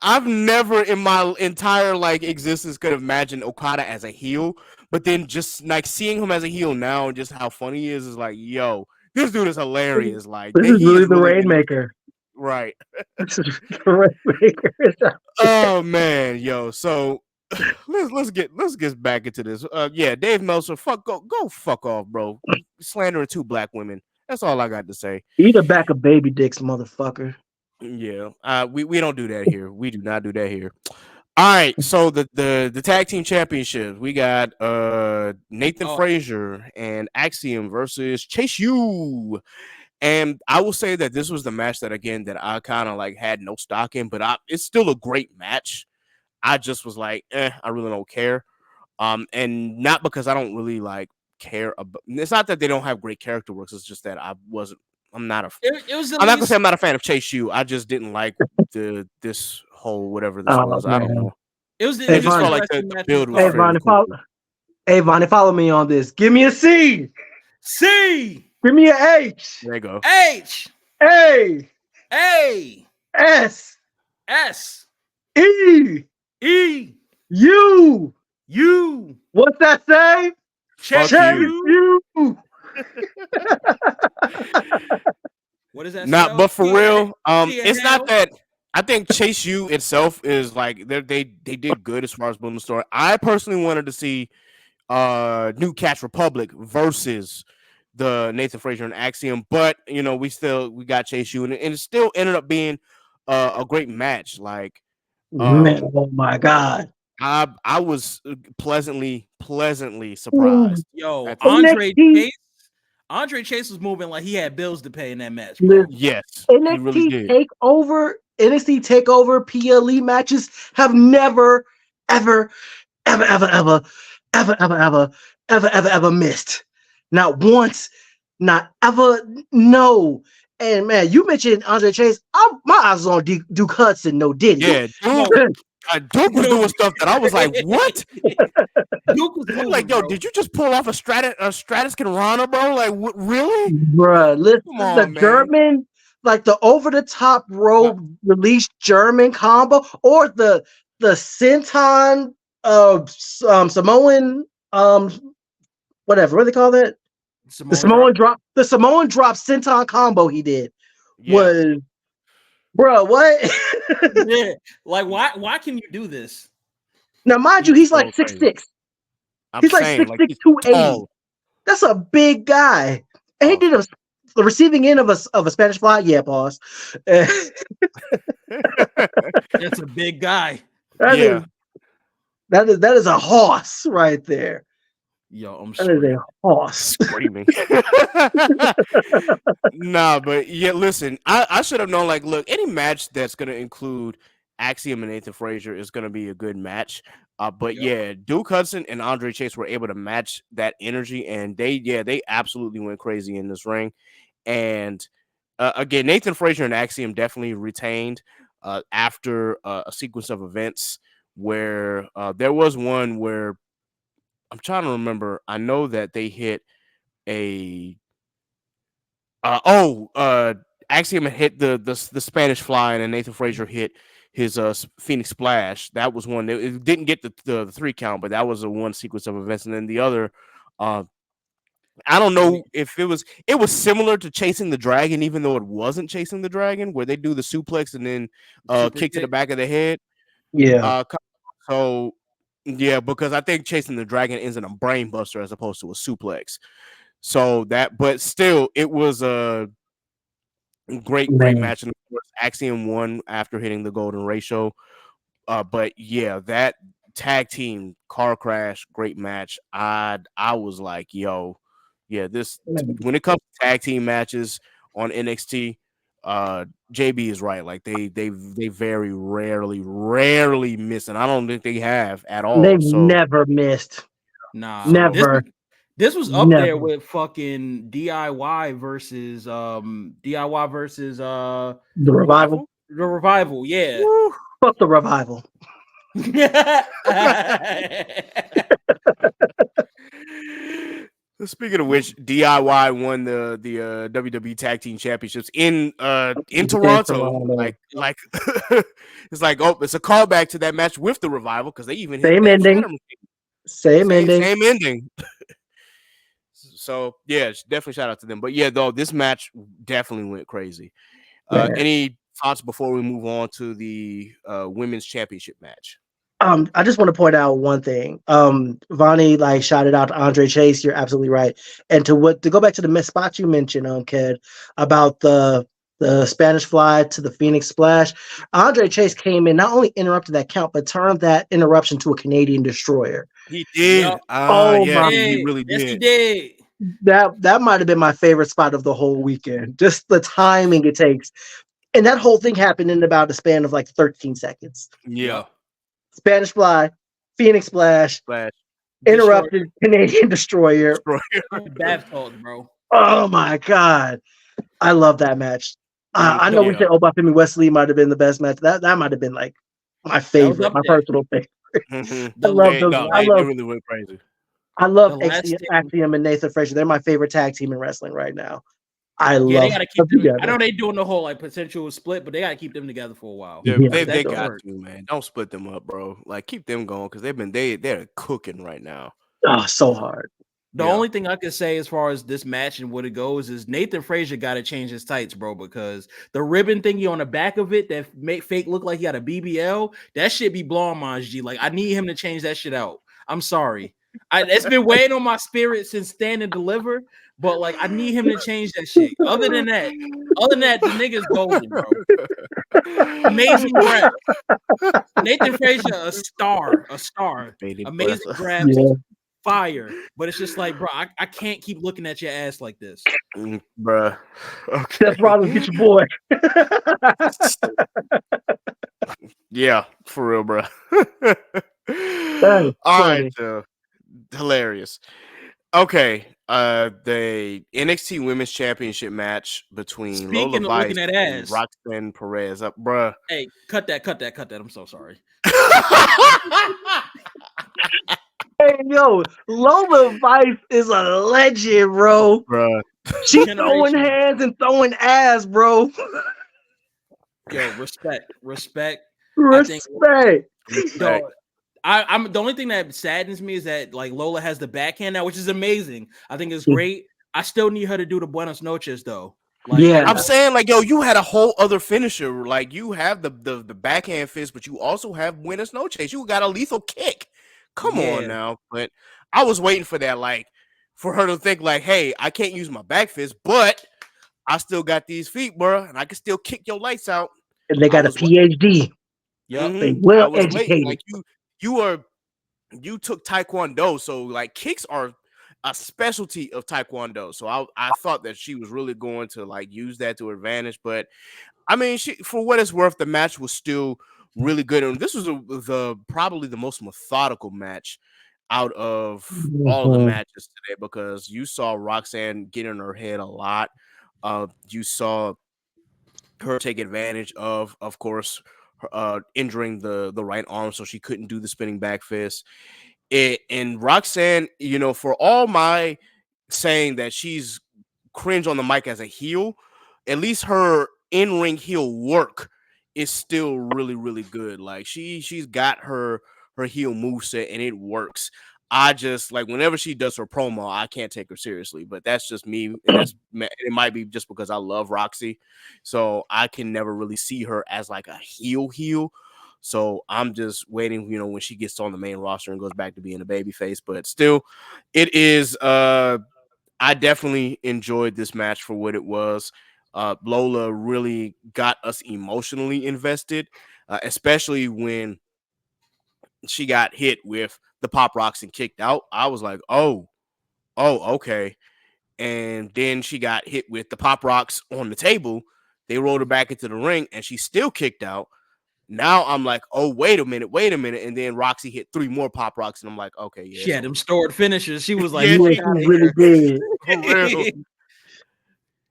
I've never in my entire like existence could imagine Okada as a heel, but then just like seeing him as a heel now and just how funny he is like, yo, this dude is hilarious. Like this is really the Rainmaker, right? This is the Rainmaker. Oh man, yo. So let's get back into this. Yeah, Dave Meltzer, go fuck off, bro. Slandering 2 black women. That's all I got to say. Eat a back of baby dicks, motherfucker. Yeah, we don't do that here. We do not do that here. All right, so the tag team championships, we got Nathan Frazier and Axiom versus Chase U. And I will say that this was the match that again that I kind of like had no stock in, but it's still a great match. I just was like, I really don't care. And not because I don't really like care about. It's not that they don't have great character works. It's just that I'm not gonna say I'm not a fan of Chase U. I just didn't like this whole whatever this was. I don't know. It was just felt like the build was Vonny, Vonny, follow me on this. Give me a C. C. Give me an H. There you go. H. A. A. S. S. E. E. U. U. What's that say? Chase U. What is that? But for real, it's not that. I think Chase U itself is like they did good as far as building the story. I personally wanted to see New Catch Republic versus the Nathan Frazier and Axiom, but we got Chase U, and it still ended up being a great match. Like, man, oh my god, I was pleasantly surprised. Yo, Andre Chase was moving like he had bills to pay in that match, bro. Yes, NXT he really did. NXT Takeover PLE matches have never, ever missed. Not once, not ever. No. And man, you mentioned Andre Chase. My eyes was on Duke Hudson. No, did yeah, Duke was doing stuff that I was like, what? Duke was I'm like, yo, did you just pull off a Stratus Rana, bro? Like, what, really? Bruh, listen, German, like the over-the-top rope release German combo, or the senton Samoan whatever, what do they call that? The Samoan drop senton combo he did was, bro, what? Yeah, like why can you do this? Now, mind you, he's like 6'6". He's like 6'6", 280. That's a big guy. And he did a the receiving end of a Spanish fly. Yeah, pause. That's a big guy. Yeah. That is a horse right there. Yo, I'm That is screaming. a horse. Screaming. Nah, but yeah, listen, I should have known. Like, look, any match that's gonna include Axiom and Nathan Frazier is gonna be a good match. But Yep. yeah, Duke Hudson and Andre Chase were able to match that energy, and they absolutely went crazy in this ring. And again, Nathan Frazier and Axiom definitely retained after a sequence of events where there was one where I'm trying to remember. I know that they hit a Axiom had hit the Spanish fly, and then Nathan Frazier hit his Phoenix Splash. That was one. It didn't get the 3 count, but that was a one sequence of events. And then the other, I don't know if it was similar to Chasing the Dragon, even though it wasn't Chasing the Dragon, where they do the suplex and then kick to the back of the head. Yeah. So yeah, because I think Chasing the Dragon ends in a brain buster as opposed to a suplex. So that, but still, it was a great match. And of course, Axiom won after hitting the golden ratio. But yeah, that tag team car crash, great match. I was like, yo, yeah, this when it comes to tag team matches on NXT, JB is right. Like they very rarely miss, and I don't think they have at all. They've So never missed. Nah, never. This was up there with fucking DIY versus the Revival. The Revival, yeah. Woo, fuck the Revival. Speaking of which, DIY won the WWE Tag Team Championships in Toronto. Like it's like, oh, it's a callback to that match with the Revival because they even hit same ending. Same ending. So yeah, definitely shout out to them. But yeah, though this match definitely went crazy. Any thoughts before we move on to the women's championship match? I just want to point out one thing. Vonny like shouted out to Andre Chase. You're absolutely right. And to go back to the miss spot you mentioned, Ked, about the Spanish fly to the Phoenix Splash. Andre Chase came in, not only interrupted that count, but turned that interruption to a Canadian destroyer. He did. Yep. Yeah, he really did. Yes, he did. That might have been my favorite spot of the whole weekend. Just the timing it takes. And that whole thing happened in about a span of like 13 seconds. Yeah. Spanish fly, Phoenix Splash, interrupted Canadian destroyer. Bath salts, bro. Oh my god, I love that match. I know we said Obafemi Wesley might have been the best match. That might have been like my favorite, my personal favorite. I love those. They really went crazy. I love Axiom and Nathan Frazier. They're my favorite tag team in wrestling right now. I love. They gotta keep them together. I know they doing the whole like potential split, but they gotta keep them together for a while. Yeah, they got to, man. Don't split them up, bro. Like keep them going because they're cooking right now. Oh, so hard. The only thing I can say as far as this match and what it goes is Nathan Frazier got to change his tights, bro, because the ribbon thingy on the back of it that make fake look like he got a BBL, that shit be blowing my G. Like I need him to change that shit out. I'm sorry. It's been weighing on my spirit since Stand and Deliver, but like I need him to change that shit. Other than that, the nigga's golden, bro. Amazing grab. Nathan Frazier, a star. Amazing grab. Yeah. Fire, but it's just like, bro, I can't keep looking at your ass like this, bruh. Okay. That's probably get your boy. Yeah, for real, bro. All right, hilarious. Okay, the NXT Women's Championship match between Lola Vice and Roxanne Perez. Bruh. Hey, cut that. I'm so sorry. Hey, yo, Lola Vice is a legend, bro. Bruh. She's throwing hands and throwing ass, bro. Yo, respect. I'm the only thing that saddens me is that like Lola has the backhand now, which is amazing. I think it's great. I still need her to do the Buenos Noches though. Like, yeah, I'm saying like, yo, you had a whole other finisher. Like you have the backhand fist, but you also have Buenos Noches. You got a lethal kick. Come on now. But I was waiting for that, like, for her to think like, hey, I can't use my back fist, but I still got these feet, bro, and I can still kick your lights out. And they I got a was PhD. Yep. They I well was waiting. educated. Like you took Taekwondo, so like kicks are a specialty of Taekwondo. So I thought that she was really going to like use that to her advantage. But I mean, for what it's worth, the match was still really good. And this was the probably the most methodical match out of all of the matches today, because you saw Roxanne get in her head a lot. You saw her take advantage of course, injuring the right arm, so she couldn't do the spinning back fist. And Roxanne, for all my saying that she's cringe on the mic as a heel, at least her in-ring heel work is still really, really good. Like she's got her heel moveset and it works. I just like whenever she does her promo, I can't take her seriously, but that's just me, and it might be just because I love Roxy, so I can never really see her as like a heel. So I'm just waiting, when she gets on the main roster and goes back to being a babyface. But still, it is. I definitely enjoyed this match for what it was. Lola really got us emotionally invested, especially when she got hit with the pop rocks and kicked out. I was like, oh, okay. And then she got hit with the pop rocks on the table. They rolled her back into the ring and she still kicked out. Now I'm like, oh, wait a minute. And then Roxy hit 3 more pop rocks, and I'm like, okay, yeah, She had them stored finishers. She was like, Yeah, fuck Yeah, she she out of really here. did. for real.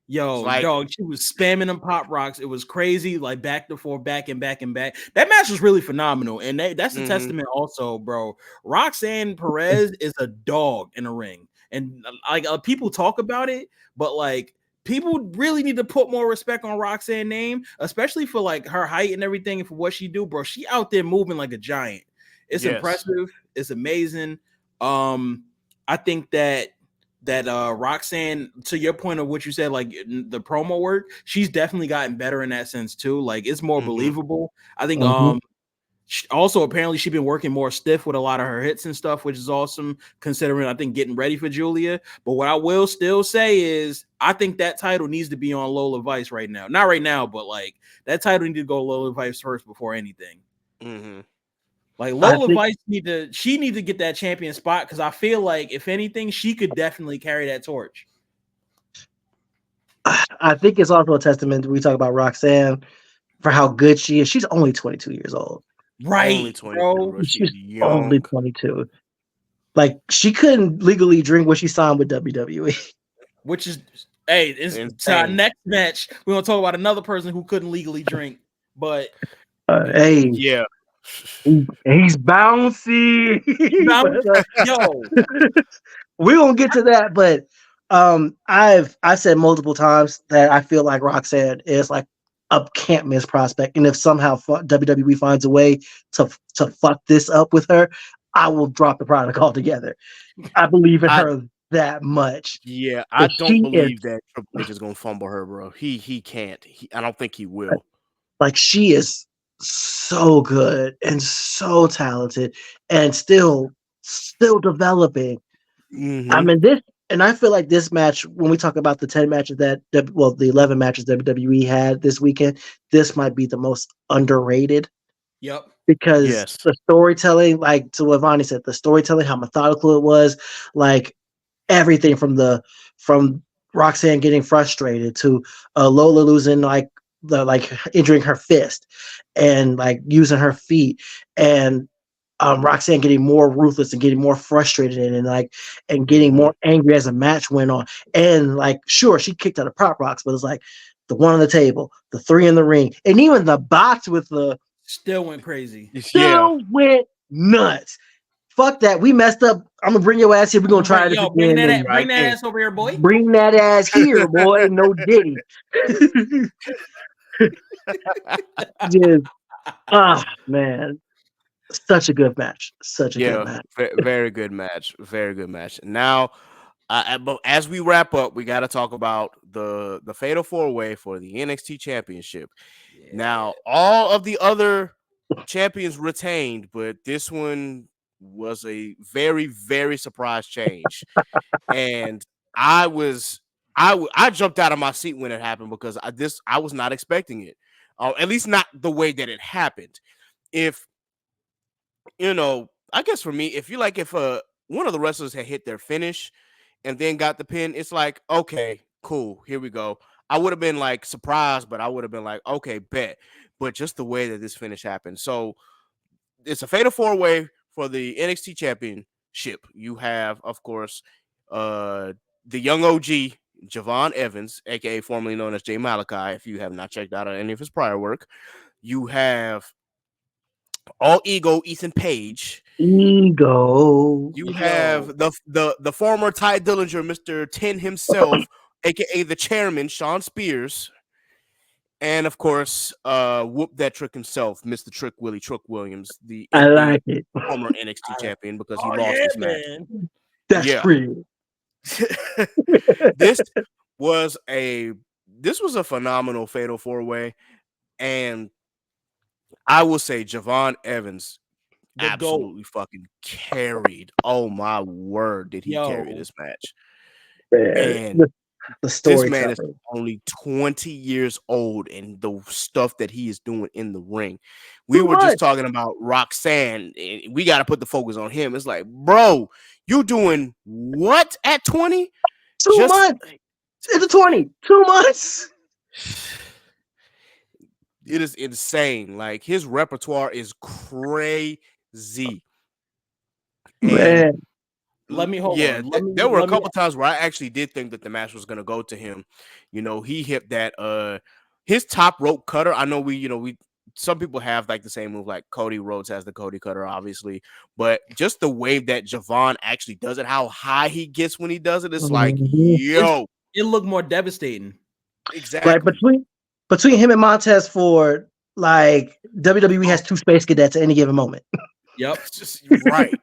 Yo, Like, dog, she was spamming them pop rocks. It was crazy, like back to forth, back and back and back. That match was really phenomenal, and that's a testament also, bro. Roxanne Perez is a dog in a ring, and like people talk about it, but like people really need to put more respect on Roxanne's name, especially for like her height and everything, and for what she do, bro. She out there moving like a giant. It's yes. impressive. It's amazing. I think that Roxanne, to your point of what you said, like the promo work, she's definitely gotten better in that sense too. Like it's more believable. I think also apparently she's been working more stiff with a lot of her hits and stuff, which is awesome considering I think getting ready for Julia. But what I will still say is I think that title needs to be on Lola Vice right now. Not right now, but like that title needs to go Lola Vice first before anything. Like Lola Vice need to get that champion spot, because I feel like if anything, she could definitely carry that torch. I think it's also a testament. We talk about Roxanne for how good she is. She's only 22 years old. Right, only 22, bro. She's only young. 22. Like she couldn't legally drink when she signed with WWE. Which is, hey, it's our next match. We're gonna talk about another person who couldn't legally drink, but hey, yeah, he's bouncy. Yo, we're gonna get to that, but I've said multiple times that I feel like Roxanne is like a can't miss prospect, and if somehow WWE finds a way to fuck this up with her, I will drop the product altogether. I believe in her that much. Yeah, I don't believe that Triple H is gonna fumble her, bro. He can't. I don't think he will. Like she is so good and so talented, and still developing. I mean this, and I feel like this match, when we talk about the 10 matches the 11 matches WWE had this weekend, this might be the most underrated. Yep. Because the storytelling, like to what Vonny said, the storytelling, how methodical it was, like everything from Roxanne getting frustrated to Lola losing like injuring her fist and like using her feet, and Roxanne getting more ruthless and getting more frustrated and getting more angry as the match went on. And like, sure, she kicked out of pop rocks, but it's like the one on the table, the 3 in the ring, and even the box with the still went crazy. Still went nuts. Fuck that. We messed up. I'm gonna bring your ass here. We're gonna try this again. Bring that ass over here, boy. Bring that ass here, boy. No diddy. Man. Such a good match. Such a good match. Very good match. Very good match. Now, but as we wrap up, we got to talk about the Fatal 4-Way for the NXT Championship. Yeah. Now, all of the other champions retained, but this one was a very, very surprise change. And I was I jumped out of my seat when it happened because I was not expecting it, at least not the way that it happened. If I guess for me, if one of the wrestlers had hit their finish and then got the pin, it's like, okay, cool, here we go. I would have been like surprised, but I would have been like, okay, bet. But just the way that this finish happened, so it's a fatal 4-way for the NXT Championship. You have, of course, the young OG Javon Evans, aka formerly known as Jay Malachi. If you have not checked out any of his prior work, you have All Ego Ethan Page. Ego. You have the former Ty Dillinger, Mr. 10 himself, aka the chairman, Sean Spears. And of course, whoop that trick himself, Mr. Trick Willie Trick Williams, the I like it. former NXT champion, because he lost this match. That's free. This was a phenomenal fatal 4-way, and I will say Javon Evans absolutely fucking carried. Oh my word, did he carry this match? And the story. This man is only 20 years old, and the stuff that he is doing in the ring. We were just talking about Roxanne, and we got to put the focus on him. It's like, bro, you doing what at 20? 2 months. It's 20. 2 months. It is insane. Like, his repertoire is crazy. Man. Let me hold on. There were a couple times where I actually did think that the match was going to go to him. He hit that his top rope cutter. I know we some people have like the same move, like Cody Rhodes has the Cody cutter, obviously, but just the way that Javon actually does it, how high he gets when he does it, it's like, yo, it looked more devastating. Exactly. Like between him and Montez Ford, like WWE has 2 space cadets at any given moment. Yep. Just right.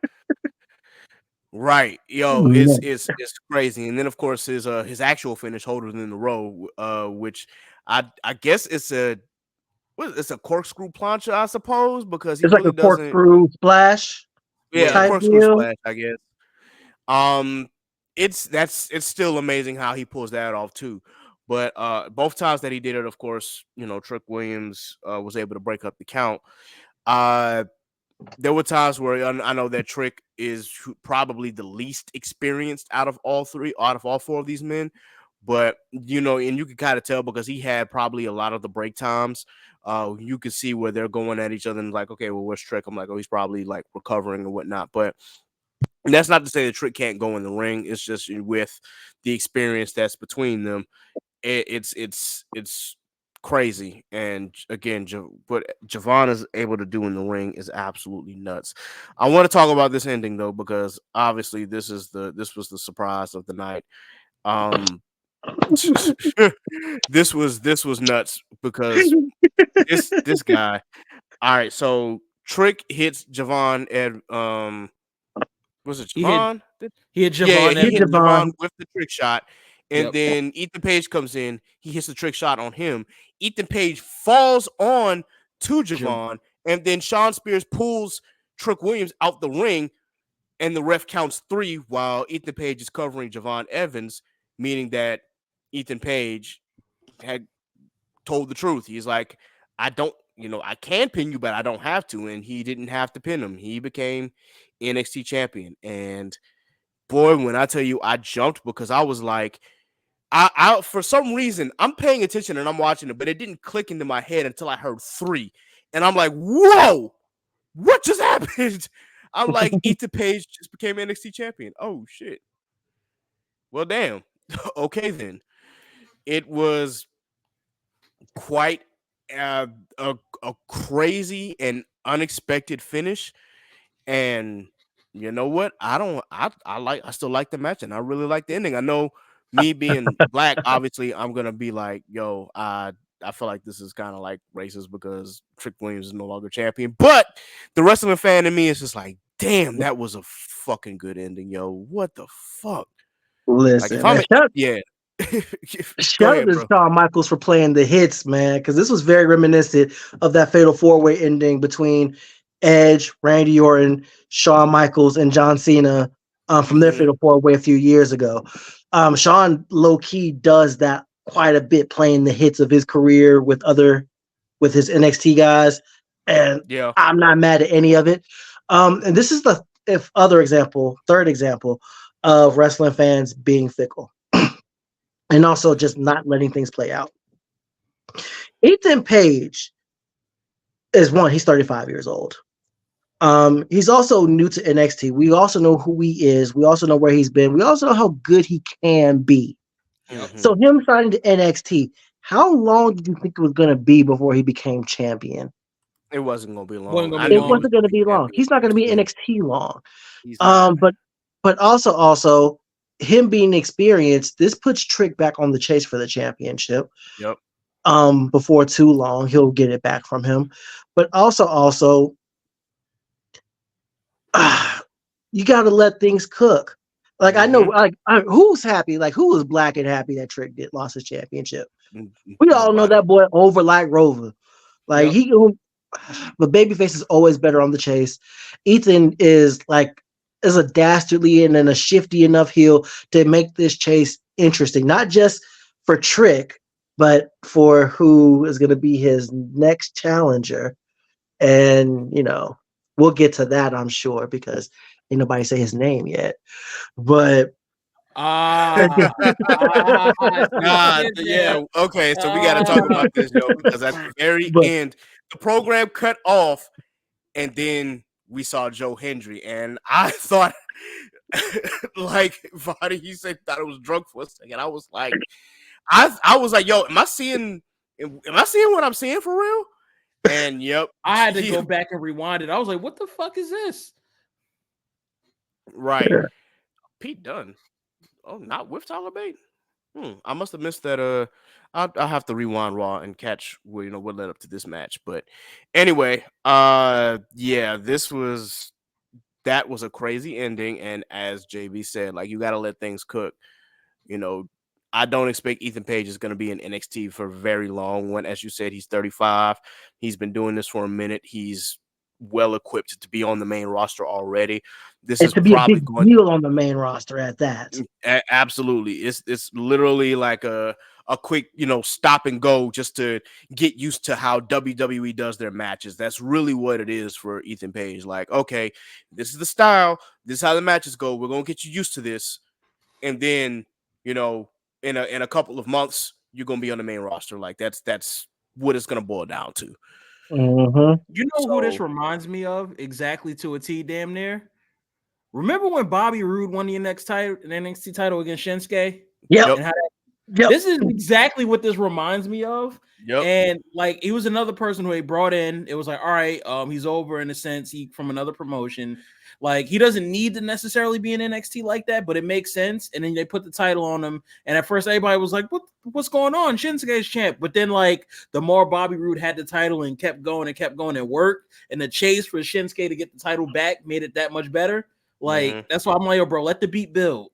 Right, yo, it's crazy. And then of course his actual finish, holder in the row, which I guess it's a corkscrew plancha, I suppose, because he it's really like a corkscrew splash. Yeah, corkscrew splash, I guess. It's still amazing how he pulls that off too. But both times that he did it, of course, Trick Williams was able to break up the count. There were times where I know that Trick is probably the least experienced out of all 4 of these men, but and you can kind of tell because he had probably a lot of the break times. You can see where they're going at each other and like, okay, well, where's Trick? I'm like, oh, he's probably like recovering and whatnot. But that's not to say that Trick can't go in the ring. It's just with the experience that's between them, it's crazy. And again, what Javon is able to do in the ring is absolutely nuts. I want to talk about this ending though, because obviously this was the surprise of the night. This was nuts because this guy. All right, so Trick hits Javon and was it Javon? He hit Javon. He hit Javon with the trick shot. And then Ethan Page comes in. He hits the trick shot on him. Ethan Page falls on to Javon. And then Sean Spears pulls Trick Williams out the ring. And the ref counts 3 while Ethan Page is covering Javon Evans, meaning that Ethan Page had told the truth. He's like, I can pin you, but I don't have to. And he didn't have to pin him. He became NXT champion. And boy, when I tell you, I jumped because I was like, I for some reason I'm paying attention and I'm watching it, but it didn't click into my head until I heard 3, and I'm like, whoa, what just happened? I'm like, Ethan Page just became NXT champion. Oh shit. Well, damn. Okay, then. It was quite a crazy and unexpected finish, and you know what? I still like the match, and I really like the ending. I know, me being black, obviously, I'm gonna be like, yo, I feel like this is kind of like racist because Trick Williams is no longer champion. But the wrestling fan in me is just like, damn, that was a fucking good ending, yo. What the fuck? Listen, like, shout out to Shawn Michaels for playing the hits, man, because this was very reminiscent of that fatal 4-way ending between Edge, Randy Orton, Shawn Michaels, and John Cena from their fatal four way a few years ago. Sean low key does that quite a bit, playing the hits of his career with his NXT guys, and Yeah. I'm not mad at any of it. And this is the third example of wrestling fans being fickle, and also just not letting things play out. Ethan Page is he's 35 years old. He's also new to NXT. We also know who he is. We also know where he's been. We also know how good he can be. Mhm. So him signing to NXT, how long did you think it was going to be before he became champion? It wasn't going to be long. Wasn't gonna I be knew It he was wasn't going to be long. champion. He's not going to be NXT long. He's not. But also him being experienced, this puts Trick back on the chase for the championship. Yep. Before too long, he'll get it back from him. But also, you got to let things cook. Like I know, like who's happy? Like who was black and happy that Trick lost his championship? We all know that boy over like Rover. Like but babyface is always better on the chase. Ethan is a dastardly and then a shifty enough heel to make this chase interesting, not just for Trick, but for who is going to be his next challenger. And we'll get to that, I'm sure, because ain't nobody say his name yet. But yeah. Okay. So we got to talk about this, because at the very end, the program cut off, and then we saw Joe Hendry, and I thought, like Vonny, he said, thought it was drunk for a second. I was like, I was like, yo, am I seeing what I'm seeing for real? And yep, I had to go back and rewind it. I was like, what the fuck is this? Right. Pete Dunne. Oh, not with Tyler Bate. I must have missed that. I'll have to rewind Raw and catch what led up to this match. But anyway, yeah, that was a crazy ending. And as JB said, like, you got to let things cook. I don't expect Ethan Page is going to be in NXT for very long. When, as you said, he's 35. He's been doing this for a minute. He's well equipped to be on the main roster already. This is to be probably a big deal on the main roster at that. Absolutely. It's literally like a quick, stop and go just to get used to how WWE does their matches. That's really what it is for Ethan Page. Like, okay, this is the style. This is how the matches go. We're going to get you used to this. And then, in a couple of months, you're going to be on the main roster. Like, that's what it's going to boil down to. You know who this reminds me of exactly to a T, damn near? Remember when Bobby Roode won the NXT title against Shinsuke? Yep. This is exactly what this reminds me of. Yep. And like, he was another person who they brought in. It was like, all right, he's over in a sense. He from another promotion. Like, he doesn't need to necessarily be in NXT like that, but it makes sense. And then they put the title on him. And at first, everybody was like, what's going on? Shinsuke's champ. But then, like, the more Bobby Roode had the title and kept going and worked, and the chase for Shinsuke to get the title back made it that much better. Like, that's why I'm like, yo, bro, let the beat build.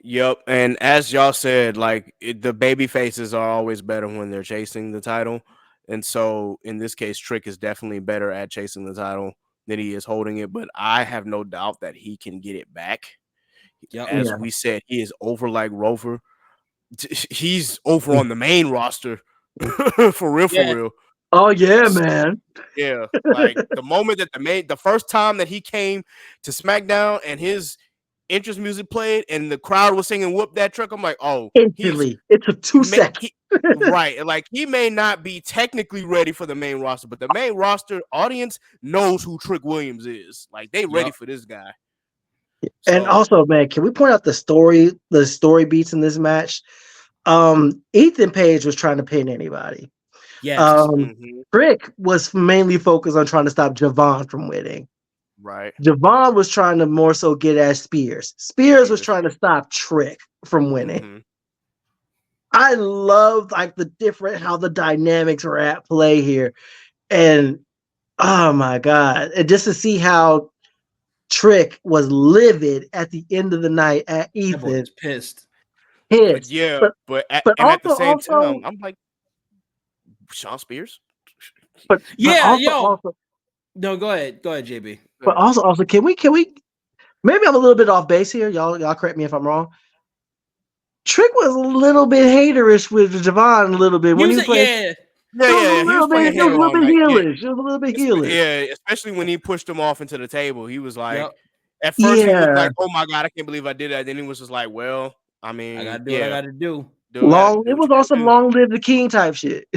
Yep. And as y'all said, like, the baby faces are always better when they're chasing the title. And so in this case, Trick is definitely better at chasing the title than he is holding it. But I have no doubt that he can get it back. As we said, he is over like Rover. He's over on the main roster. For real. Oh yeah, man. Yeah. Like, the moment that the first time that he came to SmackDown and his entrance music played and the crowd was singing "Whoop That Truck," I'm like, oh, instantly. It took 2 seconds. Right. Like, he may not be technically ready for the main roster, but the main roster audience knows who Trick Williams is. Like, they ready for this guy. And also, man, can we point out the story beats in this match? Ethan Page was trying to pin anybody. Yes. Trick was mainly focused on trying to stop Javon from winning. Right. Javon was trying to more so get at Spears. Spears was trying to stop Trick from winning. I love how the dynamics are at play here. And oh my God. And just to see how Trick was livid at the end of the night at Ethan. Was pissed. Yeah, but at the same time, I'm like, Sean Spears? But No, go ahead, JB. But also, can we? Maybe I'm a little bit off base here. Y'all correct me if I'm wrong. Trick was a little bit haterish with Javon a little bit when he was playing. Yeah. Yeah. He was playing hater all night. Heelish. It was a little bit heelish. Yeah, especially when he pushed him off into the table. He was like, Yep. at first he was like, "Oh my god, I can't believe I did that." Then he was just like, "Well, I mean, I gotta do what I gotta do." It was on some long live the king type shit.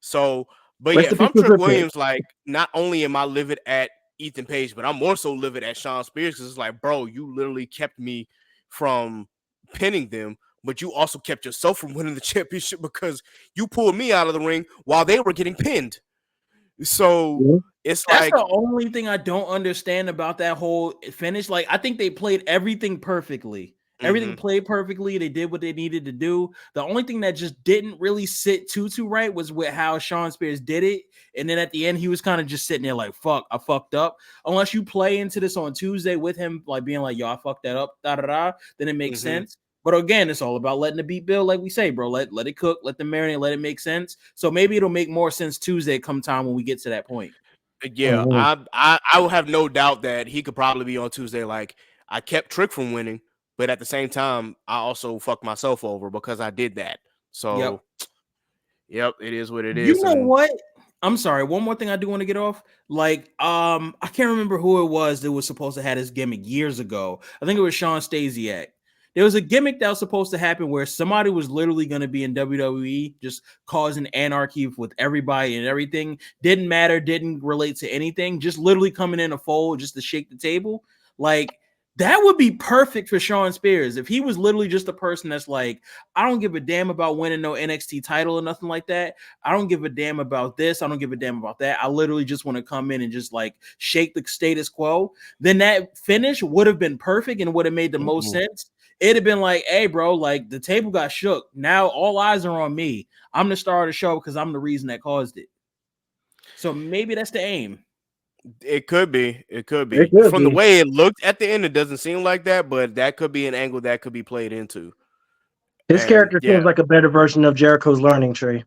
So, but Rest yeah, in if I'm peace, Trick Williams, like, not only am I livid at Ethan Page, but I'm more so livid at Shawn Spears because it's like, bro, you literally kept me from pinning them, but you also kept yourself from winning the championship because you pulled me out of the ring while they were getting pinned. So it's that's like the only thing I don't understand about that whole finish. Like, I think they played everything perfectly. Everything played perfectly. They did what they needed to do. The only thing that just didn't really sit too right was with how Shawn Spears did it. And then at the end, he was kind of just sitting there like, fuck, I fucked up. Unless you play into this on Tuesday with him, like being like, yo, I fucked that up, then it makes sense. But again, it's all about letting the beat build, like we say, bro. Let it cook, let the marinate, let it make sense. So maybe it'll make more sense Tuesday come time when we get to that point. Yeah, I will have no doubt that he could probably be on Tuesday. Like, I kept Trick from winning, but at the same time, I also fucked myself over because I did that. So, yep, it is what it is. You know what? I'm sorry. One more thing I do want to get off. Like, I can't remember who it was that was supposed to have this gimmick years ago. I think it was Sean Stasiak. There was a gimmick that was supposed to happen where somebody was literally going to be in WWE, just causing anarchy with everybody and everything. Didn't matter, didn't relate to anything, just literally coming in a fold just to shake the table. Like, that would be perfect for Shawn Spears if he was literally just a person that's like, I don't give a damn about winning no NXT title or nothing like that. I don't give a damn about this. I don't give a damn about that. I literally just want to come in and just like shake the status quo. Then that finish would have been perfect and would have made the most sense. It'd have been like, hey, bro, like the table got shook. Now all eyes are on me. I'm the star of the show because I'm the reason that caused it. So maybe that's the aim. It could be. From the way it looked at the end, it doesn't seem like that, but that could be an angle that could be played into. His character seems like a better version of Jericho's learning tree.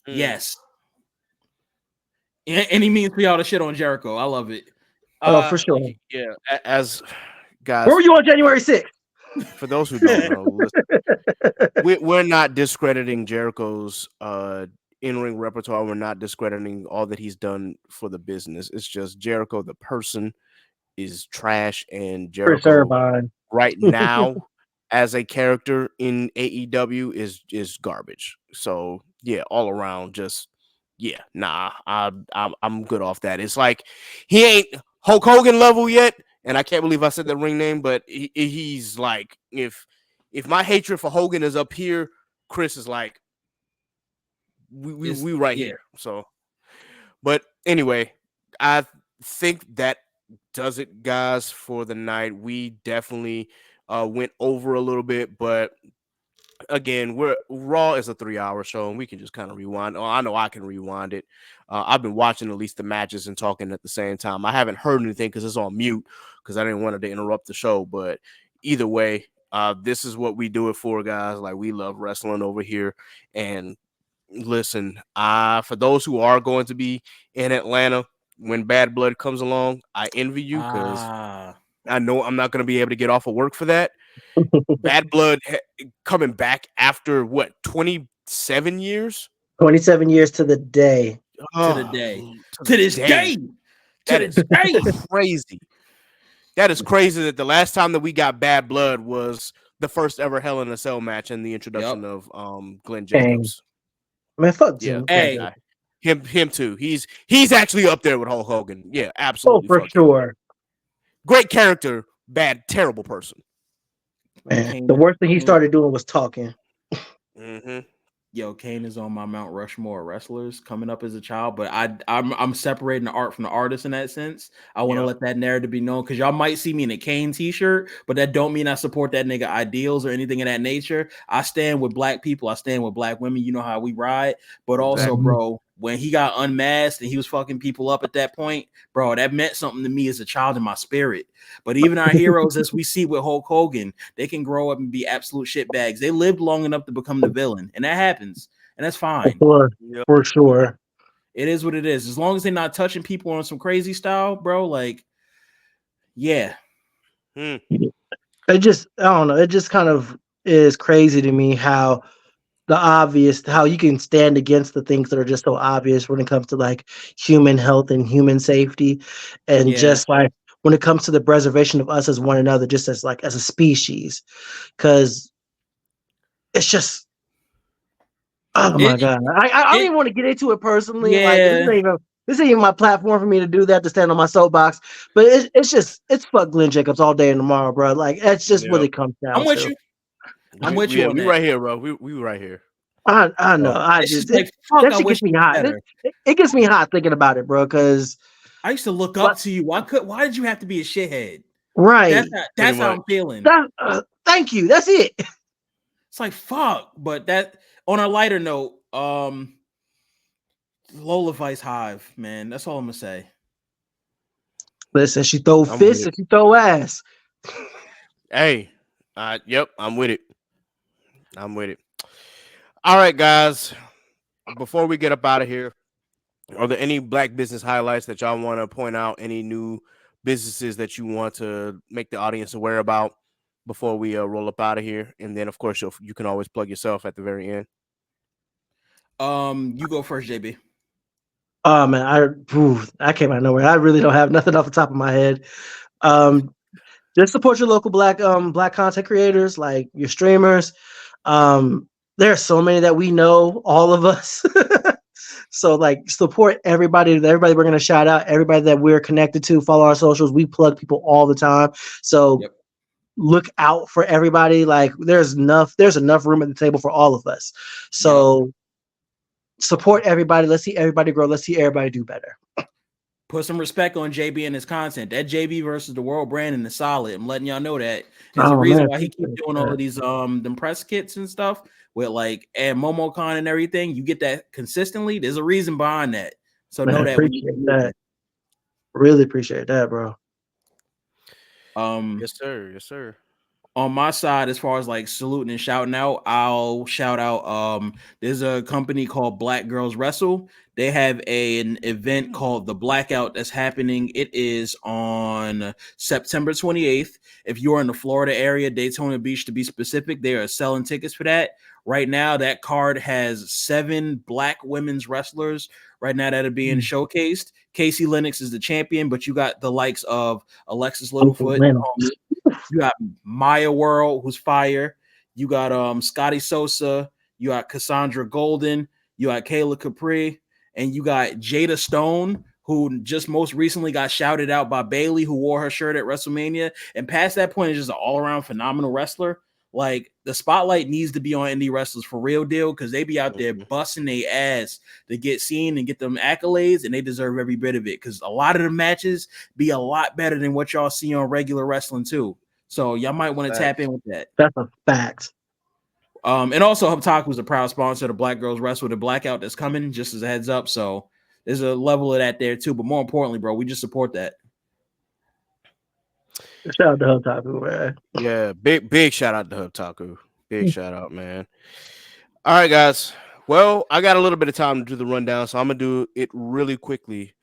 Yes. And he means for y'all to shit on Jericho. I love it. Oh, for sure. Yeah. As guys, where were you on January 6th? For those who don't know, listen, we're not discrediting Jericho's in-ring repertoire. We're not discrediting all that he's done for the business. It's just Jericho, the person, is trash, and Jericho right now as a character in AEW is garbage. So yeah, all around, just I'm good off that. It's like he ain't Hulk Hogan level yet, and I can't believe I said the ring name, but he's like, if my hatred for Hogan is up here, Chris is like, we right here. So, but anyway, I think that does it, guys, for the night. We definitely went over a little bit, but again, Raw is a 3-hour show, and we can just kind of rewind. Oh, I know I can rewind it. I've been watching at least the matches and talking at the same time. I haven't heard anything because it's on mute because I didn't want to interrupt the show. But either way, this is what we do it for, guys. Like, we love wrestling over here. And listen, for those who are going to be in Atlanta when Bad Blood comes along, I envy you because I know I'm not going to be able to get off of work for that. Bad Blood coming back after what, 27 years? 27 years to the day. To this day. That is crazy. That is crazy that the last time that we got Bad Blood was the first ever Hell in a Cell match and the introduction of Glenn Jacobs. Man, fuck yeah, Jim. Hey, him too. He's actually up there with Hulk Hogan. Yeah, absolutely. Oh, for sure. Great character, terrible person. Man, the worst thing he started doing was talking. Yo, Kane is on my Mount Rushmore wrestlers coming up as a child, but I'm separating the art from the artist in that sense. I want to let that narrative be known because y'all might see me in a Kane t-shirt, but that don't mean I support that nigga ideals or anything of that nature. I stand with black people. I stand with black women. You know how we ride. But also, bro, when he got unmasked and he was fucking people up at that point, bro, that meant something to me as a child in my spirit. But even our heroes, as we see with Hulk Hogan, they can grow up and be absolute shitbags. They lived long enough to become the villain, and that happens, and that's fine. For sure. It is what it is. As long as they're not touching people on some crazy style, bro. Like, yeah. It just, I don't know. It just kind of is crazy to me how how you can stand against the things that are just so obvious when it comes to like human health and human safety, and Yeah. just like when it comes to the preservation of us as one another, just as like as a species, because it's just, oh my It, god, I don't it even want to get into it personally. Like yeah. this ain't even my platform for me to do that, to stand on my soapbox. But it's fuck Glenn Jacobs all day and tomorrow, bro. Like that's just what Yep. it comes I'm down with to. you. I'm with you on We that. right here, bro. We right here. I know. So, I It's just just like fuck. that I shit wish gets it me was hot. better. It gets me hot thinking about it, bro. Because I used to look like up to you. Why did you have to be a shithead? right, pretty That's how much. I'm feeling. that thank you. That's it. It's like fuck. But that on a lighter note, Lola Vice Hive, man. That's all I'm gonna say. Listen, she throw I'm with fists it. and she throw ass. Hey, yep, I'm with it. I'm with it. All right, guys. Before we get up out of here, are there any black business highlights that y'all want to point out? Any new businesses that you want to make the audience aware about before we roll up out of here? And then, of course, you can always plug yourself at the very end. You go first, JB. Oh man, I came out of nowhere. I really don't have nothing off the top of my head. Um, just support your local black content creators, like your streamers. There are so many that we know, all of us. So like support everybody. Everybody we're gonna shout out. Everybody that we're connected to. Follow our socials. We plug people all the time. So Yep. look out for everybody. Like there's enough room at the table for all of us. Yep. So support everybody. Let's see everybody grow. Let's see everybody do better. Put some respect on JB and his content. That JB versus the world branding is solid. I'm letting y'all know that. There's a Oh reason man, why he keep doing all of these them press kits and stuff with like and MomoCon and everything. You get that consistently. There's a reason behind that. So know that when you appreciate that. Really appreciate that, bro. Yes, sir. Yes, sir. On my side, as far as like saluting and shouting out, I'll shout out there's a company called Black Girls Wrestle. They have an event called the Blackout that's happening. It is on September 28th. If you're in the Florida area, Daytona Beach to be specific, they are selling tickets for that. Right now, that card has 7 black women's wrestlers right now that are being showcased. Casey Lennox is the champion, but you got the likes of Alexis Littlefoot, you got Maya World, who's fire. You got Scotty Sosa. You got Cassandra Golden. You got Kayla Capri, and you got Jada Stone, who just most recently got shouted out by Bailey, who wore her shirt at WrestleMania. And past that point, is just an all-around phenomenal wrestler. Like the spotlight needs to be on indie wrestlers for real deal, because they be out there busting their ass to get seen and get them accolades, and they deserve every bit of it. Because a lot of the matches be a lot better than what y'all see on regular wrestling too. So y'all might want to tap in with that. That's a fact. And also Hubtaku is a proud sponsor of the Black Girls Wrestle, the Blackout that's coming, just as a heads up. So there's a level of that there too. But more importantly, bro, we just support that. Shout out to Hubtaku, man. Yeah, big shout out to Hubtaku. Big shout out, man. All right, guys. Well, I got a little bit of time to do the rundown, so I'm gonna do it really quickly.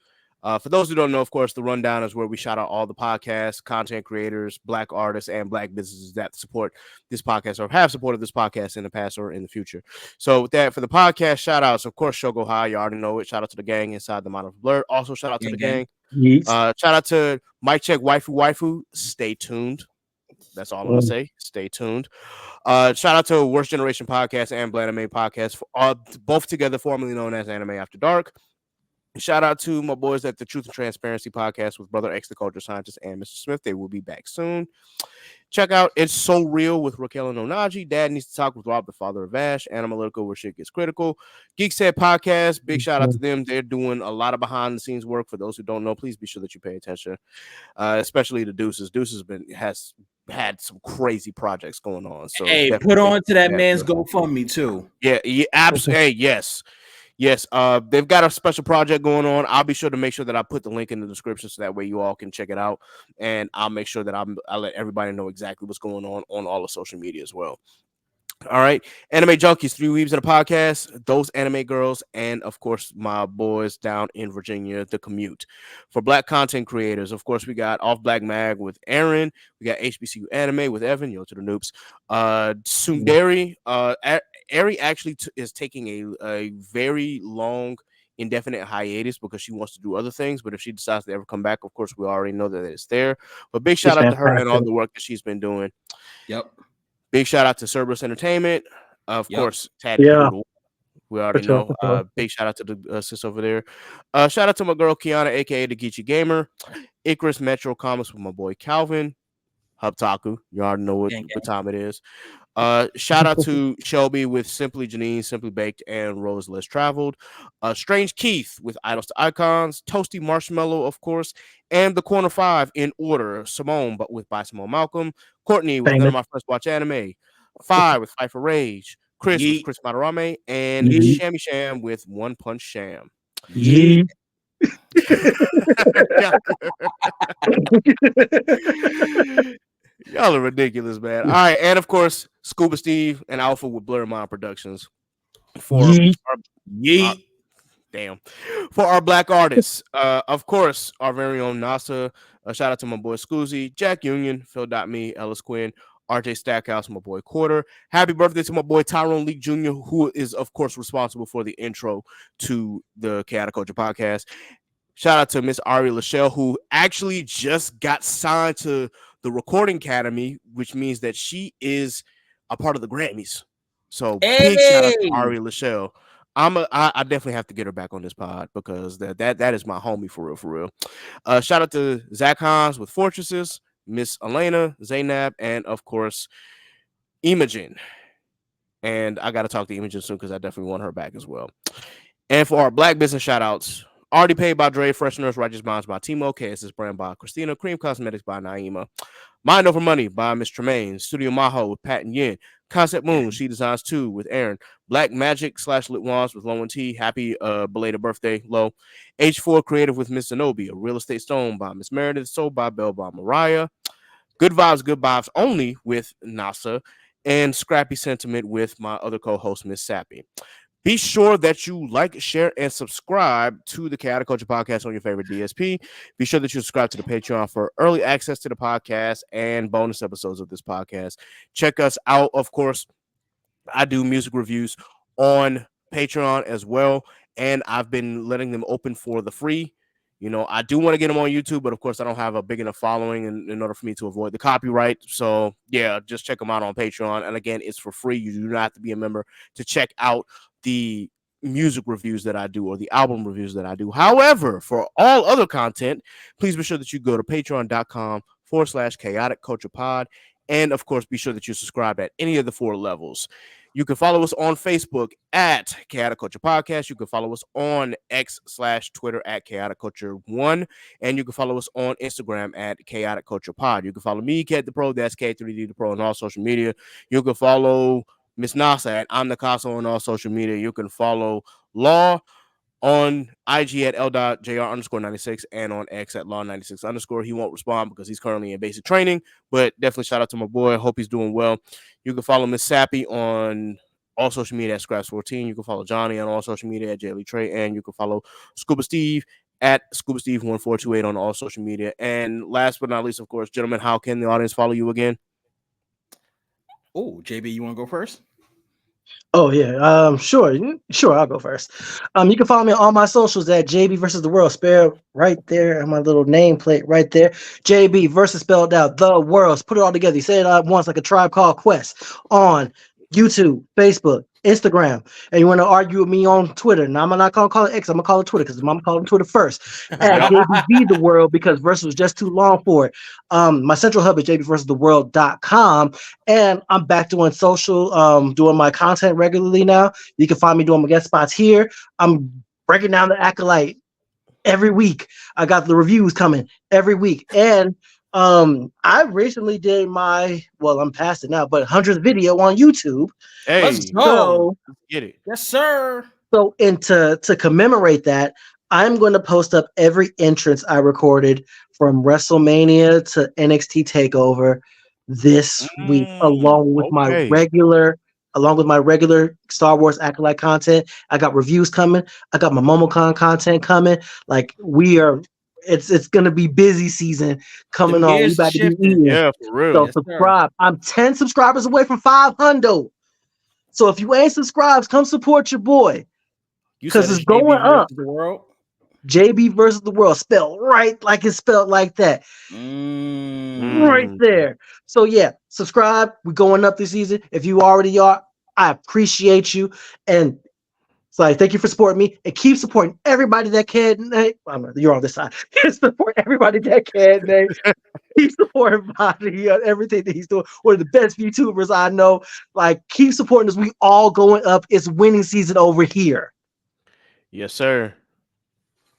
For those who don't know, of course, the rundown is where we shout out all the podcasts, content creators, black artists, and black businesses that support this podcast or have supported this podcast in the past or in the future. So with that, for the podcast shout outs, of course, Shogo High, you already know it. Shout out to the gang inside the Mind of Blur. Also, shout out to the gang. Shout out to Mike Check Waifu. Stay tuned. That's all I'm gonna say. Stay tuned. Shout out to Worst Generation Podcast and Blanime Podcast, both together, formerly known as Anime After Dark. Shout out to my boys at the Truth and Transparency Podcast with Brother X, the Culture Scientist, and Mr. Smith. They will be back soon. Check out It's So Real with Raquel and Onaji. Dad Needs to Talk with Rob, the father of Ash. Analytical, where shit gets critical. Geek Said Podcast. Big shout out to them. They're doing a lot of behind the scenes work. For those who don't know, please be sure that you pay attention. Especially the Deuces. Deuces has had some crazy projects going on. So hey, put on to that man's GoFundMe too. Yeah, absolutely. Hey, yes. Yes, they've got a special project going on. I'll be sure to make sure that I put the link in the description so that way you all can check it out. And I'll make sure that I let everybody know exactly what's going on all the social media as well. All right. Anime Junkies, three weebs in a podcast, those anime girls, and of course, my boys down in Virginia, the commute. For black content creators, of course, we got Off Black Mag with Aaron. We got HBCU Anime with Evan, yo to the noobs. Sundari, Ari actually is taking a very long, indefinite hiatus because she wants to do other things. But if she decides to ever come back, of course, we already know that it's there. But big She's shout out to her and all fantastic. the work that she's been doing. Yep. Big shout out to Cerberus Entertainment. Of Yep. course, Tad the Yeah, Doodle. We for already sure, know. for sure. Big shout out to the sis over there. Shout out to my girl Kiana, aka the Geechee Gamer. Icarus Metro Comics with my boy Calvin. Hubtaku. You already know what Gang, gang. time it is. Shout out to Shelby with Simply Janine, Simply Baked, and Rose Less Traveled. Strange Keith with Idols to Icons. Toasty Marshmallow, of course. And the Corner Five in order. Simone, but by Simone Malcolm. Courtney with None of Famous. My First Watch Anime. Five with Fight for Rage. Chris with Yeet. Chris Madarame. And Yeet. Shammy Sham with One Punch Sham. Yeet. Y'all are ridiculous, man. All right, and of course, Scuba Steve and Alpha with Blur Mind Productions for Yeet. our, Yeet. damn for our black artists. Of course, our very own NASA. Shout out to my boy Scoozy, Jack Union, Phil.me, Ellis Quinn, RJ Stackhouse, my boy Quarter. Happy birthday to my boy Tyrone Leak Jr., who is of course responsible for the intro to the Chaotic Culture podcast. Shout out to Miss Ari Lachelle, who actually just got signed to the Recording Academy, which means that she is a part of the Grammys. So big shout out to Hey. Ari Lachelle. I definitely have to get her back on this pod because that is my homie for real. Shout out to Zach Hans with Fortresses, Miss Elena, Zainab, and of course Imogen. And I got to talk to Imogen soon because I definitely want her back as well. And for our black business shout outs, Already Paid by Dre, Fresh Nurse, Righteous Minds by Timo, KSS Brand by Christina, Cream Cosmetics by Naima, Mind Over Money by Miss Tremaine, Studio Maho with Pat and Yin, Concept Moon, She Designs 2 with Aaron, Black Magic / Lit Wands with Low and T, Happy belated birthday, Low, H4 Creative with Miss Zenobia, Real Estate Stone by Miss Meredith, Soul by Bell by Mariah, Good Vibes Only with NASA, and Scrappy Sentiment with my other co-host, Miss Sappy. Be sure that you like, share, and subscribe to the Chaotic Culture Podcast on your favorite DSP. Be sure that you subscribe to the Patreon for early access to the podcast and bonus episodes of this podcast. Check us out. Of course, I do music reviews on Patreon as well, and I've been letting them open for the free. You know, I do want to get them on YouTube, but of course, I don't have a big enough following in order for me to avoid the copyright. So, yeah, just check them out on Patreon. And again, it's for free. You do not have to be a member to check out the music reviews that I do or the album reviews that I do. However, for all other content, please be sure that you go to patreon.com/chaotic culture pod. And of course, be sure that you subscribe at any of the 4 levels. You can follow us on Facebook at Chaotic Culture Podcast. You can follow us on X/Twitter at Chaotic Culture 1. And you can follow us on Instagram at Chaotic Culture Pod. You can follow me, Kat the Pro, that's K3D the Pro on all social media. You can follow Miss Nasa at I'm the Casa on all social media. You can follow Law on IG at L.JR_96 and on X at Law96_. He won't respond because he's currently in basic training, but definitely shout out to my boy. Hope he's doing well. You can follow Miss Sappy on all social media at Scraps14. You can follow Johnny on all social media at JB Trey, and you can follow Scuba Steve at Scuba Steve 1428 on all social media. And last but not least, of course, gentlemen, how can the audience follow you again? Oh, JB, you want to go first? Oh yeah, sure, I'll go first. You can follow me on all my socials at JB versus the World, spelled right there, and my little nameplate right there. JB versus spelled out the World. Put it all together. You say it out once like a Tribe Called Quest on YouTube, Facebook, Instagram, and you want to argue with me on Twitter. Now I'm not gonna call it X. I'm gonna call it Twitter because Mama called it Twitter first. At JBV the World because versus was just too long for it. My central hub is jbversustheworld.com, and I'm back doing social, doing my content regularly now. You can find me doing my guest spots here. I'm breaking down the Acolyte every week. I got the reviews coming every week, and I recently did I'm past it now, but 100th video on YouTube. Hey, Let's go. So get it. Yes, sir. So, and to commemorate that, I'm going to post up every entrance I recorded from WrestleMania to NXT Takeover this week, along with my regular along with my regular Star Wars Acolyte content. I got reviews coming. I got my MomoCon content coming. Like it's gonna be busy season coming Them on. We gears about to be shifting. eating. Yeah, for real. So Yes, sir. subscribe. I'm 10 subscribers away from 500. So if you ain't subscribed, come support your boy. You said Because it's it's going JB up. versus the world. JB versus the world, spelled right like it's spelled like that. Right there. So yeah, subscribe. We're going up this season. If you already are, I appreciate you. And it's like, thank you for supporting me. And keep supporting everybody that can. You're on this side. Support everybody that can. Keep supporting Bobby on everything that he's doing. One of the best YouTubers I know. Like, keep supporting us. We all going up. It's winning season over here. Yes, sir.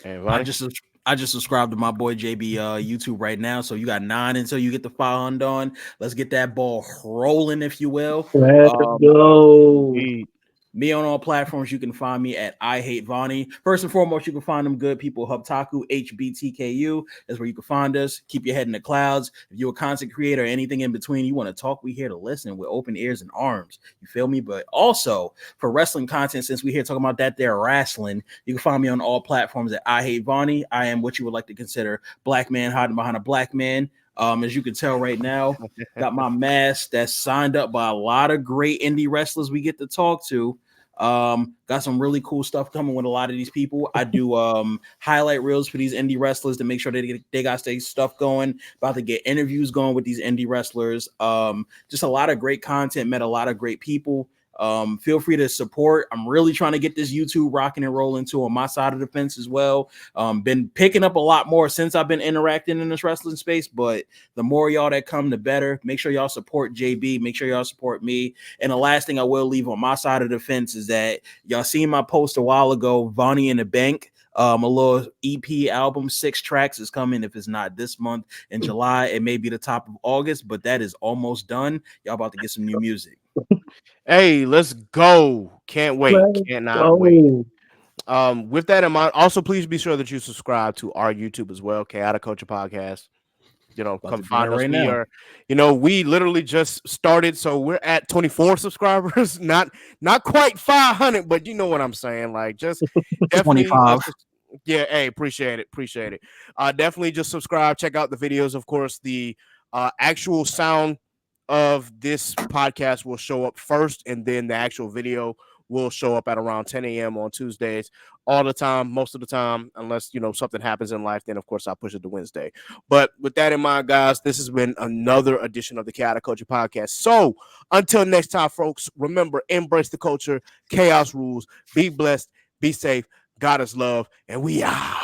And I Vonny? just subscribed to my boy JB YouTube right now. So you got 9 until you get the 500 on. Let's get that ball rolling, if you will. Let's go. Me on all platforms, you can find me at ihatevonny. First and foremost, you can find them good people. Hubtaku, HBTKU is where you can find us. Keep your head in the clouds. If you're a content creator or anything in between, you want to talk, we here to listen with open ears and arms. You feel me? But also for wrestling content, since we're here talking about that there wrestling, you can find me on all platforms at ihatevonny. I am what you would like to consider black man hiding behind a black man. As you can tell right now, got my mask that's signed up by a lot of great indie wrestlers we get to talk to. Got some really cool stuff coming with a lot of these people. I do highlight reels for these indie wrestlers to make sure they got their stuff going. About to get interviews going with these indie wrestlers. Just a lot of great content, met a lot of great people. Feel free to support. I'm really trying to get this YouTube rocking and rolling too on my side of the fence as well. Been picking up a lot more since I've been interacting in this wrestling space, but the more y'all that come, the better. Make sure y'all support JB. Make sure y'all support me. And the last thing I will leave on my side of the fence is that y'all seen my post a while ago, Vonny in the Bank. A little EP album, 6 tracks is coming. If it's not this month in July, it may be the top of August, but that is almost done. Y'all about to get some new music. Hey, let's go. Can't wait. Cannot wait. With that in mind, also please be sure that you subscribe to our YouTube as well, Chaotic Culture Podcast. Come find us. We are, we literally just started, so we're at 24 subscribers. Not quite 500, but you know what I'm saying. Like, just definitely 25. Yeah, hey, appreciate it. Definitely just subscribe, check out the videos. Of course, the actual sound of this podcast will show up first, and then the actual video will show up at around 10 a.m. on Tuesdays all the time, most of the time, unless, something happens in life. Then, of course, I'll push it to Wednesday. But with that in mind, guys, this has been another edition of the Chaotic Culture Podcast. So until next time, folks, remember, embrace the culture. Chaos rules. Be blessed. Be safe. God is love. And we are.